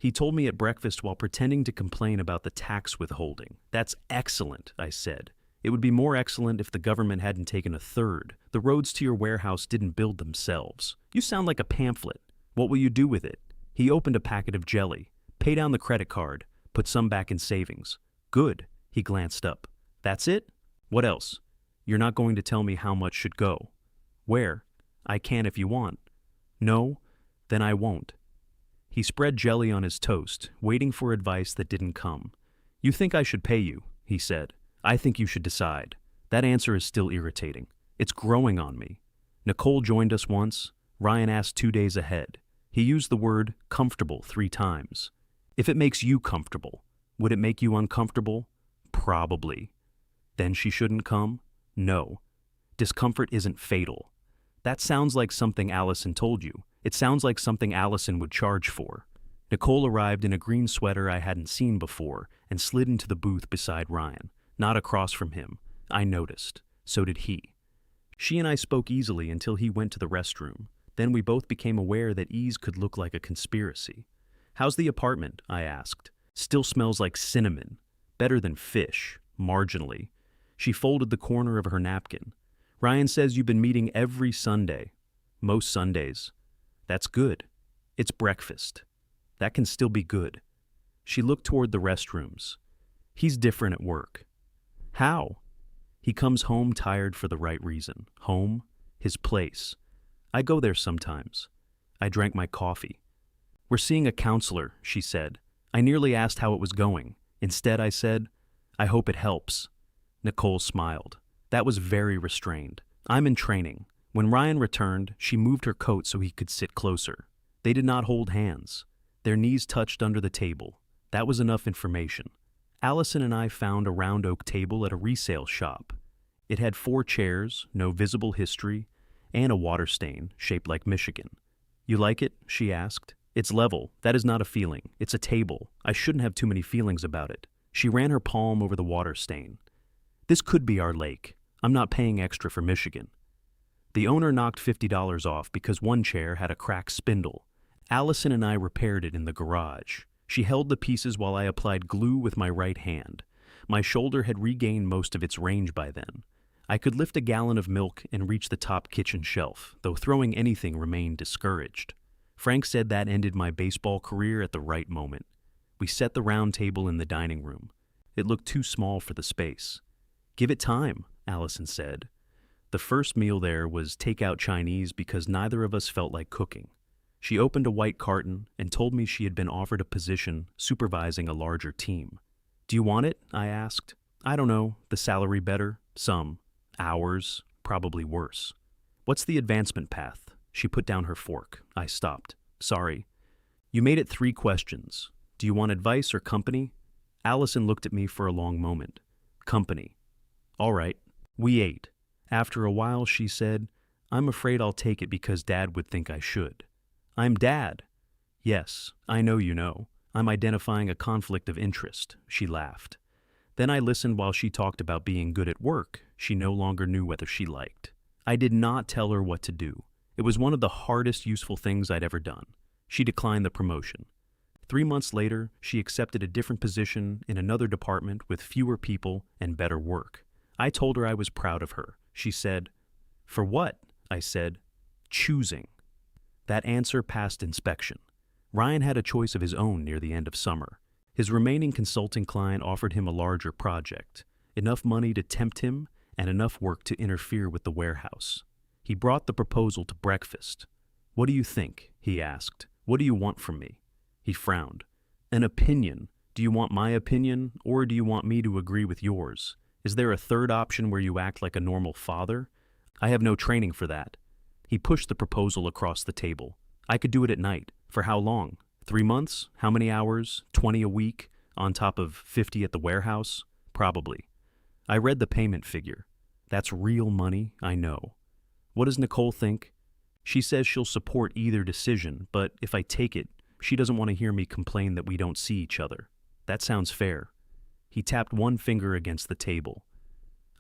S1: He told me at breakfast while pretending to complain about the tax withholding. That's excellent, I said. It would be more excellent if the government hadn't taken a third. The roads to your warehouse didn't build themselves. You sound like a pamphlet. What will you do with it? He opened a packet of jelly. Pay down the credit card. Put some back in savings. Good. He glanced up. That's it? What else? You're not going to tell me how much should go. Where? I can if you want. No? Then I won't. He spread jelly on his toast, waiting for advice that didn't come. You think I should pay you, he said. I think you should decide. That answer is still irritating. It's growing on me. Nicole joined us once. Ryan asked 2 days ahead. He used the word comfortable 3 times. If it makes you comfortable, would it make you uncomfortable? Probably. Then she shouldn't come? No. Discomfort isn't fatal. That sounds like something Allison told you. It sounds like something Allison would charge for. Nicole arrived in a green sweater I hadn't seen before and slid into the booth beside Ryan, not across from him. I noticed. So did he. She and I spoke easily until he went to the restroom. Then we both became aware that ease could look like a conspiracy. "How's the apartment?" I asked. "Still smells like cinnamon. Better than fish, marginally." She folded the corner of her napkin. "Ryan says you've been meeting every Sunday." "Most Sundays." "That's good. It's breakfast. That can still be good." She looked toward the restrooms. "He's different at work." "How?" "He comes home tired for the right reason. Home? His place. I go there sometimes." I drank my coffee. "We're seeing a counselor," she said. I nearly asked how it was going. Instead, I said, "I hope it helps." Nicole smiled. That was very restrained. "I'm in training." When Ryan returned, she moved her coat so he could sit closer. They did not hold hands. Their knees touched under the table. That was enough information. Allison and I found a round oak table at a resale shop. It had 4 chairs, no visible history, and a water stain shaped like Michigan. "You like it?" she asked. "It's level. That is not a feeling. It's a table. I shouldn't have too many feelings about it." She ran her palm over the water stain. "This could be our lake. I'm not paying extra for Michigan." The owner knocked $50 off because one chair had a cracked spindle. Allison and I repaired it in the garage. She held the pieces while I applied glue with my right hand. My shoulder had regained most of its range by then. I could lift a gallon of milk and reach the top kitchen shelf, though throwing anything remained discouraged. Frank said that ended my baseball career at the right moment. We set the round table in the dining room. It looked too small for the space. "Give it time," Allison said. The first meal there was takeout Chinese because neither of us felt like cooking. She opened a white carton and told me she had been offered a position supervising a larger team. "Do you want it?" I asked. "I don't know. The salary better? Some. Hours? Probably worse." "What's the advancement path?" She put down her fork. I stopped. "Sorry." "You made it 3 questions. Do you want advice or company?" Allison looked at me for a long moment. "Company." "All right." We ate. After a while, she said, "I'm afraid I'll take it because Dad would think I should." "I'm Dad." "Yes, I know you know. I'm identifying a conflict of interest." She laughed. Then I listened while she talked about being good at work she no longer knew whether she liked. I did not tell her what to do. It was one of the hardest useful things I'd ever done. She declined the promotion. 3 months later, she accepted a different position in another department with fewer people and better work. I told her I was proud of her. She said, "For what?" I said, "Choosing." That answer passed inspection. Ryan had a choice of his own near the end of summer. His remaining consulting client offered him a larger project, enough money to tempt him and enough work to interfere with the warehouse. He brought the proposal to breakfast. "What do you think?" he asked. "What do you want from me?" He frowned. "An opinion. Do you want my opinion, or do you want me to agree with yours? Is there a third option where you act like a normal father? I have no training for that." He pushed the proposal across the table. "I could do it at night. For how long? 3 months? How many hours? 20 a week? On top of 50 at the warehouse? Probably." I read the payment figure. That's real money, I know. "What does Nicole think?" "She says she'll support either decision, but if I take it, she doesn't want to hear me complain that we don't see each other." "That sounds fair." He tapped one finger against the table.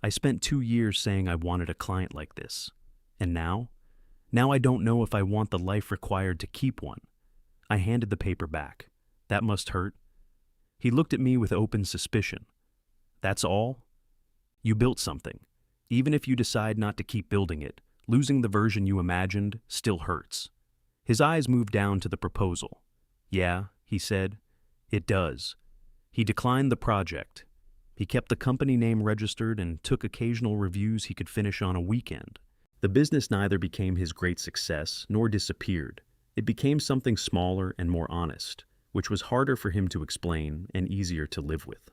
S1: "I spent 2 years saying I wanted a client like this. And now? Now I don't know if I want the life required to keep one." I handed the paper back. "That must hurt." He looked at me with open suspicion. "That's all?" "You built something. Even if you decide not to keep building it, losing the version you imagined still hurts." His eyes moved down to the proposal. "Yeah," he said, "it does." He declined the project. He kept the company name registered and took occasional reviews he could finish on a weekend. The business neither became his great success nor disappeared. It became something smaller and more honest, which was harder for him to explain and easier to live with.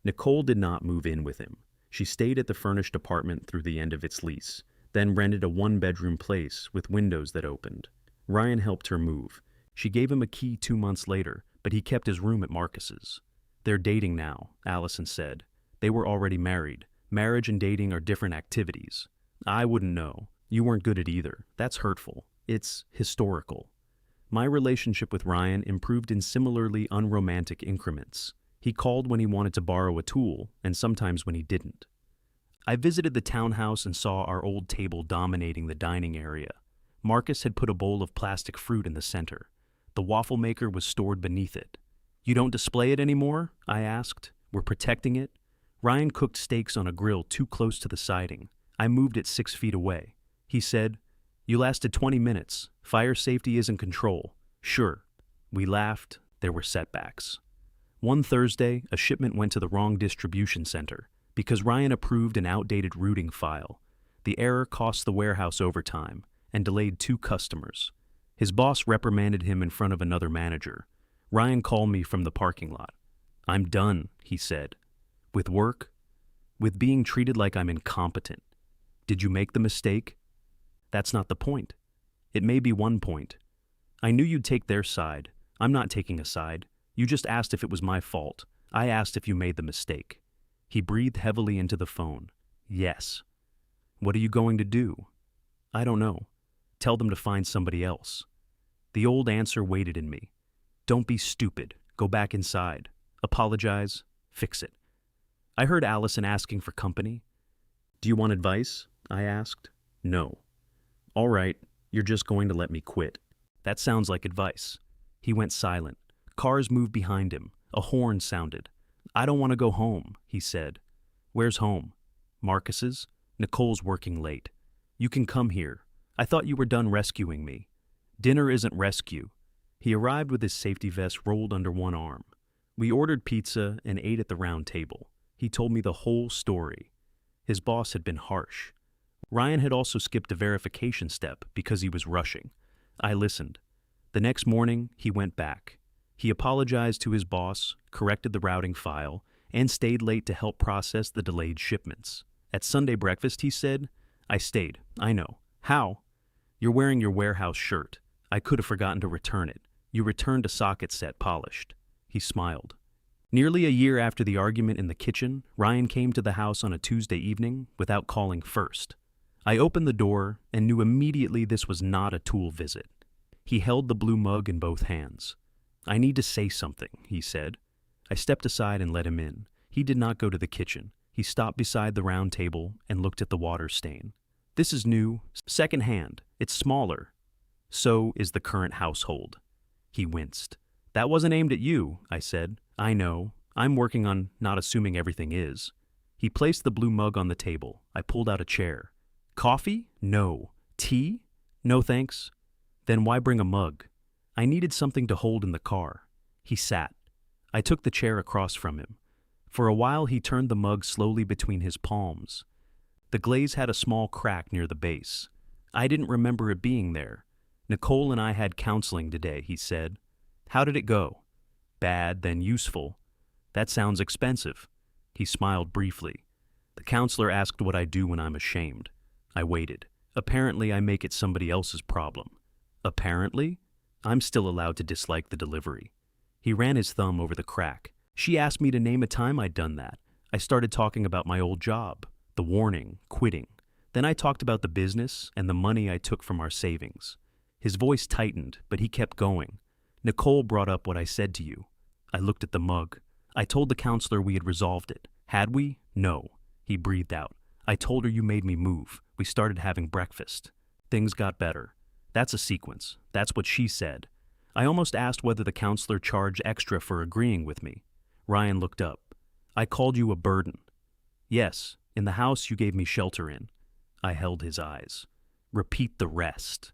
S1: Nicole did not move in with him. She stayed at the furnished apartment through the end of its lease. then rented a one-bedroom place with windows that opened. Ryan helped her move. She gave him a key 2 months later, but he kept his room at Marcus's. They're dating now, Allison said. They were already married. Marriage and dating are different activities. I wouldn't know. You weren't good at either. That's hurtful. It's historical. My relationship with Ryan improved in similarly unromantic increments. He called when he wanted to borrow a tool, and sometimes when he didn't. I visited the townhouse and saw our old table dominating the dining area. Marcus had put a bowl of plastic fruit in the center. The waffle maker was stored beneath it. You don't display it anymore? I asked. We're protecting it? Ryan cooked steaks on a grill too close to the siding. I moved it 6 feet away. He said, You lasted 20 minutes. Fire safety is in control. Sure. We laughed. There were setbacks. One Thursday, a shipment went to the wrong distribution center because Ryan approved an outdated routing file. The error cost the warehouse overtime and delayed 2 customers. His boss reprimanded him in front of another manager. Ryan called me from the parking lot. I'm done, he said. With work? With being treated like I'm incompetent. Did you make the mistake? That's not the point. It may be one point. I knew you'd take their side. I'm not taking a side. You just asked if it was my fault. I asked if you made the mistake. He breathed heavily into the phone. Yes. What are you going to do? I don't know. Tell them to find somebody else. The old answer waited in me. Don't be stupid. Go back inside. Apologize. Fix it. I heard Allison asking for company. Do you want advice? I asked. No. All right, you're just going to let me quit. That sounds like advice. He went silent. Cars moved behind him. A horn sounded. I don't want to go home, he said. Where's home? Marcus's? Nicole's working late. You can come here. I thought you were done rescuing me. Dinner isn't rescue. He arrived with his safety vest rolled under one arm. We ordered pizza and ate at the round table. He told me the whole story. His boss had been harsh. Ryan had also skipped a verification step because he was rushing. I listened. The next morning, he went back. He apologized to his boss, corrected the routing file, and stayed late to help process the delayed shipments. At Sunday breakfast, he said, I stayed. I know. How? You're wearing your warehouse shirt. I could have forgotten to return it. You returned a socket set polished. He smiled. Nearly a year after the argument in the kitchen, Ryan came to the house on a Tuesday evening without calling first. I opened the door and knew immediately this was not a tool visit. He held the blue mug in both hands. I need to say something, he said. I stepped aside and let him in. He did not go to the kitchen. He stopped beside the round table and looked at the water stain. This is new, second-hand. It's smaller. So is the current household. He winced. That wasn't aimed at you, I said. I know. I'm working on not assuming everything is. He placed the blue mug on the table. I pulled out a chair. Coffee? No. Tea? No thanks. Then why bring a mug? I needed something to hold in the car. He sat. I took the chair across from him. For a while he turned the mug slowly between his palms. The glaze had a small crack near the base. I didn't remember it being there. Nicole and I had counseling today, he said. How did it go? Bad, then useful. That sounds expensive. He smiled briefly. The counselor asked what I do when I'm ashamed. I waited. Apparently I make it somebody else's problem. Apparently? I'm still allowed to dislike the delivery. He ran his thumb over the crack. She asked me to name a time I'd done that. I started talking about my old job, the warning, quitting. Then I talked about the business and the money I took from our savings. His voice tightened, but he kept going. Nicole brought up what I said to you. I looked at the mug. I told the counselor we had resolved it. Had we? No. He breathed out. I told her you made me move. We started having breakfast. Things got better. That's a sequence. That's what she said. I almost asked whether the counselor charged extra for agreeing with me. Ryan looked up. I called you a burden. Yes, in the house you gave me shelter in. I held his eyes. Repeat the rest.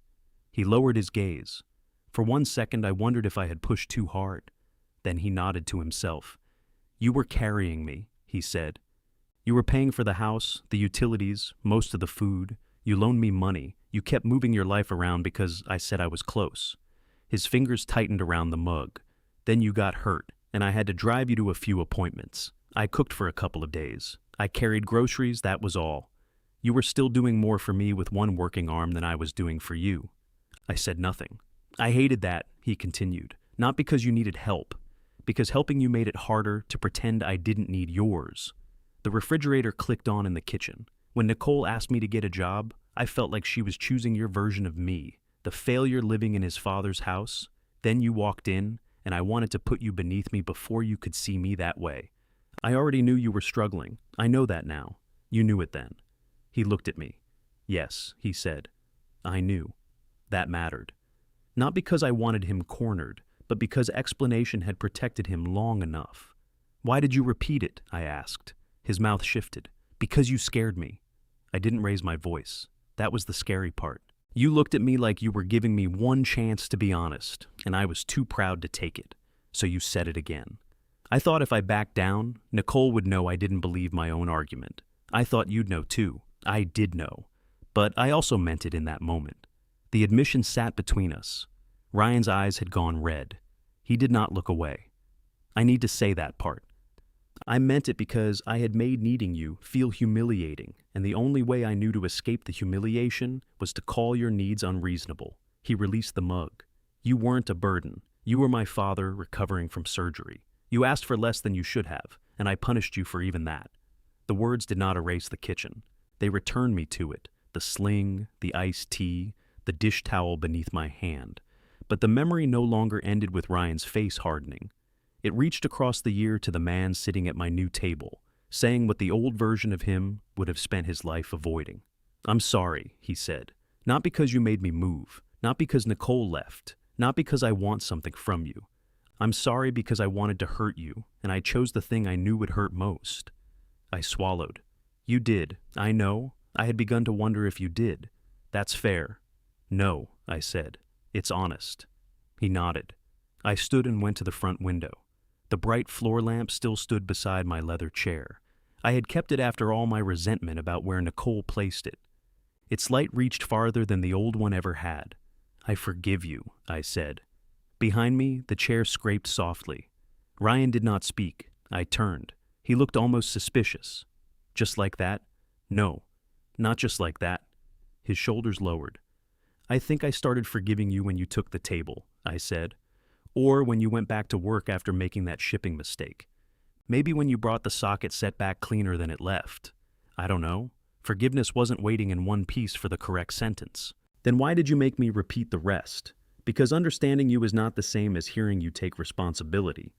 S1: He lowered his gaze. For 1 second I wondered if I had pushed too hard. Then he nodded to himself. You were carrying me, he said. You were paying for the house, the utilities, most of the food. You loaned me money. You kept moving your life around because I said I was close. His fingers tightened around the mug. Then you got hurt, and I had to drive you to a few appointments. I cooked for a couple of days. I carried groceries, that was all. You were still doing more for me with one working arm than I was doing for you. I said nothing. I hated that, he continued, not because you needed help, because helping you made it harder to pretend I didn't need yours. The refrigerator clicked on in the kitchen. When Nicole asked me to get a job, I felt like she was choosing your version of me, the failure living in his father's house. Then you walked in, and I wanted to put you beneath me before you could see me that way. I already knew you were struggling. I know that now. You knew it then. He looked at me. Yes, he said. I knew. That mattered. Not because I wanted him cornered, but because explanation had protected him long enough. Why did you repeat it? I asked. His mouth shifted. Because you scared me. I didn't raise my voice. That was the scary part. You looked at me like you were giving me one chance to be honest, and I was too proud to take it. So you said it again. I thought if I backed down, Nicole would know I didn't believe my own argument. I thought you'd know too. I did know. But I also meant it in that moment. The admission sat between us. Ryan's eyes had gone red. He did not look away. I need to say that part. I meant it because I had made needing you feel humiliating, and the only way I knew to escape the humiliation was to call your needs unreasonable. He released the mug. You weren't a burden. You were my father recovering from surgery. You asked for less than you should have, and I punished you for even that. The words did not erase the kitchen. They returned me to it, the sling, the iced tea, the dish towel beneath my hand. But the memory no longer ended with Ryan's face hardening. It reached across the year to the man sitting at my new table, saying what the old version of him would have spent his life avoiding. I'm sorry, he said. Not because you made me move, not because Nicole left, not because I want something from you. I'm sorry because I wanted to hurt you, and I chose the thing I knew would hurt most. I swallowed. You did, I know. I had begun to wonder if you did. That's fair. No, I said. It's honest. He nodded. I stood and went to the front window. The bright floor lamp still stood beside my leather chair. I had kept it after all my resentment about where Nicole placed it. Its light reached farther than the old one ever had. I forgive you, I said. Behind me, the chair scraped softly. Ryan did not speak. I turned. He looked almost suspicious. Just like that? No, not just like that. His shoulders lowered. I think I started forgiving you when you took the table, I said. Or when you went back to work after making that shipping mistake. Maybe when you brought the socket set back cleaner than it left. I don't know. Forgiveness wasn't waiting in one piece for the correct sentence. Then why did you make me repeat the rest? Because understanding you is not the same as hearing you take responsibility.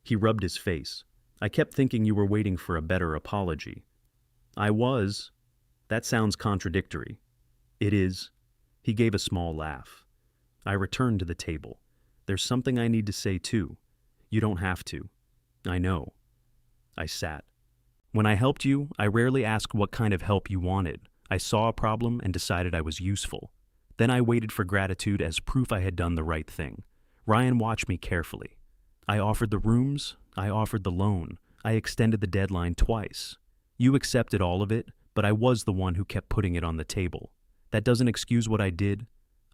S1: He rubbed his face. I kept thinking you were waiting for a better apology. I was. That sounds contradictory. It is. He gave a small laugh. I returned to the table. There's something I need to say too. You don't have to. I know. I sat. When I helped you, I rarely asked what kind of help you wanted. I saw a problem and decided I was useful. Then I waited for gratitude as proof I had done the right thing. Ryan watched me carefully. I offered the rooms. I offered the loan. I extended the deadline twice. You accepted all of it, but I was the one who kept putting it on the table. That doesn't excuse what I did.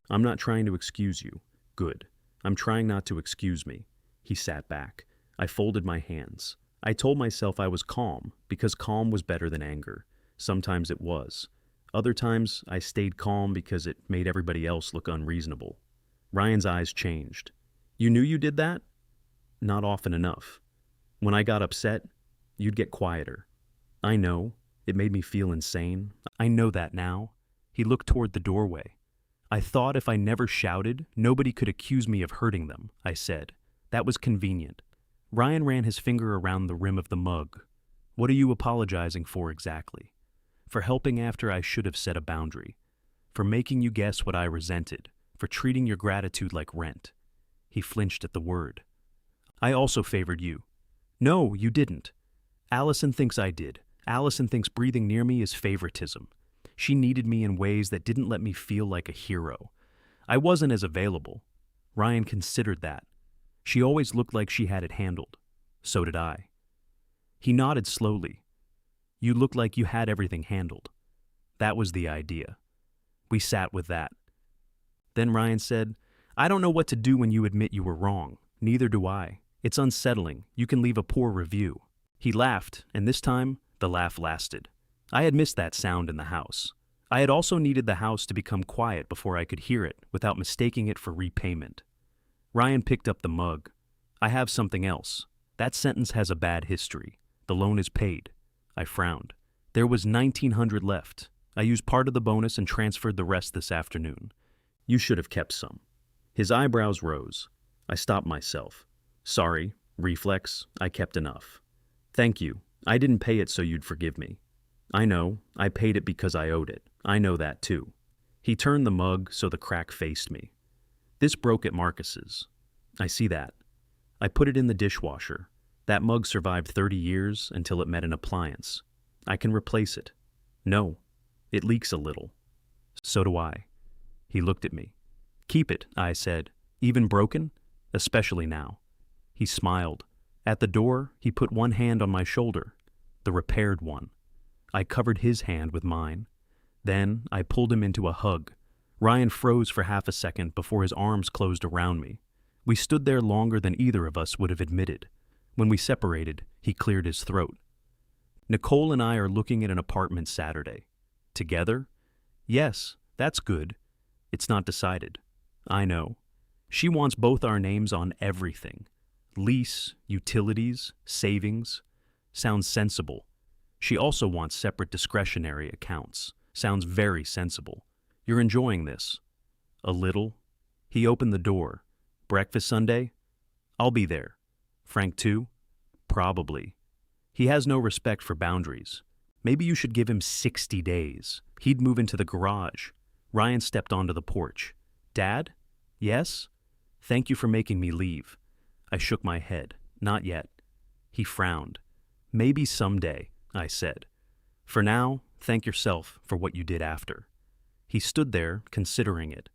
S1: I'm not trying to excuse you. Good. I'm trying not to excuse me. He sat back. I folded my hands. I told myself I was calm, because calm was better than anger. Sometimes it was. Other times, I stayed calm because it made everybody else look unreasonable. Ryan's eyes changed. You knew you did that? Not often enough. When I got upset, you'd get quieter. I know. It made me feel insane. I know that now. He looked toward the doorway. I thought if I never shouted, nobody could accuse me of hurting them, I said. That was convenient. Ryan ran his finger around the rim of the mug. What are you apologizing for exactly? For helping after I should have set a boundary. For making you guess what I resented. For treating your gratitude like rent. He flinched at the word. I also favored you. No, you didn't. Allison thinks I did. Allison thinks breathing near me is favoritism. She needed me in ways that didn't let me feel like a hero. I wasn't as available. Ryan considered that. She always looked like she had it handled. So did I. He nodded slowly. You looked like you had everything handled. That was the idea. We sat with that. Then Ryan said, I don't know what to do when you admit you were wrong. Neither do I. It's unsettling. You can leave a poor review. He laughed, and this time, the laugh lasted. I had missed that sound in the house. I had also needed the house to become quiet before I could hear it without mistaking it for repayment. Ryan picked up the mug. I have something else. That sentence has a bad history. The loan is paid. I frowned. There was $1,900 left. I used part of the bonus and transferred the rest this afternoon. You should have kept some. His eyebrows rose. I stopped myself. Sorry, reflex, I kept enough. Thank you. I didn't pay it so you'd forgive me. I know, I paid it because I owed it. I know that too. He turned the mug so the crack faced me. This broke at Marcus's. I see that. I put it in the dishwasher. That mug survived 30 years until it met an appliance. I can replace it. No, it leaks a little. So do I. He looked at me. Keep it, I said. Even broken? Especially now. He smiled. At the door, he put one hand on my shoulder, the repaired one. I covered his hand with mine. Then I pulled him into a hug. Ryan froze for half a second before his arms closed around me. We stood there longer than either of us would have admitted. When we separated, he cleared his throat. Nicole and I are looking at an apartment Saturday. Together? Yes, that's good. It's not decided. I know. She wants both our names on everything. Lease, utilities, savings. Sounds sensible. She also wants separate discretionary accounts. Sounds very sensible. You're enjoying this? A little. He opened the door. Breakfast Sunday? I'll be there. Frank too? Probably. He has no respect for boundaries. Maybe you should give him 60 days. He'd move into the garage. Ryan stepped onto the porch. Dad? Yes? Thank you for making me leave. I shook my head. Not yet. He frowned. Maybe someday, I said. For now, thank yourself for what you did after. He stood there, considering it.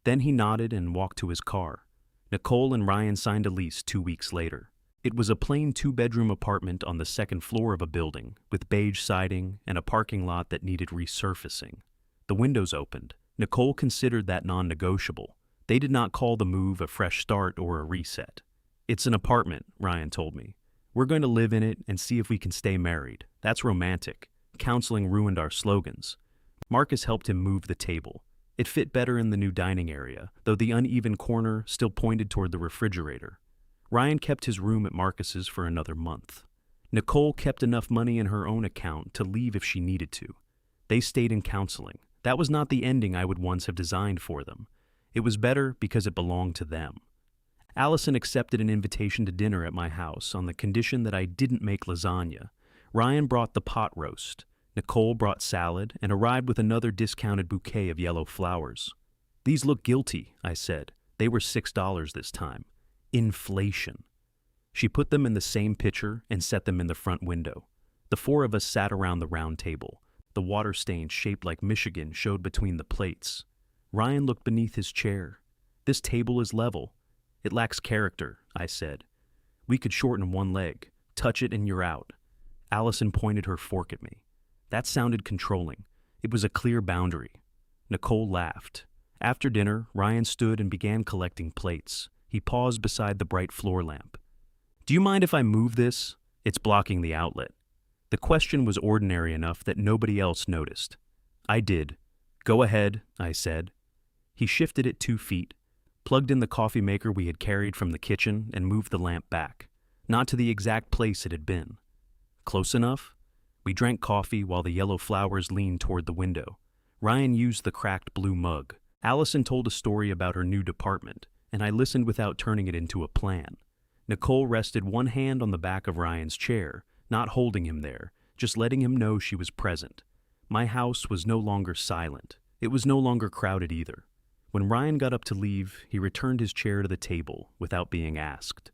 S1: Then he nodded and walked to his car. Nicole and Ryan signed a lease 2 weeks later. It was a plain 2-bedroom apartment on the second floor of a building, with beige siding and a parking lot that needed resurfacing. The windows opened. Nicole considered that non-negotiable. They did not call the move a fresh start or a reset. It's an apartment, Ryan told me. We're going to live in it and see if we can stay married. That's romantic. Counseling ruined our slogans. Marcus helped him move the table. It fit better in the new dining area, though the uneven corner still pointed toward the refrigerator. Ryan kept his room at Marcus's for another month. Nicole kept enough money in her own account to leave if she needed to. They stayed in counseling. That was not the ending I would once have designed for them. It was better because it belonged to them. Allison accepted an invitation to dinner at my house on the condition that I didn't make lasagna. Ryan brought the pot roast. Nicole brought salad and arrived with another discounted bouquet of yellow flowers. These look guilty, I said. They were $6 this time. Inflation. She put them in the same pitcher and set them in the front window. The 4 of us sat around the round table. The water stain shaped like Michigan showed between the plates. Ryan looked beneath his chair. This table is level. It lacks character, I said. We could shorten one leg. Touch it and you're out. Allison pointed her fork at me. That sounded controlling. It was a clear boundary. Nicole laughed. After dinner, Ryan stood and began collecting plates. He paused beside the bright floor lamp. Do you mind if I move this? It's blocking the outlet. The question was ordinary enough that nobody else noticed. I did. Go ahead, I said. He shifted it 2 feet, plugged in the coffee maker we had carried from the kitchen, and moved the lamp back, not to the exact place it had been. Close enough? We drank coffee while the yellow flowers leaned toward the window. Ryan used the cracked blue mug. Allison told a story about her new department, and I listened without turning it into a plan. Nicole rested one hand on the back of Ryan's chair, not holding him there, just letting him know she was present. My house was no longer silent. It was no longer crowded either. When Ryan got up to leave, he returned his chair to the table without being asked.